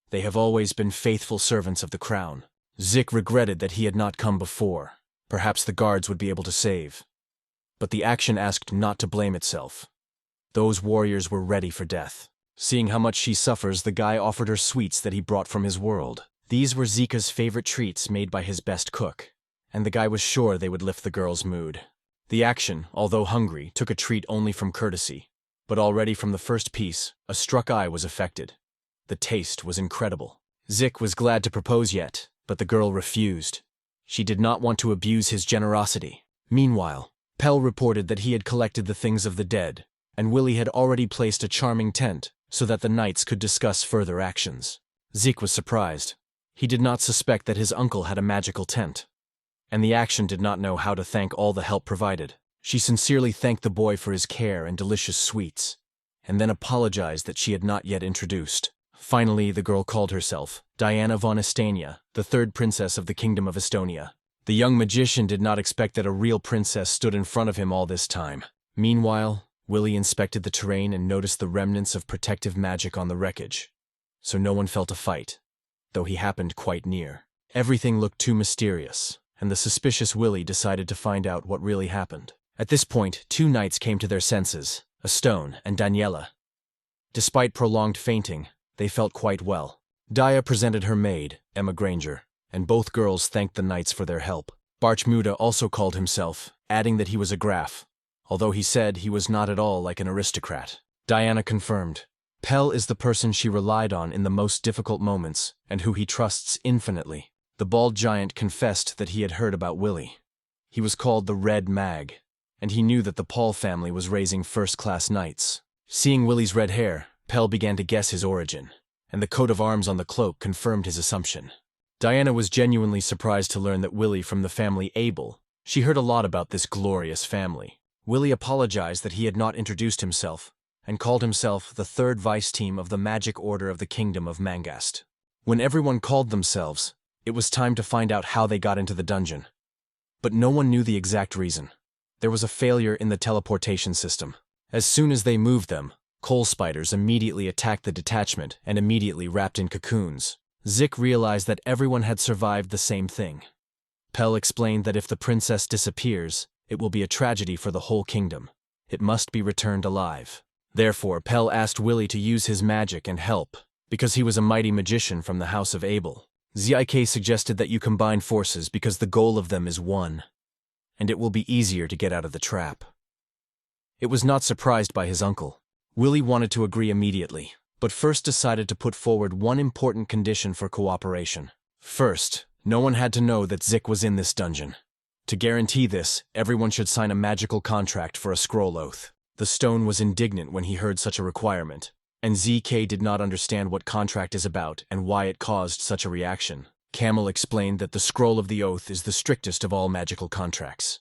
They have always been faithful servants of the crown. Zik regretted that he had not come before. Perhaps the guards would be able to save. But the action asked not to blame itself. Those warriors were ready for death. Seeing how much she suffers, the guy offered her sweets that he brought from his world. These were Zika's favorite treats made by his best cook, and the guy was sure they would lift the girl's mood. The action, although hungry, took a treat only from courtesy, but already from the first piece, a struck eye was affected. The taste was incredible. Zik was glad to propose yet, but the girl refused. She did not want to abuse his generosity. Meanwhile, Pell reported that he had collected the things of the dead, and Willie had already placed a charming tent so that the knights could discuss further actions. Zik was surprised. He did not suspect that his uncle had a magical tent, and the action did not know how to thank all the help provided. She sincerely thanked the boy for his care and delicious sweets, and then apologized that she had not yet introduced. Finally, the girl called herself Diana von Estania, the third princess of the Kingdom of Estonia. The young magician did not expect that a real princess stood in front of him all this time. Meanwhile, Willie inspected the terrain and noticed the remnants of protective magic on the wreckage, so no one felt a fight, though he happened quite near. Everything looked too mysterious, and the suspicious Willie decided to find out what really happened. At this point, two knights came to their senses, a stone and Daniela. Despite prolonged fainting, they felt quite well. Dia presented her maid, Emma Granger, and both girls thanked the knights for their help. Barchmuda also called himself, adding that he was a Graf, although he said he was not at all like an aristocrat. Diana confirmed. Pell is the person she relied on in the most difficult moments, and who he trusts infinitely. The bald giant confessed that he had heard about Willie. He was called the Red Mag, and he knew that the Paul family was raising first-class knights. Seeing Willie's red hair, Pell began to guess his origin, and the coat of arms on the cloak confirmed his assumption. Diana was genuinely surprised to learn that Willie from the family Abel. She heard a lot about this glorious family. Willie apologized that he had not introduced himself, and called himself the third vice-team of the Magic Order of the Kingdom of Mangast. When everyone called themselves, it was time to find out how they got into the dungeon. But no one knew the exact reason. There was a failure in the teleportation system. As soon as they moved them, coal spiders immediately attacked the detachment and immediately wrapped in cocoons. Zik realized that everyone had survived the same thing. Pell explained that if the princess disappears, it will be a tragedy for the whole kingdom. It must be returned alive. Therefore, Pell asked Willie to use his magic and help, because he was a mighty magician from the House of Abel. Zik suggested that you combine forces because the goal of them is one, and it will be easier to get out of the trap. It was not surprised by his uncle. Willie wanted to agree immediately, but first decided to put forward one important condition for cooperation. First, no one had to know that Zik was in this dungeon. To guarantee this, everyone should sign a magical contract for a scroll oath. The stone was indignant when he heard such a requirement, and ZK did not understand what contract is about and why it caused such a reaction. Camel explained that the scroll of the oath is the strictest of all magical contracts.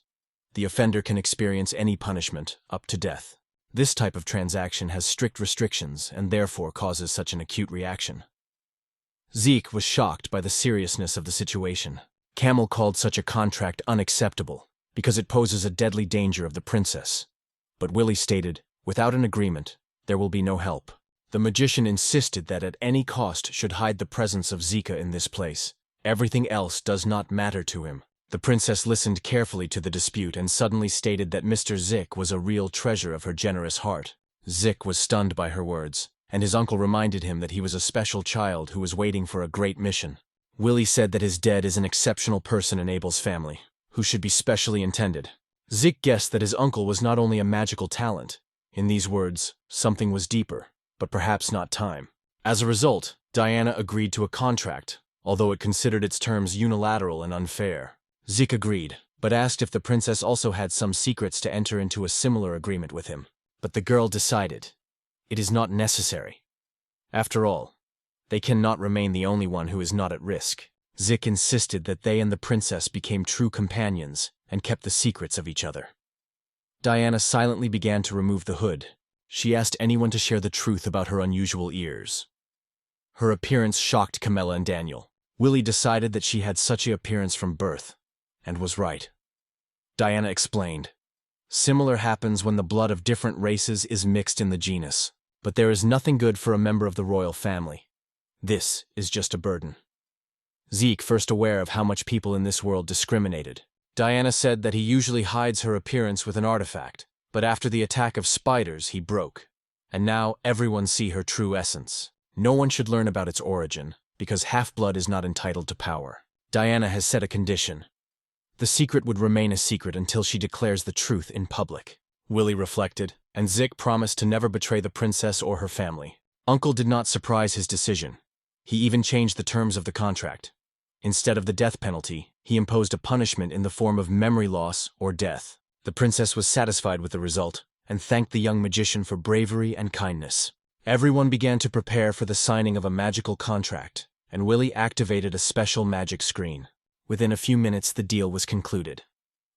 The offender can experience any punishment, up to death. This type of transaction has strict restrictions and therefore causes such an acute reaction. Zeke was shocked by the seriousness of the situation. Camel called such a contract unacceptable because it poses a deadly danger of the princess. But Willie stated, without an agreement, there will be no help. The magician insisted that at any cost should hide the presence of Zika in this place. Everything else does not matter to him. The princess listened carefully to the dispute and suddenly stated that Mr. Zik was a real treasure of her generous heart. Zik was stunned by her words, and his uncle reminded him that he was a special child who was waiting for a great mission. Willie said that his dad is an exceptional person in Abel's family, who should be specially intended. Zik guessed that his uncle was not only a magical talent. In these words, something was deeper, but perhaps not time. As a result, Diana agreed to a contract, although it considered its terms unilateral and unfair. Zik agreed, but asked if the princess also had some secrets to enter into a similar agreement with him. But the girl decided, it is not necessary. After all, they cannot remain the only one who is not at risk. Zik insisted that they and the princess became true companions and kept the secrets of each other. Diana silently began to remove the hood. She asked anyone to share the truth about her unusual ears. Her appearance shocked Camilla and Daniel. Willie decided that she had such an appearance from birth, and was right. Diana explained, similar happens when the blood of different races is mixed in the genus, but there is nothing good for a member of the royal family. This is just a burden. Zeke, first aware of how much people in this world discriminated. Diana said that he usually hides her appearance with an artifact, but after the attack of spiders he broke, and now everyone see her true essence. No one should learn about its origin, because half-blood is not entitled to power. Diana has set a condition. The secret would remain a secret until she declares the truth in public. Willie reflected, and Zik promised to never betray the princess or her family. Uncle did not surprise his decision. He even changed the terms of the contract. Instead of the death penalty, he imposed a punishment in the form of memory loss or death. The princess was satisfied with the result, and thanked the young magician for bravery and kindness. Everyone began to prepare for the signing of a magical contract, and Willie activated a special magic screen. Within a few minutes the deal was concluded.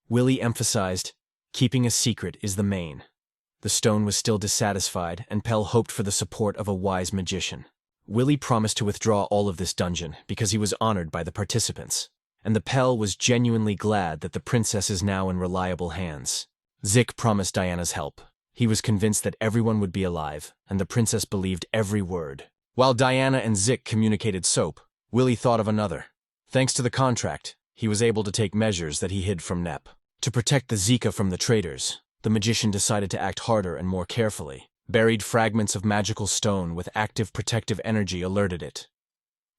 Willie emphasized, keeping a secret is the main. The stone was still dissatisfied, and Pell hoped for the support of a wise magician. Willie promised to withdraw all of this dungeon because he was honored by the participants, and the Pell was genuinely glad that the princess is now in reliable hands. Zik promised Diana's help. He was convinced that everyone would be alive, and the princess believed every word. While Diana and Zik communicated soap, Willie thought of another. Thanks to the contract, he was able to take measures that he hid from Nep. To protect the Zika from the traitors, the magician decided to act harder and more carefully. Buried fragments of magical stone with active protective energy alerted it.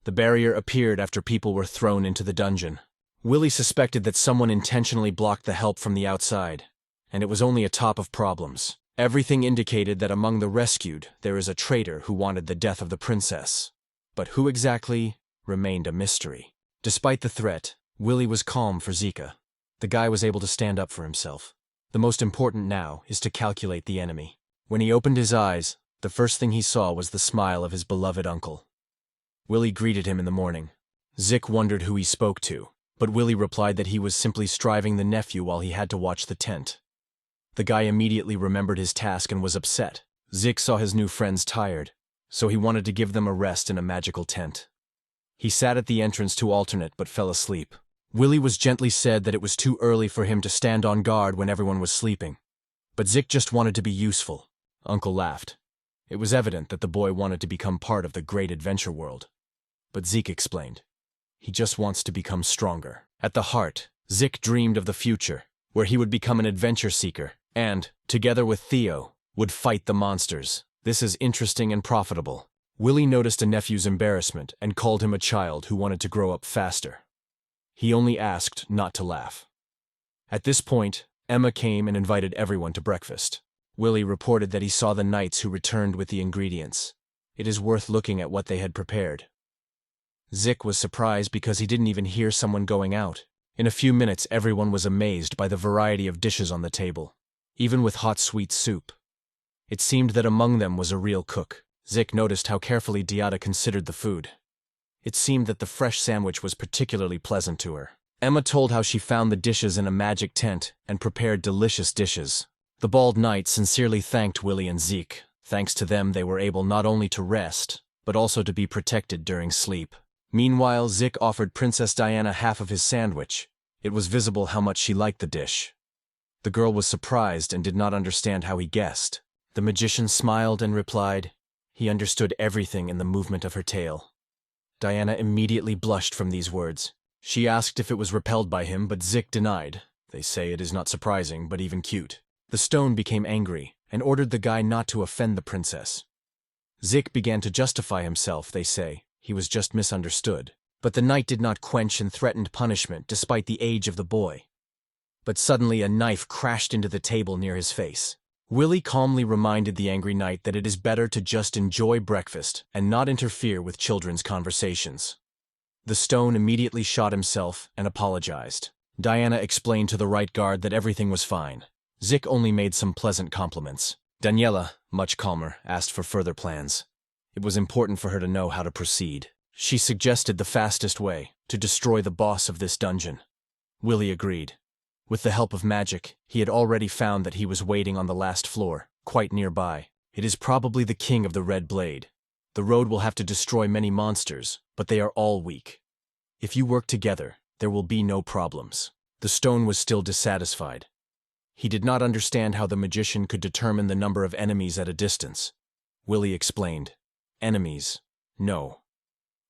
The barrier appeared after people were thrown into the dungeon. Willie suspected that someone intentionally blocked the help from the outside, and it was only a top of problems. Everything indicated that among the rescued there is a traitor who wanted the death of the princess. But who exactly remained a mystery. Despite the threat, Willie was calm for Zika. The guy was able to stand up for himself. The most important now is to calculate the enemy. When he opened his eyes, the first thing he saw was the smile of his beloved uncle. Willie greeted him in the morning. Zik wondered who he spoke to, but Willie replied that he was simply striving the nephew while he had to watch the tent. The guy immediately remembered his task and was upset. Zik saw his new friends tired, so he wanted to give them a rest in a magical tent. He sat at the entrance to alternate but fell asleep. Willie was gently said that it was too early for him to stand on guard when everyone was sleeping. But Zik just wanted to be useful. Uncle laughed. It was evident that the boy wanted to become part of the great adventure world. But Zik explained. He just wants to become stronger. At the heart, Zik dreamed of the future, where he would become an adventure seeker, and, together with Theo, would fight the monsters. This is interesting and profitable. Willie noticed a nephew's embarrassment and called him a child who wanted to grow up faster. He only asked not to laugh. At this point, Emma came and invited everyone to breakfast. Willie reported that he saw the knights who returned with the ingredients. It is worth looking at what they had prepared. Zik was surprised because he didn't even hear someone going out. In a few minutes, everyone was amazed by the variety of dishes on the table, even with hot sweet soup. It seemed that among them was a real cook. Zik noticed how carefully Diada considered the food. It seemed that the fresh sandwich was particularly pleasant to her. Emma told how she found the dishes in a magic tent and prepared delicious dishes. The bald knight sincerely thanked Willie and Zeke. Thanks to them, they were able not only to rest, but also to be protected during sleep. Meanwhile, Zeke offered Princess Diana half of his sandwich. It was visible how much she liked the dish. The girl was surprised and did not understand how he guessed. The magician smiled and replied. He understood everything in the movement of her tail. Diana immediately blushed from these words. She asked if it was repelled by him, but Zeke denied. They say it is not surprising, but even cute. The stone became angry and ordered the guy not to offend the princess. Zeke began to justify himself, they say. He was just misunderstood. But the knight did not quench and threatened punishment despite the age of the boy. But suddenly a knife crashed into the table near his face. Willie calmly reminded the angry knight that it is better to just enjoy breakfast and not interfere with children's conversations. The stone immediately shot himself and apologized. Diana explained to the right guard that everything was fine. Zeke only made some pleasant compliments. Daniela, much calmer, asked for further plans. It was important for her to know how to proceed. She suggested the fastest way, to destroy the boss of this dungeon. Willie agreed. With the help of magic, he had already found that he was waiting on the last floor, quite nearby. It is probably the king of the Red Blade. The road will have to destroy many monsters, but they are all weak. If you work together, there will be no problems. The stone was still dissatisfied. He did not understand how the magician could determine the number of enemies at a distance. Willie explained. Enemies, no.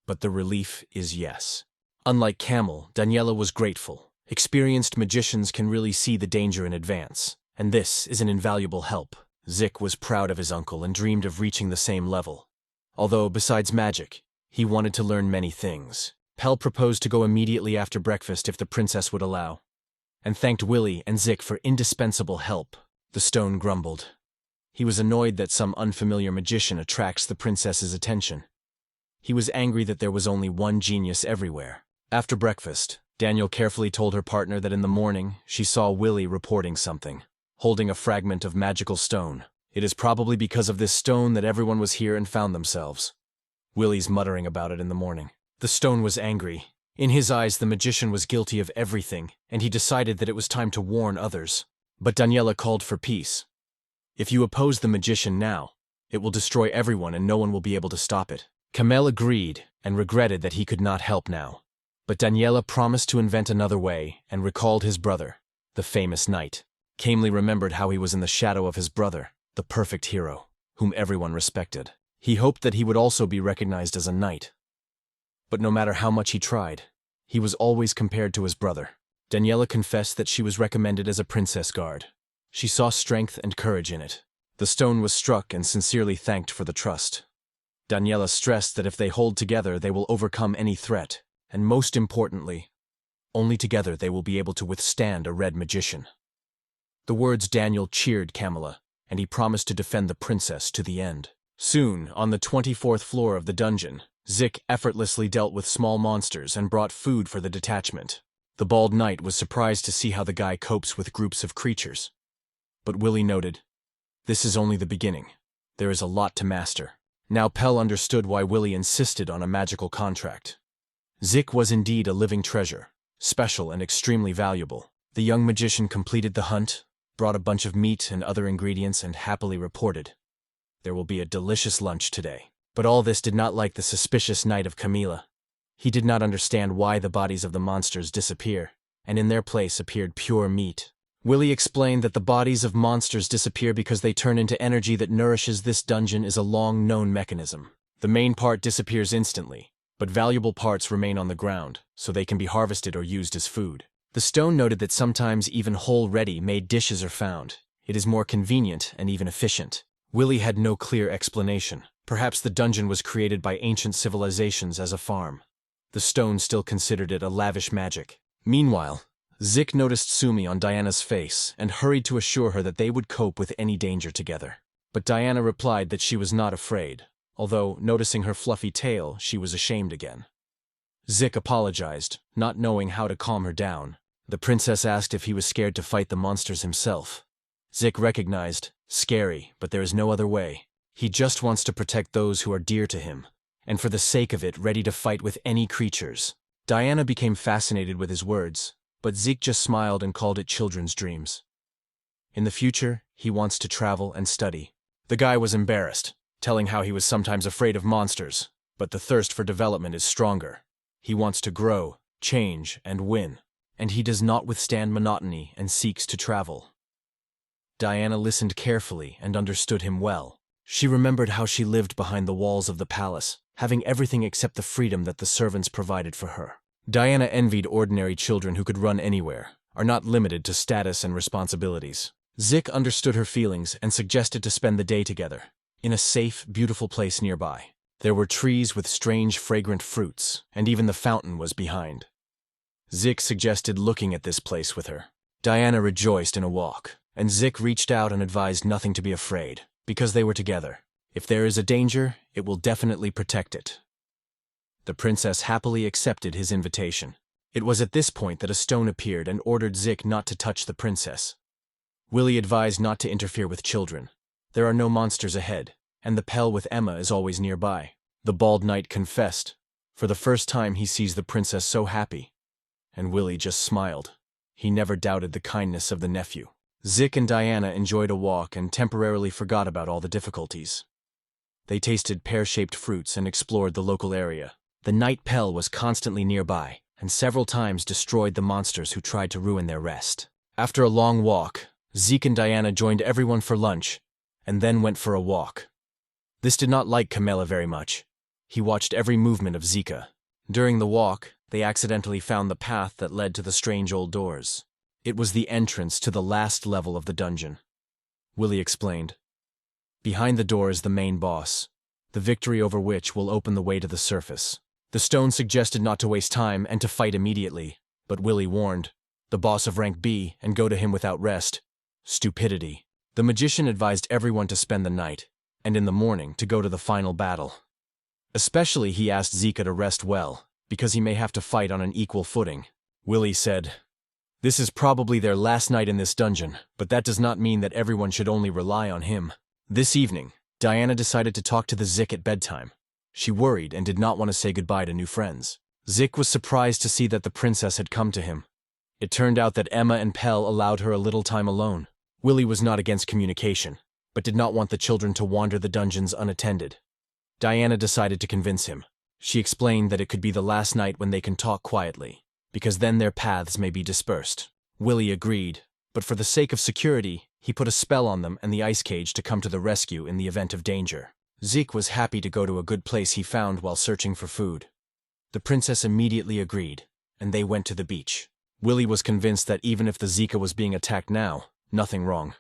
But the relief is yes. Unlike Camel, Daniela was grateful. Experienced magicians can really see the danger in advance, and this is an invaluable help. Zeke was proud of his uncle and dreamed of reaching the same level. Although, besides magic, he wanted to learn many things. Pell proposed to go immediately after breakfast if the princess would allow, and thanked Willie and Zeke for indispensable help. The stone grumbled. He was annoyed that some unfamiliar magician attracts the princess's attention. He was angry that there was only one genius everywhere. After breakfast, Daniel carefully told her partner that in the morning she saw Willie reporting something, holding a fragment of magical stone. It is probably because of this stone that everyone was here and found themselves. Willie's muttering about it in the morning. The stone was angry. In his eyes, the magician was guilty of everything, and he decided that it was time to warn others. But Daniela called for peace. If you oppose the magician now, it will destroy everyone and no one will be able to stop it. Kamel agreed and regretted that he could not help now. But Daniela promised to invent another way and recalled his brother, the famous knight. Kamel remembered how he was in the shadow of his brother, the perfect hero, whom everyone respected. He hoped that he would also be recognized as a knight. But no matter how much he tried, he was always compared to his brother. Daniela confessed that she was recommended as a princess guard. She saw strength and courage in it. The stone was struck and sincerely thanked for the trust. Daniela stressed that if they hold together, they will overcome any threat. And most importantly, only together they will be able to withstand a red magician. The words Daniel cheered Camilla, and he promised to defend the princess to the end. Soon, on the 24th floor of the dungeon, Zeke effortlessly dealt with small monsters and brought food for the detachment. The bald knight was surprised to see how the guy copes with groups of creatures. But Willie noted, this is only the beginning. There is a lot to master. Now Pell understood why Willie insisted on a magical contract. Zeke was indeed a living treasure, special and extremely valuable. The young magician completed the hunt, brought a bunch of meat and other ingredients, and happily reported, there will be a delicious lunch today. But all this did not like the suspicious knight of Camila. He did not understand why the bodies of the monsters disappear, and in their place appeared pure meat. Willie explained that the bodies of monsters disappear because they turn into energy that nourishes this dungeon is a long-known mechanism. The main part disappears instantly, but valuable parts remain on the ground, so they can be harvested or used as food. The stone noted that sometimes even whole ready-made dishes are found. It is more convenient and even efficient. Willie had no clear explanation. Perhaps the dungeon was created by ancient civilizations as a farm. The stone still considered it a lavish magic. Meanwhile, Zeke noticed Sumi on Diana's face and hurried to assure her that they would cope with any danger together. But Diana replied that she was not afraid. Although, noticing her fluffy tail, she was ashamed again. Zeke apologized, not knowing how to calm her down. The princess asked if he was scared to fight the monsters himself. Zeke recognized, scary, but there is no other way. He just wants to protect those who are dear to him, and for the sake of it, ready to fight with any creatures. Diana became fascinated with his words, but Zeke just smiled and called it children's dreams. In the future, He wants to travel and study. The guy was embarrassed, telling how he was sometimes afraid of monsters, but the thirst for development is stronger. He wants to grow, change, and win, and he does not withstand monotony and seeks to travel. Diana listened carefully and understood him well. She remembered how she lived behind the walls of the palace, having everything except the freedom that the servants provided for her. Diana envied ordinary children who could run anywhere, are not limited to status and responsibilities. Zik understood her feelings and suggested to spend the day together, in a safe, beautiful place nearby. There were trees with strange, fragrant fruits, and even the fountain was behind. Zik suggested looking at this place with her. Diana rejoiced in a walk, and Zik reached out and advised nothing to be afraid, because they were together. If there is a danger, it will definitely protect it. The princess happily accepted his invitation. It was at this point that a stone appeared and ordered Zik not to touch the princess. Willie advised not to interfere with children. There are no monsters ahead, and the Pell with Emma is always nearby. The bald knight confessed. For the first time he sees the princess so happy. And Willie just smiled. He never doubted the kindness of the nephew. Zik and Diana enjoyed a walk and temporarily forgot about all the difficulties. They tasted pear-shaped fruits and explored the local area. The Night Pell was constantly nearby, and several times destroyed the monsters who tried to ruin their rest. After a long walk, Zik and Diana joined everyone for lunch, and then went for a walk. This did not like Camilla very much. He watched every movement of Zika. During the walk, they accidentally found the path that led to the strange old doors. It was the entrance to the last level of the dungeon. Willie explained. Behind the door is the main boss, the victory over which will open the way to the surface. The stone suggested not to waste time and to fight immediately, but Willie warned, the boss of rank B and go to him without rest. Stupidity. The magician advised everyone to spend the night, and in the morning to go to the final battle. Especially he asked Zika to rest well, because he may have to fight on an equal footing. Willie said, this is probably their last night in this dungeon, but that does not mean that everyone should only rely on him. This evening, Diana decided to talk to the Zik at bedtime. She worried and did not want to say goodbye to new friends. Zik was surprised to see that the princess had come to him. It turned out that Emma and Pell allowed her a little time alone. Willie was not against communication, but did not want the children to wander the dungeons unattended. Diana decided to convince him. She explained that it could be the last night when they can talk quietly, because then their paths may be dispersed. Willie agreed, but for the sake of security, he put a spell on them and the ice cage to come to the rescue in the event of danger. Zik was happy to go to a good place he found while searching for food. The princess immediately agreed, and they went to the beach. Willie was convinced that even if the Zika was being attacked now, nothing wrong.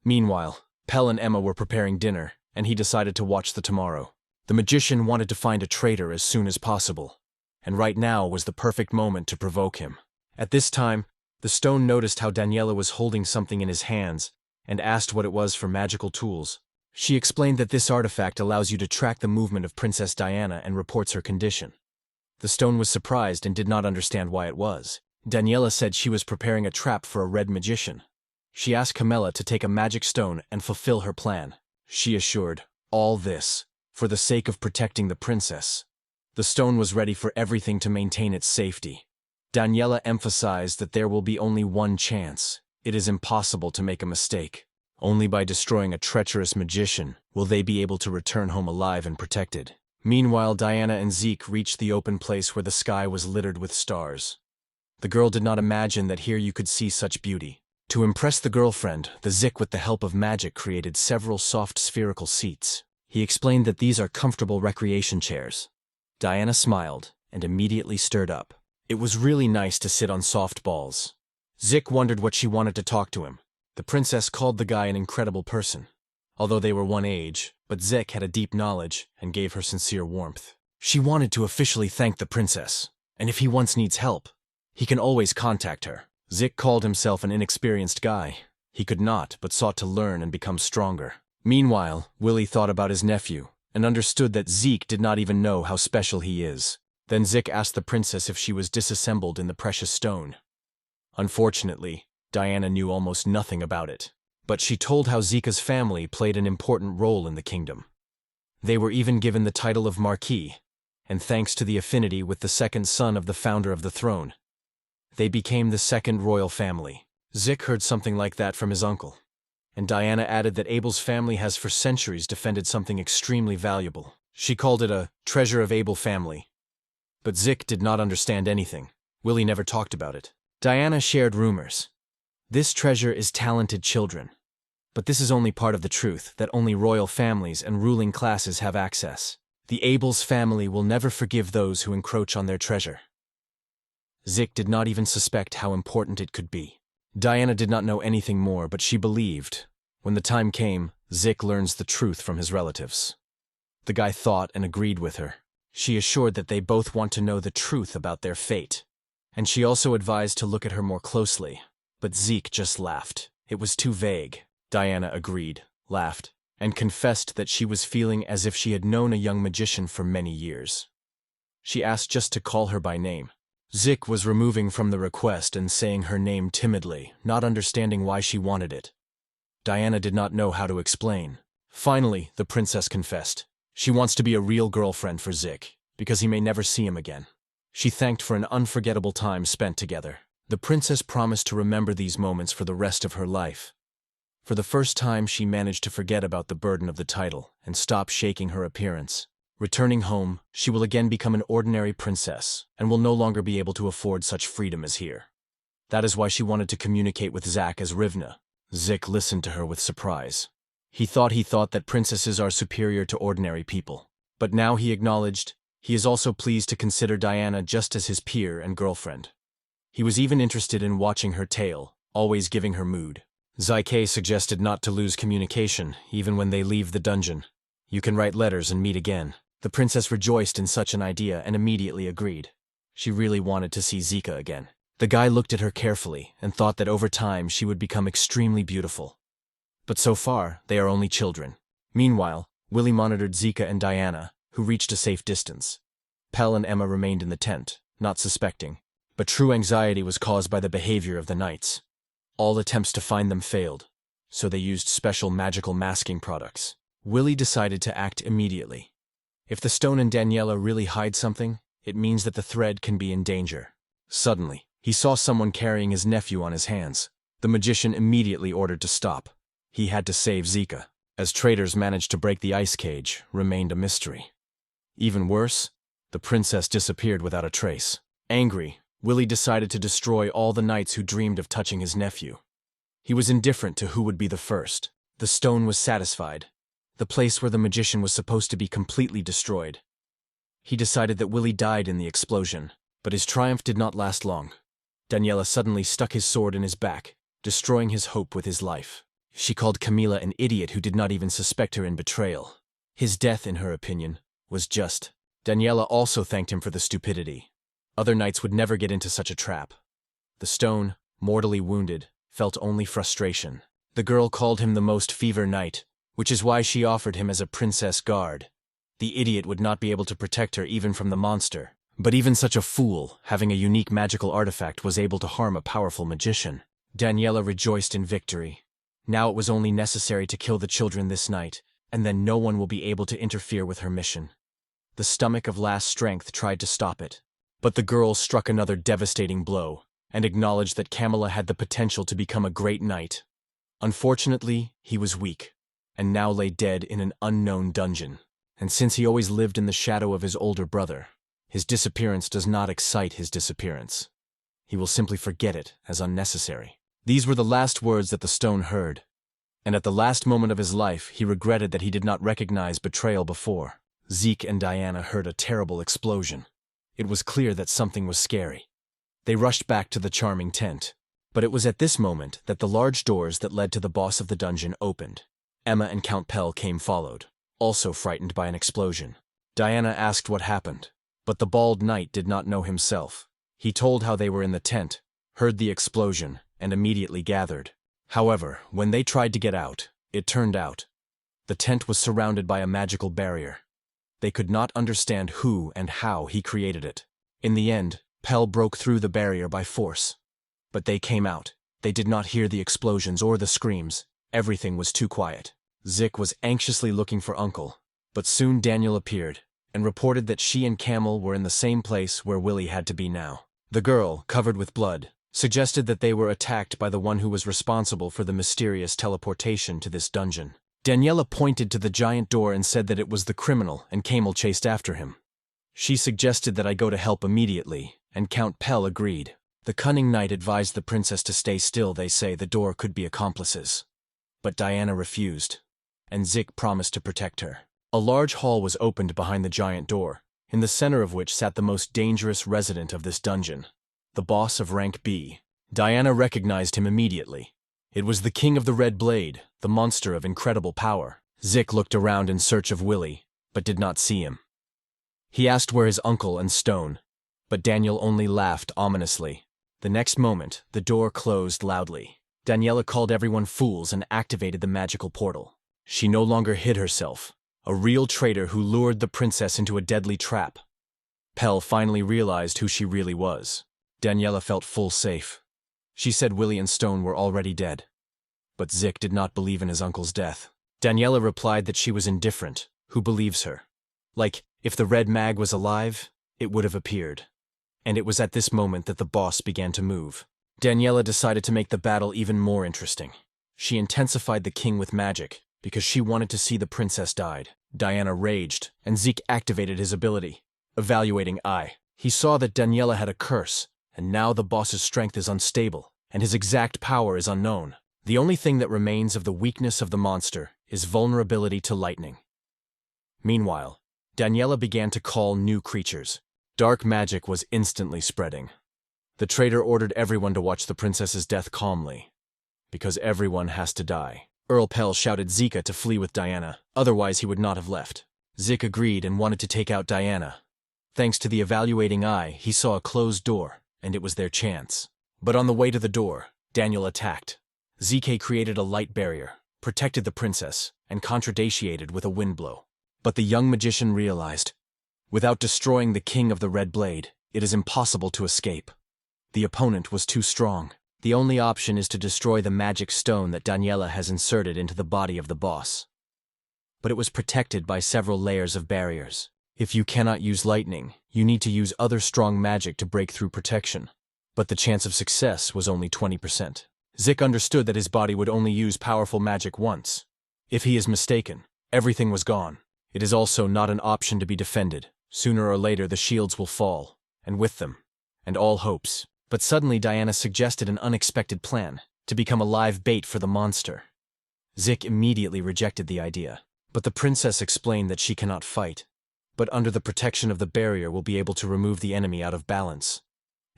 Meanwhile, Pell and Emma were preparing dinner, and he decided to watch the tomorrow. The magician wanted to find a traitor as soon as possible, and right now was the perfect moment to provoke him. At this time, the stone noticed how Daniela was holding something in his hands and asked what it was for magical tools. She explained that this artifact allows you to track the movement of Princess Diana and reports her condition. The stone was surprised and did not understand why it was. Daniela said she was preparing a trap for a red magician. She asked Camilla to take a magic stone and fulfill her plan. She assured, all this, for the sake of protecting the princess. The stone was ready for everything to maintain its safety. Daniela emphasized that there will be only one chance. It is impossible to make a mistake. Only by destroying a treacherous magician will they be able to return home alive and protected. Meanwhile, Diana and Zeke reached the open place where the sky was littered with stars. The girl did not imagine that here you could see such beauty. To impress the girlfriend, the Zik with the help of magic created several soft spherical seats. He explained that these are comfortable recreation chairs. Diana smiled and immediately stirred up. It was really nice to sit on soft balls. Zik wondered what she wanted to talk to him. The princess called the guy an incredible person. Although they were one age, but Zik had a deep knowledge and gave her sincere warmth. She wanted to officially thank the princess, and if he once needs help, he can always contact her. Zik called himself an inexperienced guy. He could not, but sought to learn and become stronger. Meanwhile, Willie thought about his nephew, and understood that Zeke did not even know how special he is. Then Zik asked the princess if she was disassembled in the precious stone. Unfortunately, Diana knew almost nothing about it, but she told how Zika's family played an important role in the kingdom. They were even given the title of Marquis, and thanks to the affinity with the second son of the founder of the throne, they became the second royal family. Zik heard something like that from his uncle, And Diana added that Abel's family has for centuries defended something extremely valuable. She called it a treasure of Abel family. But Zik did not understand anything. Willie never talked about it. Diana shared rumors. This treasure is talented children. But this is only part of the truth, that only royal families and ruling classes have access. The Abel's family will never forgive those who encroach on their treasure. Zik did not even suspect how important it could be. Diana did not know anything more, but she believed. When the time came, Zik learns the truth from his relatives. The guy thought and agreed with her. She assured that they both want to know the truth about their fate. And she also advised to look at her more closely. But Zeke just laughed. It was too vague. Diana agreed, laughed, and confessed that she was feeling as if she had known a young magician for many years. She asked just to call her by name. Zik was removing from the request and saying her name timidly, not understanding why she wanted it. Diana did not know how to explain. Finally, the princess confessed. She wants to be a real girlfriend for Zik, because he may never see him again. She thanked for an unforgettable time spent together. The princess promised to remember these moments for the rest of her life. For the first time, she managed to forget about the burden of the title and stop shaking her appearance. Returning home, she will again become an ordinary princess and will no longer be able to afford such freedom as here. That is why she wanted to communicate with Zak as Rivna. Zik listened to her with surprise. He thought that princesses are superior to ordinary people. But now he acknowledged he is also pleased to consider Diana just as his peer and girlfriend. He was even interested in watching her tale, always giving her mood. Zyke suggested not to lose communication, even when they leave the dungeon. You can write letters and meet again. The princess rejoiced in such an idea and immediately agreed. She really wanted to see Zika again. The guy looked at her carefully and thought that over time she would become extremely beautiful. But so far, they are only children. Meanwhile, Willie monitored Zika and Diana, who reached a safe distance. Pell and Emma remained in the tent, not suspecting. But true anxiety was caused by the behavior of the knights. All attempts to find them failed, so they used special magical masking products. Willie decided to act immediately. If the stone and Daniela really hide something, it means that the thread can be in danger. Suddenly, he saw someone carrying his nephew on his hands. The magician immediately ordered to stop. He had to save Zika. As traitors managed to break the ice cage, remained a mystery. Even worse, the princess disappeared without a trace. Angry, Willie decided to destroy all the knights who dreamed of touching his nephew. He was indifferent to who would be the first. The stone was satisfied. The place where the magician was supposed to be completely destroyed. He decided that Willie died in the explosion, but his triumph did not last long. Daniela suddenly stuck his sword in his back, destroying his hope with his life. She called Camila an idiot who did not even suspect her in betrayal. His death, in her opinion, was just. Daniela also thanked him for the stupidity. Other knights would never get into such a trap. The stone, mortally wounded, felt only frustration. The girl called him the most fever knight, which is why she offered him as a princess guard. The idiot would not be able to protect her even from the monster. But even such a fool, having a unique magical artifact, was able to harm a powerful magician. Daniela rejoiced in victory. Now it was only necessary to kill the children this night, and then no one will be able to interfere with her mission. The stomach of last strength tried to stop it. But the girl struck another devastating blow, and acknowledged that Camilla had the potential to become a great knight. Unfortunately, he was weak, and now lay dead in an unknown dungeon. And since he always lived in the shadow of his older brother, his disappearance does not excite his disappearance. He will simply forget it as unnecessary. These were the last words that the stone heard, and at the last moment of his life he regretted that he did not recognize betrayal before. Zeke and Diana heard a terrible explosion. It was clear that something was scary. They rushed back to the charming tent, but it was at this moment that the large doors that led to the boss of the dungeon opened. Emma and Count Pell came followed, also frightened by an explosion. Diana asked what happened, but the bald knight did not know himself. He told how they were in the tent, heard the explosion, and immediately gathered. However, when they tried to get out, it turned out the tent was surrounded by a magical barrier. They could not understand who and how he created it. In the end, Pell broke through the barrier by force. But they came out. They did not hear the explosions or the screams. Everything was too quiet. Zik was anxiously looking for Uncle, but soon Daniel appeared and reported that she and Camel were in the same place where Willie had to be now. The girl, covered with blood, suggested that they were attacked by the one who was responsible for the mysterious teleportation to this dungeon. Daniela pointed to the giant door and said that it was the criminal, and Camel chased after him. She suggested that I go to help immediately, and Count Pell agreed. The cunning knight advised the princess to stay still. They say the door could be accomplices. But Diana refused, and Zik promised to protect her. A large hall was opened behind the giant door, in the center of which sat the most dangerous resident of this dungeon, the boss of rank B. Diana recognized him immediately. It was the king of the Red Blade, the monster of incredible power. Zik looked around in search of Willie, but did not see him. He asked where his uncle and Stone, but Daniel only laughed ominously. The next moment, the door closed loudly. Daniela called everyone fools and activated the magical portal. She no longer hid herself, a real traitor who lured the princess into a deadly trap. Pell finally realized who she really was. Daniela felt full safe. She said Willie and Stone were already dead. But Zik did not believe in his uncle's death. Daniela replied that she was indifferent. Who believes her? Like, if the red mag was alive, it would have appeared. And it was at this moment that the boss began to move. Daniela decided to make the battle even more interesting. She intensified the king with magic, because she wanted to see the princess died. Diana raged, and Zeke activated his ability. Evaluating eye, he saw that Daniela had a curse, and now the boss's strength is unstable, and his exact power is unknown. The only thing that remains of the weakness of the monster is vulnerability to lightning. Meanwhile, Daniela began to call new creatures. Dark magic was instantly spreading. The traitor ordered everyone to watch the princess's death calmly, because everyone has to die. Earl Pell shouted Zika to flee with Diana, otherwise he would not have left. Zik agreed and wanted to take out Diana. Thanks to the evaluating eye, he saw a closed door, and it was their chance. But on the way to the door, Daniel attacked. ZK created a light barrier, protected the princess, and contradatiated with a wind blow. But the young magician realized, without destroying the king of the Red Blade, it is impossible to escape. The opponent was too strong. The only option is to destroy the magic stone that Daniela has inserted into the body of the boss. But it was protected by several layers of barriers. If you cannot use lightning, you need to use other strong magic to break through protection. But the chance of success was only 20%. Zik understood that his body would only use powerful magic once. If he is mistaken, everything was gone. It is also not an option to be defended. Sooner or later the shields will fall, and with them, and all hopes. But suddenly Diana suggested an unexpected plan, to become a live bait for the monster. Zik immediately rejected the idea, but the princess explained that she cannot fight, but under the protection of the barrier will be able to remove the enemy out of balance.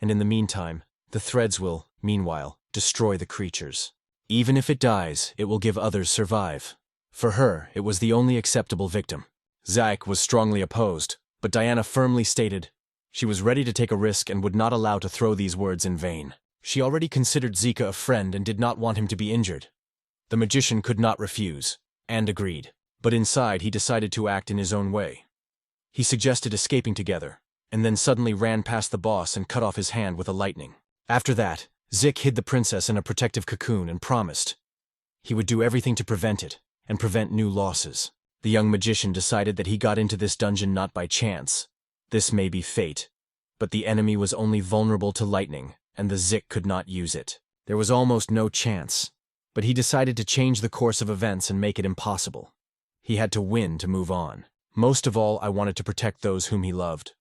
And in the meantime, the threads will, meanwhile, destroy the creatures. Even if it dies, it will give others survive. For her, it was the only acceptable victim. Zack was strongly opposed, but Diana firmly stated she was ready to take a risk and would not allow to throw these words in vain. She already considered Zika a friend and did not want him to be injured. The magician could not refuse, and agreed. But inside he decided to act in his own way. He suggested escaping together, and then suddenly ran past the boss and cut off his hand with a lightning. After that, Zik hid the princess in a protective cocoon and promised he would do everything to prevent it, and prevent new losses. The young magician decided that he got into this dungeon not by chance. This may be fate, but the enemy was only vulnerable to lightning, and the Zik could not use it. There was almost no chance, but he decided to change the course of events and make it impossible. He had to win to move on. Most of all, I wanted to protect those whom he loved.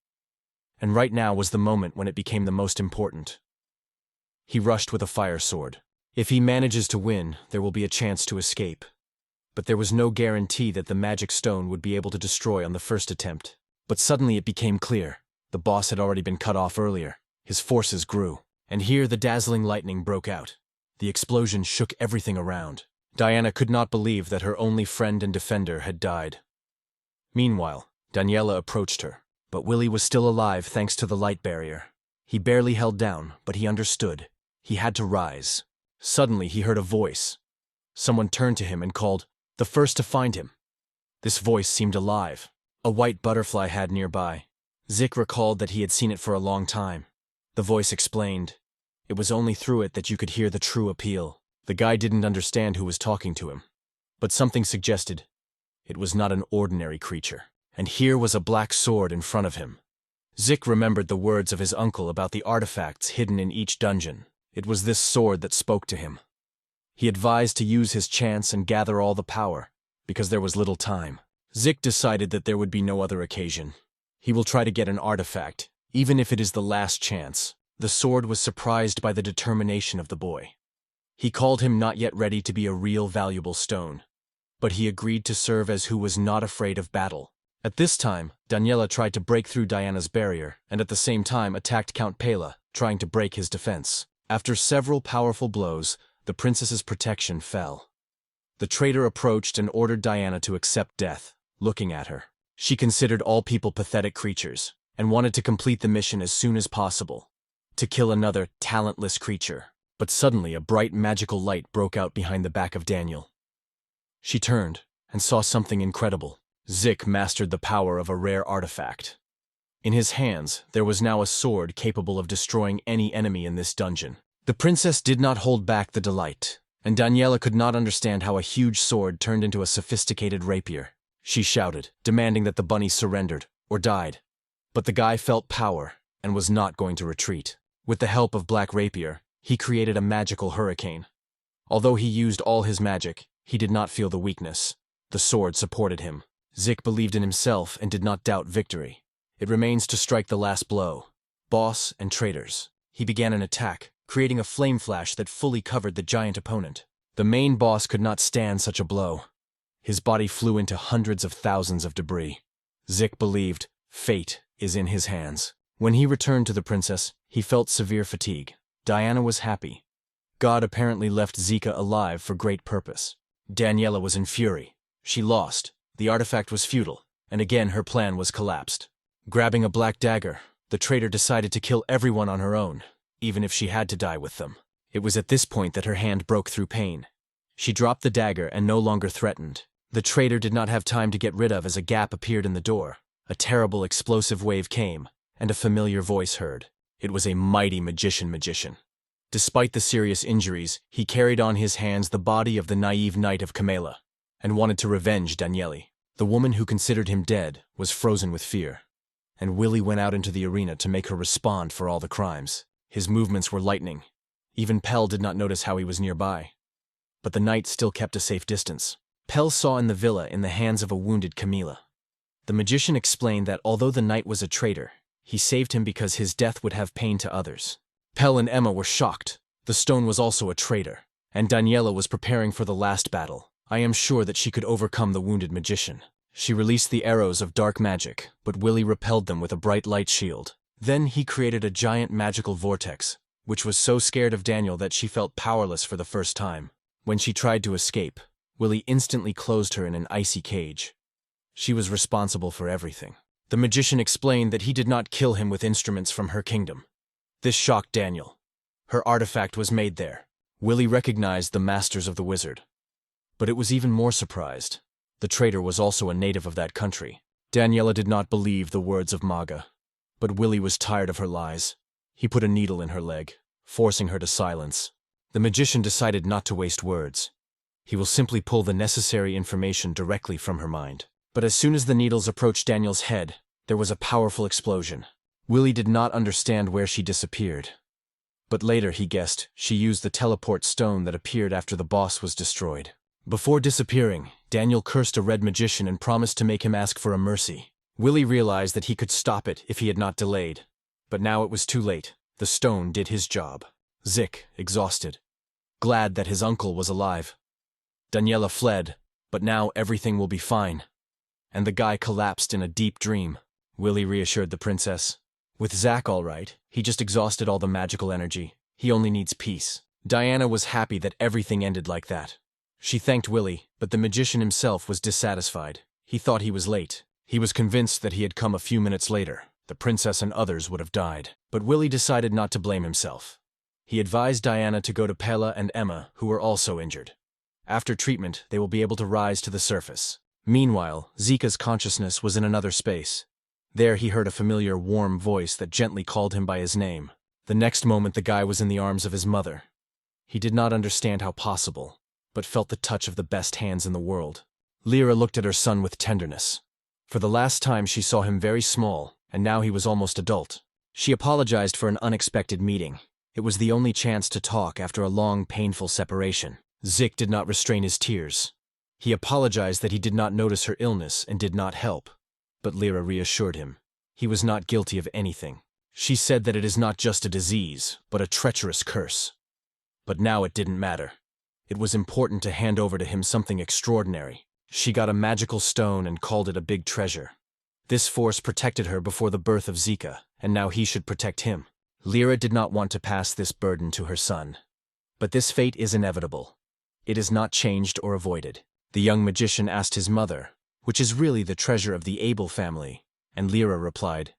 And right now was the moment when it became the most important. He rushed with a fire sword. If he manages to win, there will be a chance to escape. But there was no guarantee that the magic stone would be able to destroy on the first attempt. But suddenly it became clear. The boss had already been cut off earlier. His forces grew. And here the dazzling lightning broke out. The explosion shook everything around. Diana could not believe that her only friend and defender had died. Meanwhile, Daniela approached her. But Willie was still alive thanks to the light barrier. He barely held down, but he understood. He had to rise. Suddenly he heard a voice. Someone turned to him and called, "The first to find him." This voice seemed alive. A white butterfly had nearby. Zik recalled that he had seen it for a long time. The voice explained, it was only through it that you could hear the true appeal. The guy didn't understand who was talking to him. But something suggested it was not an ordinary creature. And here was a black sword in front of him. Zik remembered the words of his uncle about the artifacts hidden in each dungeon. It was this sword that spoke to him. He advised to use his chance and gather all the power, because there was little time. Zik decided that there would be no other occasion. He will try to get an artifact, even if it is the last chance. The sword was surprised by the determination of the boy. He called him not yet ready to be a real valuable stone, but he agreed to serve as who was not afraid of battle. At this time, Daniela tried to break through Diana's barrier, and at the same time attacked Count Pela, trying to break his defense. After several powerful blows, the princess's protection fell. The traitor approached and ordered Diana to accept death. Looking at her, she considered all people pathetic creatures, and wanted to complete the mission as soon as possible, to kill another talentless creature. But suddenly a bright magical light broke out behind the back of Daniel. She turned and saw something incredible. Zik mastered the power of a rare artifact. In his hands, there was now a sword capable of destroying any enemy in this dungeon. The princess did not hold back the delight, and Daniela could not understand how a huge sword turned into a sophisticated rapier. She shouted, demanding that the bunny surrendered or died. But the guy felt power and was not going to retreat. With the help of Black Rapier, he created a magical hurricane. Although he used all his magic, he did not feel the weakness. The sword supported him. Zik believed in himself and did not doubt victory. It remains to strike the last blow. Boss and traitors. He began an attack, creating a flame flash that fully covered the giant opponent. The main boss could not stand such a blow. His body flew into hundreds of thousands of debris. Zik believed fate is in his hands. When he returned to the princess, he felt severe fatigue. Diana was happy. God apparently left Zika alive for great purpose. Daniela was in fury. She lost. The artifact was futile, and again her plan was collapsed. Grabbing a black dagger, the traitor decided to kill everyone on her own, even if she had to die with them. It was at this point that her hand broke through pain. She dropped the dagger and no longer threatened. The traitor did not have time to get rid of as a gap appeared in the door. A terrible explosive wave came, and a familiar voice heard. It was a mighty magician. Despite the serious injuries, he carried on his hands the body of the naive knight of Kamela, and wanted to revenge Daniele. The woman who considered him dead was frozen with fear, and Willie went out into the arena to make her respond for all the crimes. His movements were lightning. Even Pell did not notice how he was nearby. But the knight still kept a safe distance. Pell saw in the villa in the hands of a wounded Camila. The magician explained that although the knight was a traitor, he saved him because his death would have pain to others. Pell and Emma were shocked. The stone was also a traitor, and Daniela was preparing for the last battle. I am sure that she could overcome the wounded magician. She released the arrows of dark magic, but Willie repelled them with a bright light shield. Then he created a giant magical vortex, which was so scared of Daniel that she felt powerless for the first time. When she tried to escape, Willie instantly closed her in an icy cage. She was responsible for everything. The magician explained that he did not kill him with instruments from her kingdom. This shocked Daniel. Her artifact was made there. Willie recognized the masters of the wizard. But it was even more surprised. The traitor was also a native of that country. Daniela did not believe the words of Manga. But Willie was tired of her lies. He put a needle in her leg, forcing her to silence. The magician decided not to waste words. He will simply pull the necessary information directly from her mind. But as soon as the needles approached Daniel's head, there was a powerful explosion. Willie did not understand where she disappeared. But later he guessed she used the teleport stone that appeared after the boss was destroyed. Before disappearing, Daniel cursed a red magician and promised to make him ask for a mercy. Willie realized that he could stop it if he had not delayed. But now it was too late. The stone did his job. Zik, exhausted, glad that his uncle was alive. Daniela fled, but now everything will be fine. And the guy collapsed in a deep dream. Willie reassured the princess. With Zack all right, he just exhausted all the magical energy. He only needs peace. Diana was happy that everything ended like that. She thanked Willie, but the magician himself was dissatisfied. He thought he was late. He was convinced that he had come a few minutes later. The princess and others would have died. But Willie decided not to blame himself. He advised Diana to go to Pella and Emma, who were also injured. After treatment, they will be able to rise to the surface. Meanwhile, Zika's consciousness was in another space. There he heard a familiar, warm voice that gently called him by his name. The next moment the guy was in the arms of his mother. He did not understand how possible, but felt the touch of the best hands in the world. Lyra looked at her son with tenderness. For the last time she saw him very small, and now he was almost adult. She apologized for an unexpected meeting. It was the only chance to talk after a long, painful separation. Zik did not restrain his tears. He apologized that he did not notice her illness and did not help. But Lyra reassured him. He was not guilty of anything. She said that it is not just a disease, but a treacherous curse. But now it didn't matter. It was important to hand over to him something extraordinary. She got a magical stone and called it a big treasure. This force protected her before the birth of Zika, and now he should protect him. Lyra did not want to pass this burden to her son. But this fate is inevitable. It is not changed or avoided. The young magician asked his mother, which is really the treasure of the Abel family, and Lyra replied,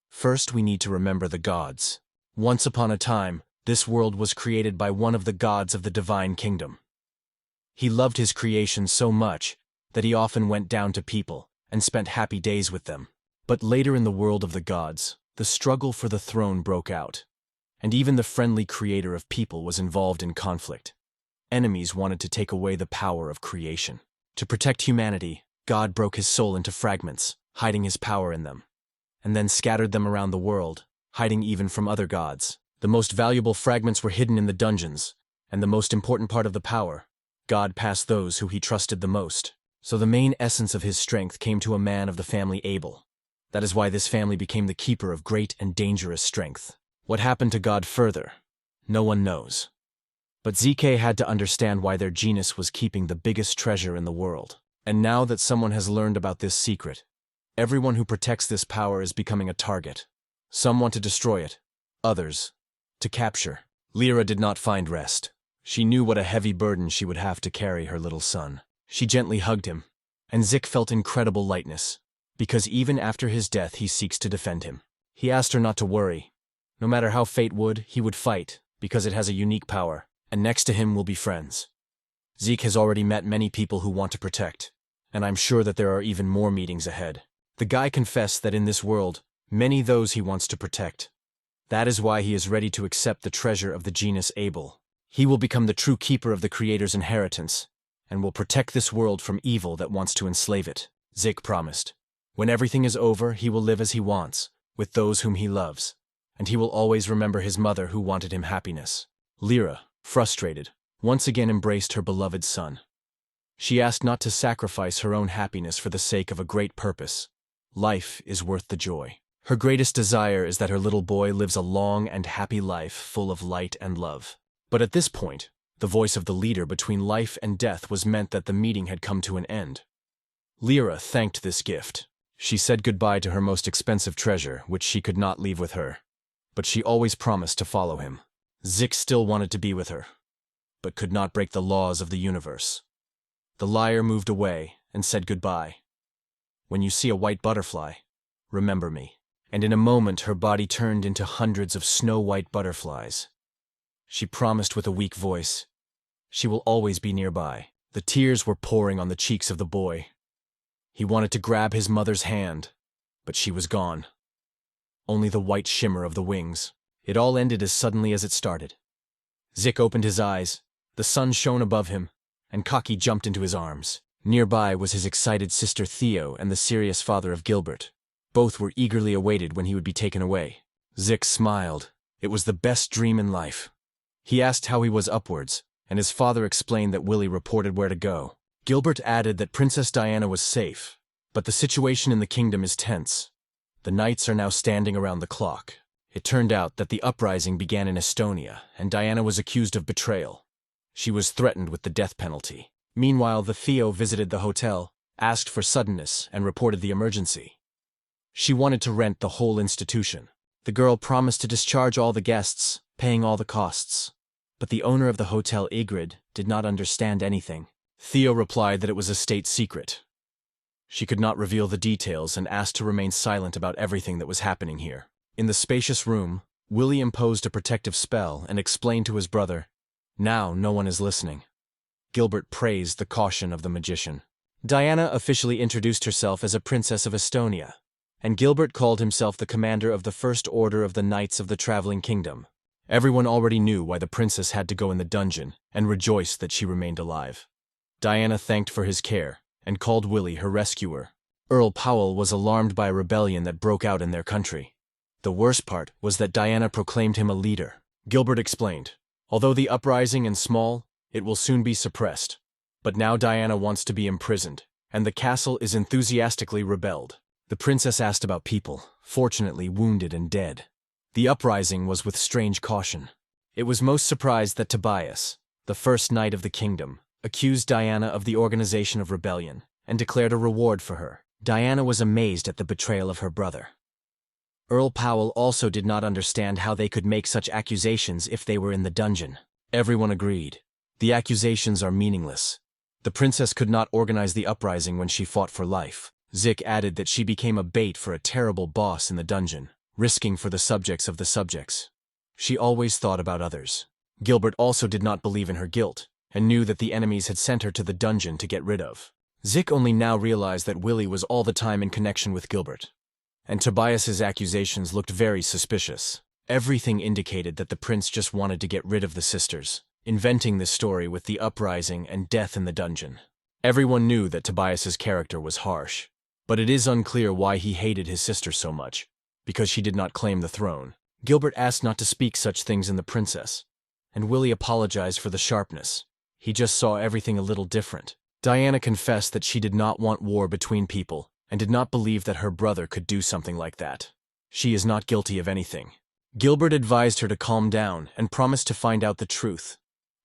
"First we need to remember the gods. Once upon a time, this world was created by one of the gods of the divine kingdom. He loved his creation so much that he often went down to people and spent happy days with them. But later in the world of the gods, the struggle for the throne broke out, and even the friendly creator of people was involved in conflict. Enemies wanted to take away the power of creation. To protect humanity, God broke his soul into fragments, hiding his power in them, and then scattered them around the world, hiding even from other gods. The most valuable fragments were hidden in the dungeons, and the most important part of the power, God passed those who he trusted the most. So the main essence of his strength came to a man of the family Abel. That is why this family became the keeper of great and dangerous strength. What happened to God further? No one knows. But ZK had to understand why their genus was keeping the biggest treasure in the world. And now that someone has learned about this secret, everyone who protects this power is becoming a target. Some want to destroy it, others to capture. Lyra did not find rest. She knew what a heavy burden she would have to carry her little son. She gently hugged him, and Zik felt incredible lightness, because even after his death he seeks to defend him. He asked her not to worry. No matter how fate would, he would fight, because it has a unique power, and next to him will be friends. Zik has already met many people who want to protect, and I'm sure that there are even more meetings ahead. The guy confessed that in this world, many those he wants to protect. That is why he is ready to accept the treasure of the genus Abel. He will become the true keeper of the Creator's inheritance, and will protect this world from evil that wants to enslave it, Zik promised. When everything is over, he will live as he wants, with those whom he loves, and he will always remember his mother who wanted him happiness. Lyra, frustrated, once again embraced her beloved son. She asked not to sacrifice her own happiness for the sake of a great purpose. Life is worth the joy. Her greatest desire is that her little boy lives a long and happy life full of light and love. But at this point, the voice of the leader between life and death was meant that the meeting had come to an end. Lyra thanked this gift. She said goodbye to her most expensive treasure, which she could not leave with her. But she always promised to follow him. Zik still wanted to be with her, but could not break the laws of the universe. The liar moved away and said goodbye. When you see a white butterfly, remember me. And in a moment her body turned into hundreds of snow-white butterflies. She promised with a weak voice, she will always be nearby. The tears were pouring on the cheeks of the boy. He wanted to grab his mother's hand, but she was gone. Only the white shimmer of the wings. It all ended as suddenly as it started. Zik opened his eyes, the sun shone above him, and Kaki jumped into his arms. Nearby was his excited sister Theo and the serious father of Gilbert. Both were eagerly awaited when he would be taken away. Zik smiled. It was the best dream in life. He asked how he was upwards, and his father explained that Willie reported where to go. Gilbert added that Princess Diana was safe, but the situation in the kingdom is tense. The knights are now standing around the clock. It turned out that the uprising began in Estonia, and Diana was accused of betrayal. She was threatened with the death penalty. Meanwhile, the Theo visited the hotel, asked for suddenness, and reported the emergency. She wanted to rent the whole institution. The girl promised to discharge all the guests, paying all the costs. But the owner of the hotel, Igrid, did not understand anything. Theo replied that it was a state secret. She could not reveal the details and asked to remain silent about everything that was happening here. In the spacious room, Willie imposed a protective spell and explained to his brother, "Now no one is listening." Gilbert praised the caution of the magician. Diana officially introduced herself as a princess of Estonia, and Gilbert called himself the commander of the First Order of the Knights of the Traveling Kingdom. Everyone already knew why the princess had to go in the dungeon and rejoiced that she remained alive. Diana thanked for his care and called Willie her rescuer. Earl Powell was alarmed by a rebellion that broke out in their country. The worst part was that Diana proclaimed him a leader. Gilbert explained. Although the uprising is small, it will soon be suppressed. But now Diana wants to be imprisoned, and the castle is enthusiastically rebelled. The princess asked about people, fortunately wounded and dead. The uprising was with strange caution. It was most surprised that Tobias, the first knight of the kingdom, accused Diana of the organization of rebellion, and declared a reward for her. Diana was amazed at the betrayal of her brother. Earl Powell also did not understand how they could make such accusations if they were in the dungeon. Everyone agreed. The accusations are meaningless. The princess could not organize the uprising when she fought for life. Zik added that she became a bait for a terrible boss in the dungeon, risking for the subjects of the subjects. She always thought about others. Gilbert also did not believe in her guilt, and knew that the enemies had sent her to the dungeon to get rid of. Zik only now realized that Willie was all the time in connection with Gilbert. And Tobias's accusations looked very suspicious. Everything indicated that the prince just wanted to get rid of the sisters, inventing this story with the uprising and death in the dungeon. Everyone knew that Tobias's character was harsh, but it is unclear why he hated his sister so much, because she did not claim the throne. Gilbert asked not to speak such things in the princess, and Willie apologized for the sharpness. He just saw everything a little different. Diana confessed that she did not want war between people, and did not believe that her brother could do something like that. She is not guilty of anything. Gilbert advised her to calm down and promised to find out the truth,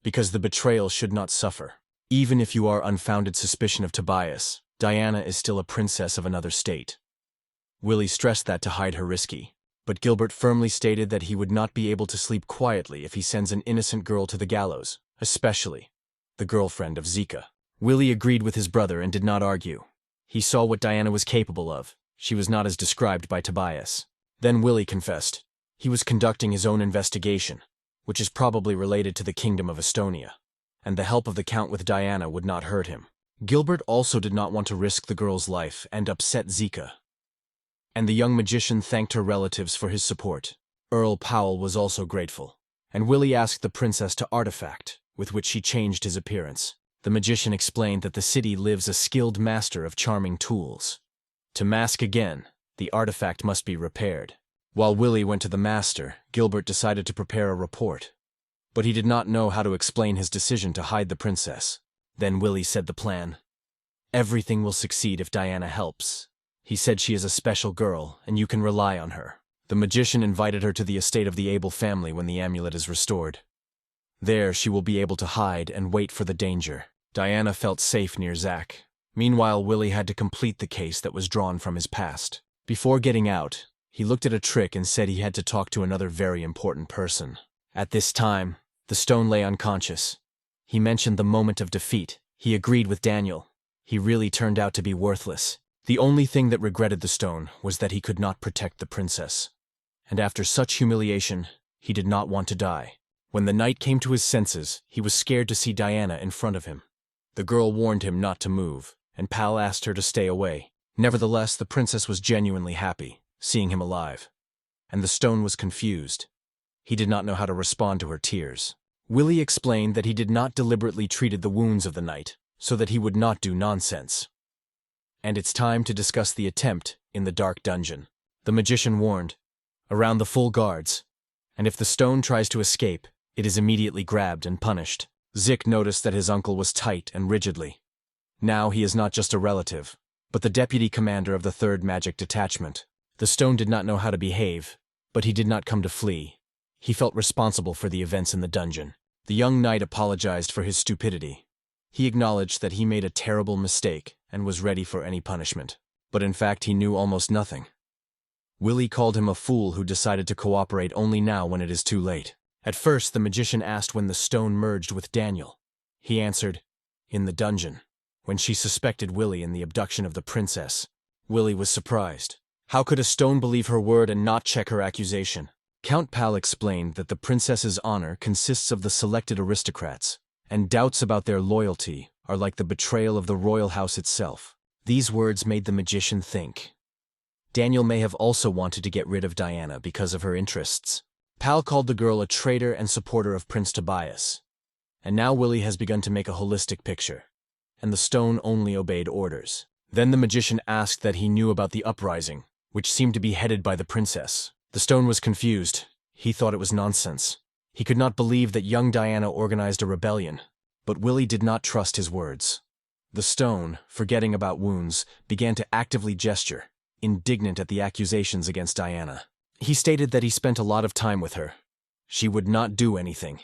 because the betrayal should not suffer. Even if you are unfounded suspicion of Tobias, Diana is still a princess of another state. Willie stressed that to hide her risky, but Gilbert firmly stated that he would not be able to sleep quietly if he sends an innocent girl to the gallows, especially the girlfriend of Zika. Willie agreed with his brother and did not argue. He saw what Diana was capable of. She was not as described by Tobias. Then Willie confessed. He was conducting his own investigation, which is probably related to the Kingdom of Estonia, and the help of the Count with Diana would not hurt him. Gilbert also did not want to risk the girl's life and upset Zika. And the young magician thanked her relatives for his support. Earl Powell was also grateful, and Willie asked the princess to artifact, with which she changed his appearance. The magician explained that the city lives a skilled master of charming tools. To mask again, the artifact must be repaired. While Willie went to the master, Gilbert decided to prepare a report. But he did not know how to explain his decision to hide the princess. Then Willie said the plan. Everything will succeed if Diana helps. He said she is a special girl, and you can rely on her. The magician invited her to the estate of the Able family when the amulet is restored. There she will be able to hide and wait for the danger. Diana felt safe near Zack. Meanwhile, Willie had to complete the case that was drawn from his past. Before getting out, he looked at a trick and said he had to talk to another very important person. At this time, the stone lay unconscious. He mentioned the moment of defeat. He agreed with Daniel. He really turned out to be worthless. The only thing that regretted the stone was that he could not protect the princess. And after such humiliation, he did not want to die. When the knight came to his senses, he was scared to see Diana in front of him. The girl warned him not to move, and Pal asked her to stay away. Nevertheless, the princess was genuinely happy, seeing him alive. And the stone was confused. He did not know how to respond to her tears. Willie explained that he did not deliberately treated the wounds of the knight, so that he would not do nonsense. And it's time to discuss the attempt in the dark dungeon. The magician warned, around the full guards, and if the stone tries to escape, it is immediately grabbed and punished. Zik noticed that his uncle was tight and rigidly. Now he is not just a relative, but the deputy commander of the 3rd Magic Detachment. The stone did not know how to behave, but he did not come to flee. He felt responsible for the events in the dungeon. The young knight apologized for his stupidity. He acknowledged that he made a terrible mistake and was ready for any punishment, but in fact he knew almost nothing. Willie called him a fool who decided to cooperate only now when it is too late. At first, the magician asked when the stone merged with Daniel. He answered, in the dungeon. When she suspected Willie in the abduction of the princess, Willie was surprised. How could a stone believe her word and not check her accusation? Count Pal explained that the princess's honor consists of the selected aristocrats, and doubts about their loyalty are like the betrayal of the royal house itself. These words made the magician think. Daniel may have also wanted to get rid of Diana because of her interests. Pal called the girl a traitor and supporter of Prince Tobias. And now Willie has begun to make a holistic picture. And the stone only obeyed orders. Then the magician asked that he knew about the uprising, which seemed to be headed by the princess. The stone was confused. He thought it was nonsense. He could not believe that young Diana organized a rebellion, but Willie did not trust his words. The stone, forgetting about wounds, began to actively gesture, indignant at the accusations against Diana. He stated that he spent a lot of time with her. She would not do anything.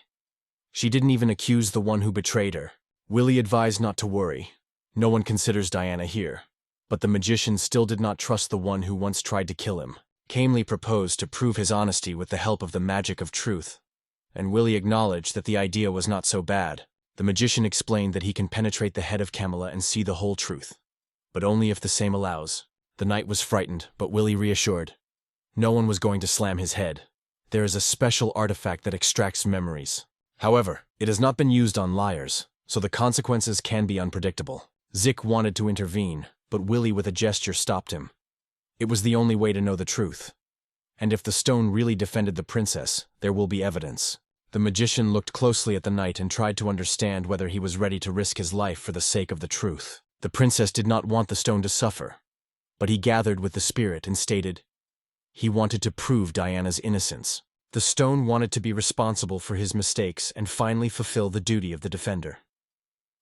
She didn't even accuse the one who betrayed her. Willie advised not to worry. No one considers Diana here. But the magician still did not trust the one who once tried to kill him. Calmly proposed to prove his honesty with the help of the magic of truth. And Willie acknowledged that the idea was not so bad. The magician explained that he can penetrate the head of Camilla and see the whole truth. But only if the same allows. The knight was frightened, but Willie reassured. No one was going to slam his head. There is a special artifact that extracts memories. However, it has not been used on liars, so the consequences can be unpredictable. Zik wanted to intervene, but Willie with a gesture stopped him. It was the only way to know the truth. And if the stone really defended the princess, there will be evidence. The magician looked closely at the knight and tried to understand whether he was ready to risk his life for the sake of the truth. The princess did not want the stone to suffer, but he gathered with the spirit and stated he wanted to prove Diana's innocence. The stone wanted to be responsible for his mistakes and finally fulfill the duty of the defender.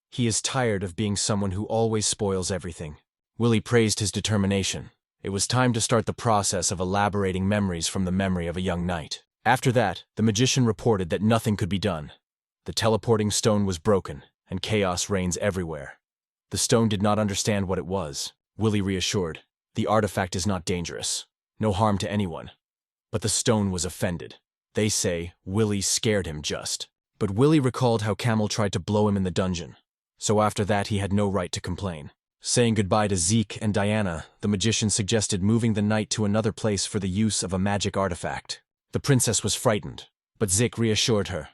He is tired of being someone who always spoils everything. Willie praised his determination. It was time to start the process of elaborating memories from the memory of a young knight. After that, the magician reported that nothing could be done. The teleporting stone was broken, and chaos reigns everywhere. The stone did not understand what it was. Willie reassured, the artifact is not dangerous. No harm to anyone. But the stone was offended. They say Willie scared him just. But Willie recalled how Camel tried to blow him in the dungeon. So after that he had no right to complain. Saying goodbye to Zeke and Diana, the magician suggested moving the knight to another place for the use of a magic artifact. The princess was frightened, but Zeke reassured her.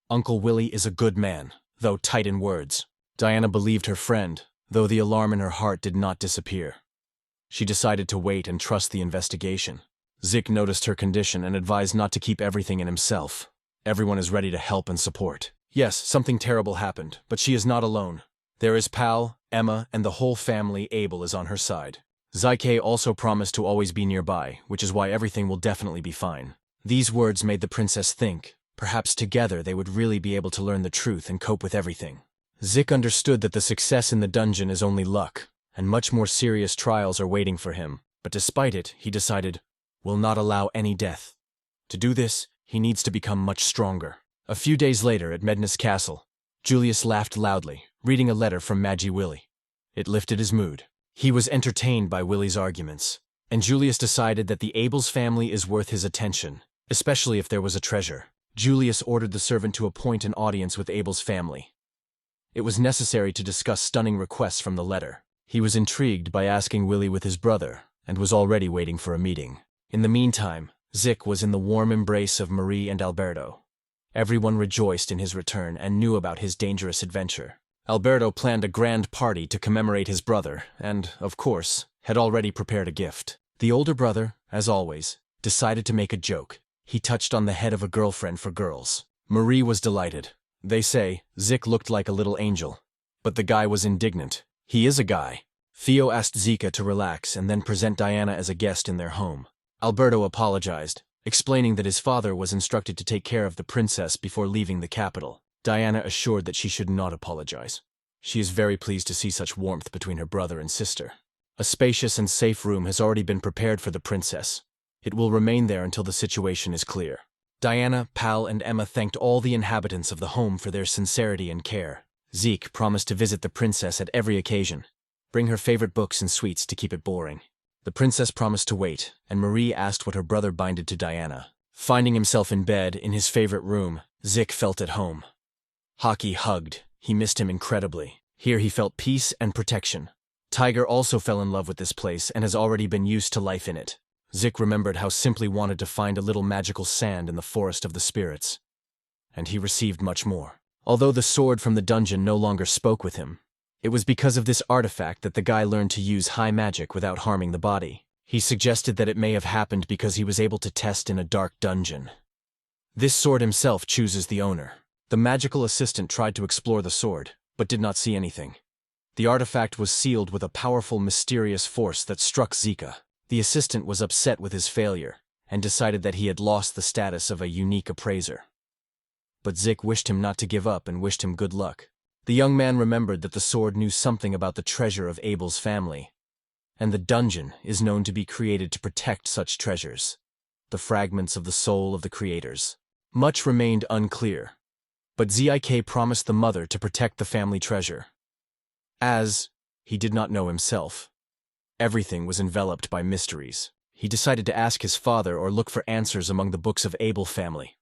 Uncle Willie is a good man, though tight in words. Diana believed her friend, though the alarm in her heart did not disappear. She decided to wait and trust the investigation. Zeke noticed her condition and advised not to keep everything in himself. Everyone is ready to help and support. Yes, something terrible happened, but she is not alone. There is Pal, Emma, and the whole family Abel is on her side. Zyke also promised to always be nearby, which is why everything will definitely be fine. These words made the princess think. Perhaps together they would really be able to learn the truth and cope with everything. Zik understood that the success in the dungeon is only luck, and much more serious trials are waiting for him. But despite it, he decided, will not allow any death. To do this, he needs to become much stronger. A few days later at Medna's castle, Julius laughed loudly, reading a letter from Magi Willie. It lifted his mood. He was entertained by Willie's arguments, and Julius decided that the Abel's family is worth his attention, especially if there was a treasure. Julius ordered the servant to appoint an audience with Abel's family. It was necessary to discuss stunning requests from the letter. He was intrigued by asking Willie with his brother, and was already waiting for a meeting. In the meantime, Zik was in the warm embrace of Marie and Alberto. Everyone rejoiced in his return and knew about his dangerous adventure. Alberto planned a grand party to commemorate his brother and, of course, had already prepared a gift. The older brother, as always, decided to make a joke. He touched on the head of a girlfriend for girls. Marie was delighted. They say Zik looked like a little angel. But the guy was indignant. He is a guy. Theo asked Zika to relax and then present Diana as a guest in their home. Alberto apologized, explaining that his father was instructed to take care of the princess before leaving the capital. Diana assured that she should not apologize. She is very pleased to see such warmth between her brother and sister. A spacious and safe room has already been prepared for the princess. It will remain there until the situation is clear. Diana, Pal, and Emma thanked all the inhabitants of the home for their sincerity and care. Zeke promised to visit the princess at every occasion. Bring her favorite books and sweets to keep it boring. The princess promised to wait, and Marie asked what her brother binded to Diana. Finding himself in bed, in his favorite room, Zik felt at home. Hockey hugged. He missed him incredibly. Here he felt peace and protection. Tiger also fell in love with this place and has already been used to life in it. Zik remembered how Simply wanted to find a little magical sand in the forest of the spirits. And he received much more. Although the sword from the dungeon no longer spoke with him, it was because of this artifact that the guy learned to use high magic without harming the body. He suggested that it may have happened because he was able to test in a dark dungeon. This sword himself chooses the owner. The magical assistant tried to explore the sword, but did not see anything. The artifact was sealed with a powerful, mysterious force that struck Zika. The assistant was upset with his failure, and decided that he had lost the status of a unique appraiser. but Zik wished him not to give up and wished him good luck. The young man remembered that the sword knew something about the treasure of Abel's family, and the dungeon is known to be created to protect such treasures, the fragments of the soul of the creators. Much remained unclear, but Zik promised the mother to protect the family treasure. As he did not know himself, everything was enveloped by mysteries. He decided to ask his father or look for answers among the books of Abel family.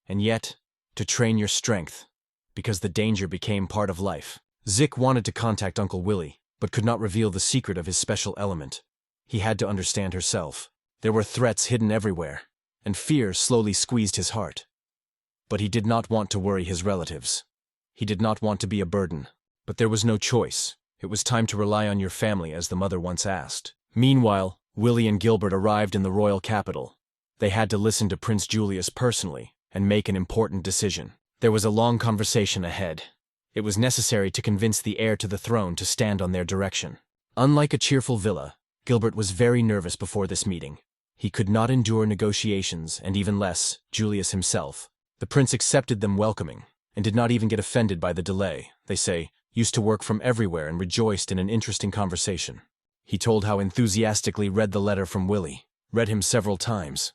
And yet, to train your strength, because the danger became part of life. Zik wanted to contact Uncle Willie, but could not reveal the secret of his special element. He had to understand herself. There were threats hidden everywhere, and fear slowly squeezed his heart. But he did not want to worry his relatives. He did not want to be a burden. But there was no choice. It was time to rely on your family, as the mother once asked. Meanwhile, Willie and Gilbert arrived in the royal capital. They had to listen to Prince Julius personally and make an important decision. There was a long conversation ahead. It was necessary to convince the heir to the throne to stand on their direction. Unlike a cheerful villa, Gilbert was very nervous before this meeting. He could not endure negotiations, and even less, Julius himself. The prince accepted them welcoming, and did not even get offended by the delay. They say, used to work from everywhere and rejoiced in an interesting conversation. He told how enthusiastically read the letter from Willie, read him several times,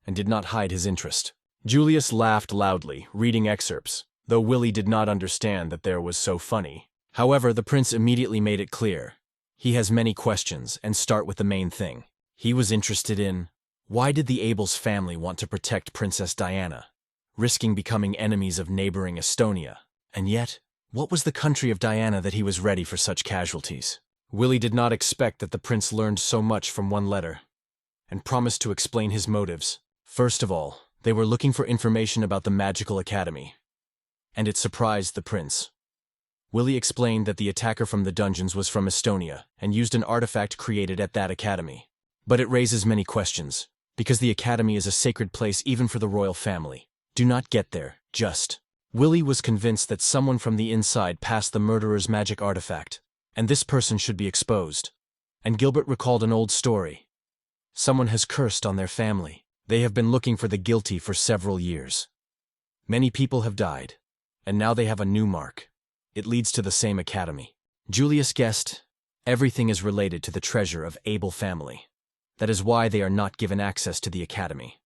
and did not hide his interest. Julius laughed loudly, reading excerpts, though Willie did not understand that there was so funny. However, the prince immediately made it clear. He has many questions, and start with the main thing. He was interested in, why did the Abel's family want to protect Princess Diana, risking becoming enemies of neighboring Estonia? And yet, what was the country of Diana that he was ready for such casualties? Willie did not expect that the prince learned so much from one letter, and promised to explain his motives. First of all, they were looking for information about the magical academy, and it surprised the prince. Willie explained that the attacker from the dungeons was from Estonia and used an artifact created at that academy. But it raises many questions, because the academy is a sacred place even for the royal family. Do not get there, just. Willie was convinced that someone from the inside passed the murderer's magic artifact, and this person should be exposed. And Gilbert recalled an old story. Someone has cursed on their family. They have been looking for the guilty for several years. Many people have died, and now they have a new mark. It leads to the same academy. Julius guessed, everything is related to the treasure of Abel family. That is why they are not given access to the academy.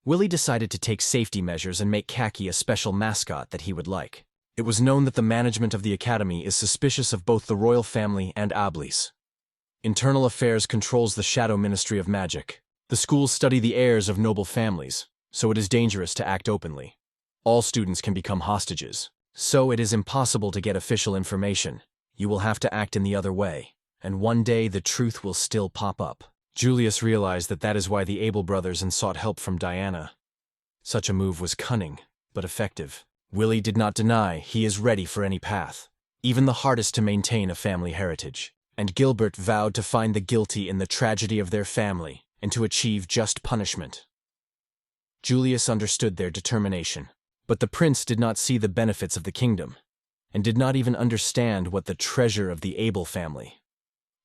Willie decided to take safety measures and make Khaki a special mascot that he would like. It was known that the management of the academy is suspicious of both the royal family and Ablis. Internal Affairs controls the Shadow Ministry of Magic. The schools study the heirs of noble families, so it is dangerous to act openly. All students can become hostages. So it is impossible to get official information. You will have to act in the other way, and one day the truth will still pop up. Julius realized that that is why the Abel brothers and sought help from Diana. Such a move was cunning, but effective. Willie did not deny he is ready for any path, even the hardest to maintain a family heritage. And Gilbert vowed to find the guilty in the tragedy of their family and to achieve just punishment. Julius understood their determination, but the prince did not see the benefits of the kingdom, and did not even understand what the treasure of the Abel family.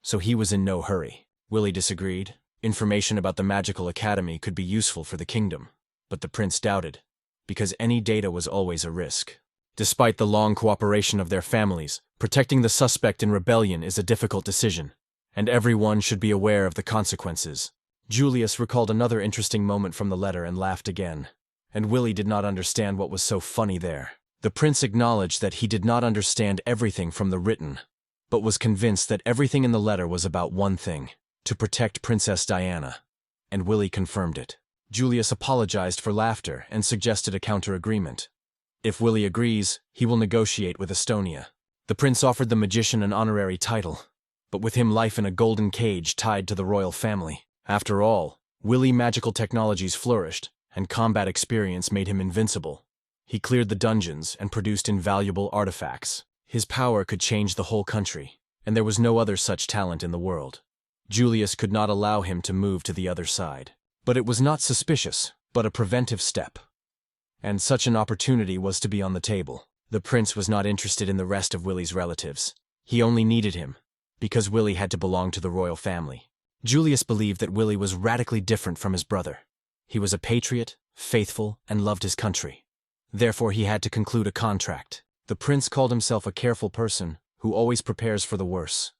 So he was in no hurry. Willie disagreed. Information about the magical academy could be useful for the kingdom, but the prince doubted, because any data was always a risk. Despite the long cooperation of their families, protecting the suspect in rebellion is a difficult decision, and everyone should be aware of the consequences. Julius recalled another interesting moment from the letter and laughed again, and Willie did not understand what was so funny there. The prince acknowledged that he did not understand everything from the written, but was convinced that everything in the letter was about one thing: to protect Princess Diana, and Willie confirmed it. Julius apologized for laughter and suggested a counter-agreement. If Willie agrees, he will negotiate with Estonia. The prince offered the magician an honorary title, but with him life in a golden cage tied to the royal family. After all, Willie magical technologies flourished, and combat experience made him invincible. He cleared the dungeons and produced invaluable artifacts. His power could change the whole country, and there was no other such talent in the world. Julius could not allow him to move to the other side. But it was not suspicious, but a preventive step. And such an opportunity was to be on the table. The prince was not interested in the rest of Willie's relatives. He only needed him, because Willie had to belong to the royal family. Julius believed that Willie was radically different from his brother. He was a patriot, faithful, and loved his country. Therefore, he had to conclude a contract. The prince called himself a careful person who always prepares for the worse.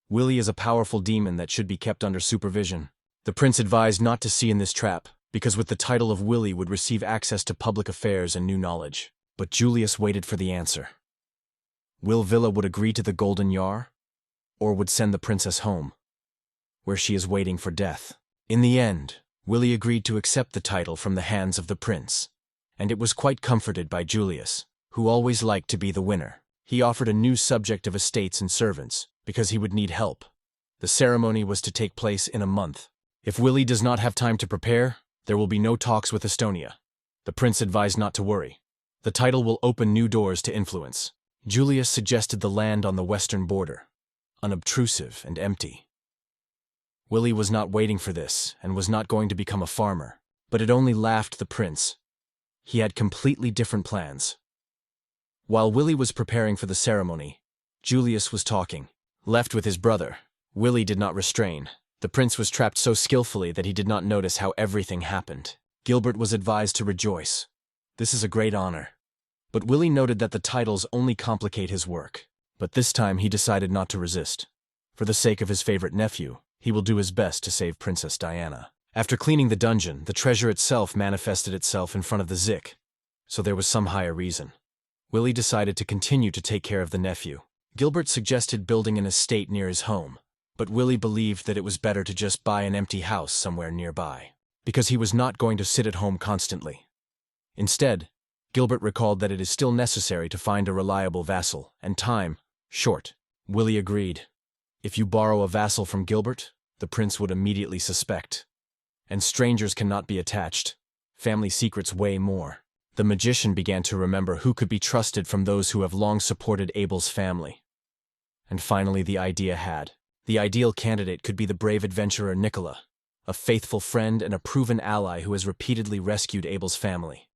Willie is a powerful demon that should be kept under supervision. The prince advised not to see in this trap, because with the title of Willie would receive access to public affairs and new knowledge. But Julius waited for the answer. Will Villa would agree to the golden yar, or would send the princess home, where she is waiting for death. In the end, Willie agreed to accept the title from the hands of the prince, and it was quite comforted by Julius, who always liked to be the winner. He offered a new subject of estates and servants, because he would need help. The ceremony was to take place in a month. If Willie does not have time to prepare, there will be no talks with Estonia. The prince advised not to worry. The title will open new doors to influence. Julius suggested the land on the western border, unobtrusive and empty. Willie was not waiting for this and was not going to become a farmer, but it only laughed the prince. He had completely different plans. While Willie was preparing for the ceremony, Julius was talking. Left with his brother, Willie did not restrain. The prince was trapped so skillfully that he did not notice how everything happened. Gilbert was advised to rejoice. This is a great honor. But Willie noted that the titles only complicate his work. But this time he decided not to resist. For the sake of his favorite nephew, he will do his best to save Princess Diana. After cleaning the dungeon, the treasure itself manifested itself in front of the Zik. So there was some higher reason. Willie decided to continue to take care of the nephew. Gilbert suggested building an estate near his home, but Willie believed that it was better to just buy an empty house somewhere nearby, because he was not going to sit at home constantly. Instead, Gilbert recalled that it is still necessary to find a reliable vassal, and time, short. Willie agreed. If you borrow a vassal from Gilbert, the prince would immediately suspect. And strangers cannot be attached. Family secrets weigh more. The magician began to remember who could be trusted from those who have long supported Abel's family. And finally the idea had. The ideal candidate could be the brave adventurer Nicola, a faithful friend and a proven ally who has repeatedly rescued Abel's family.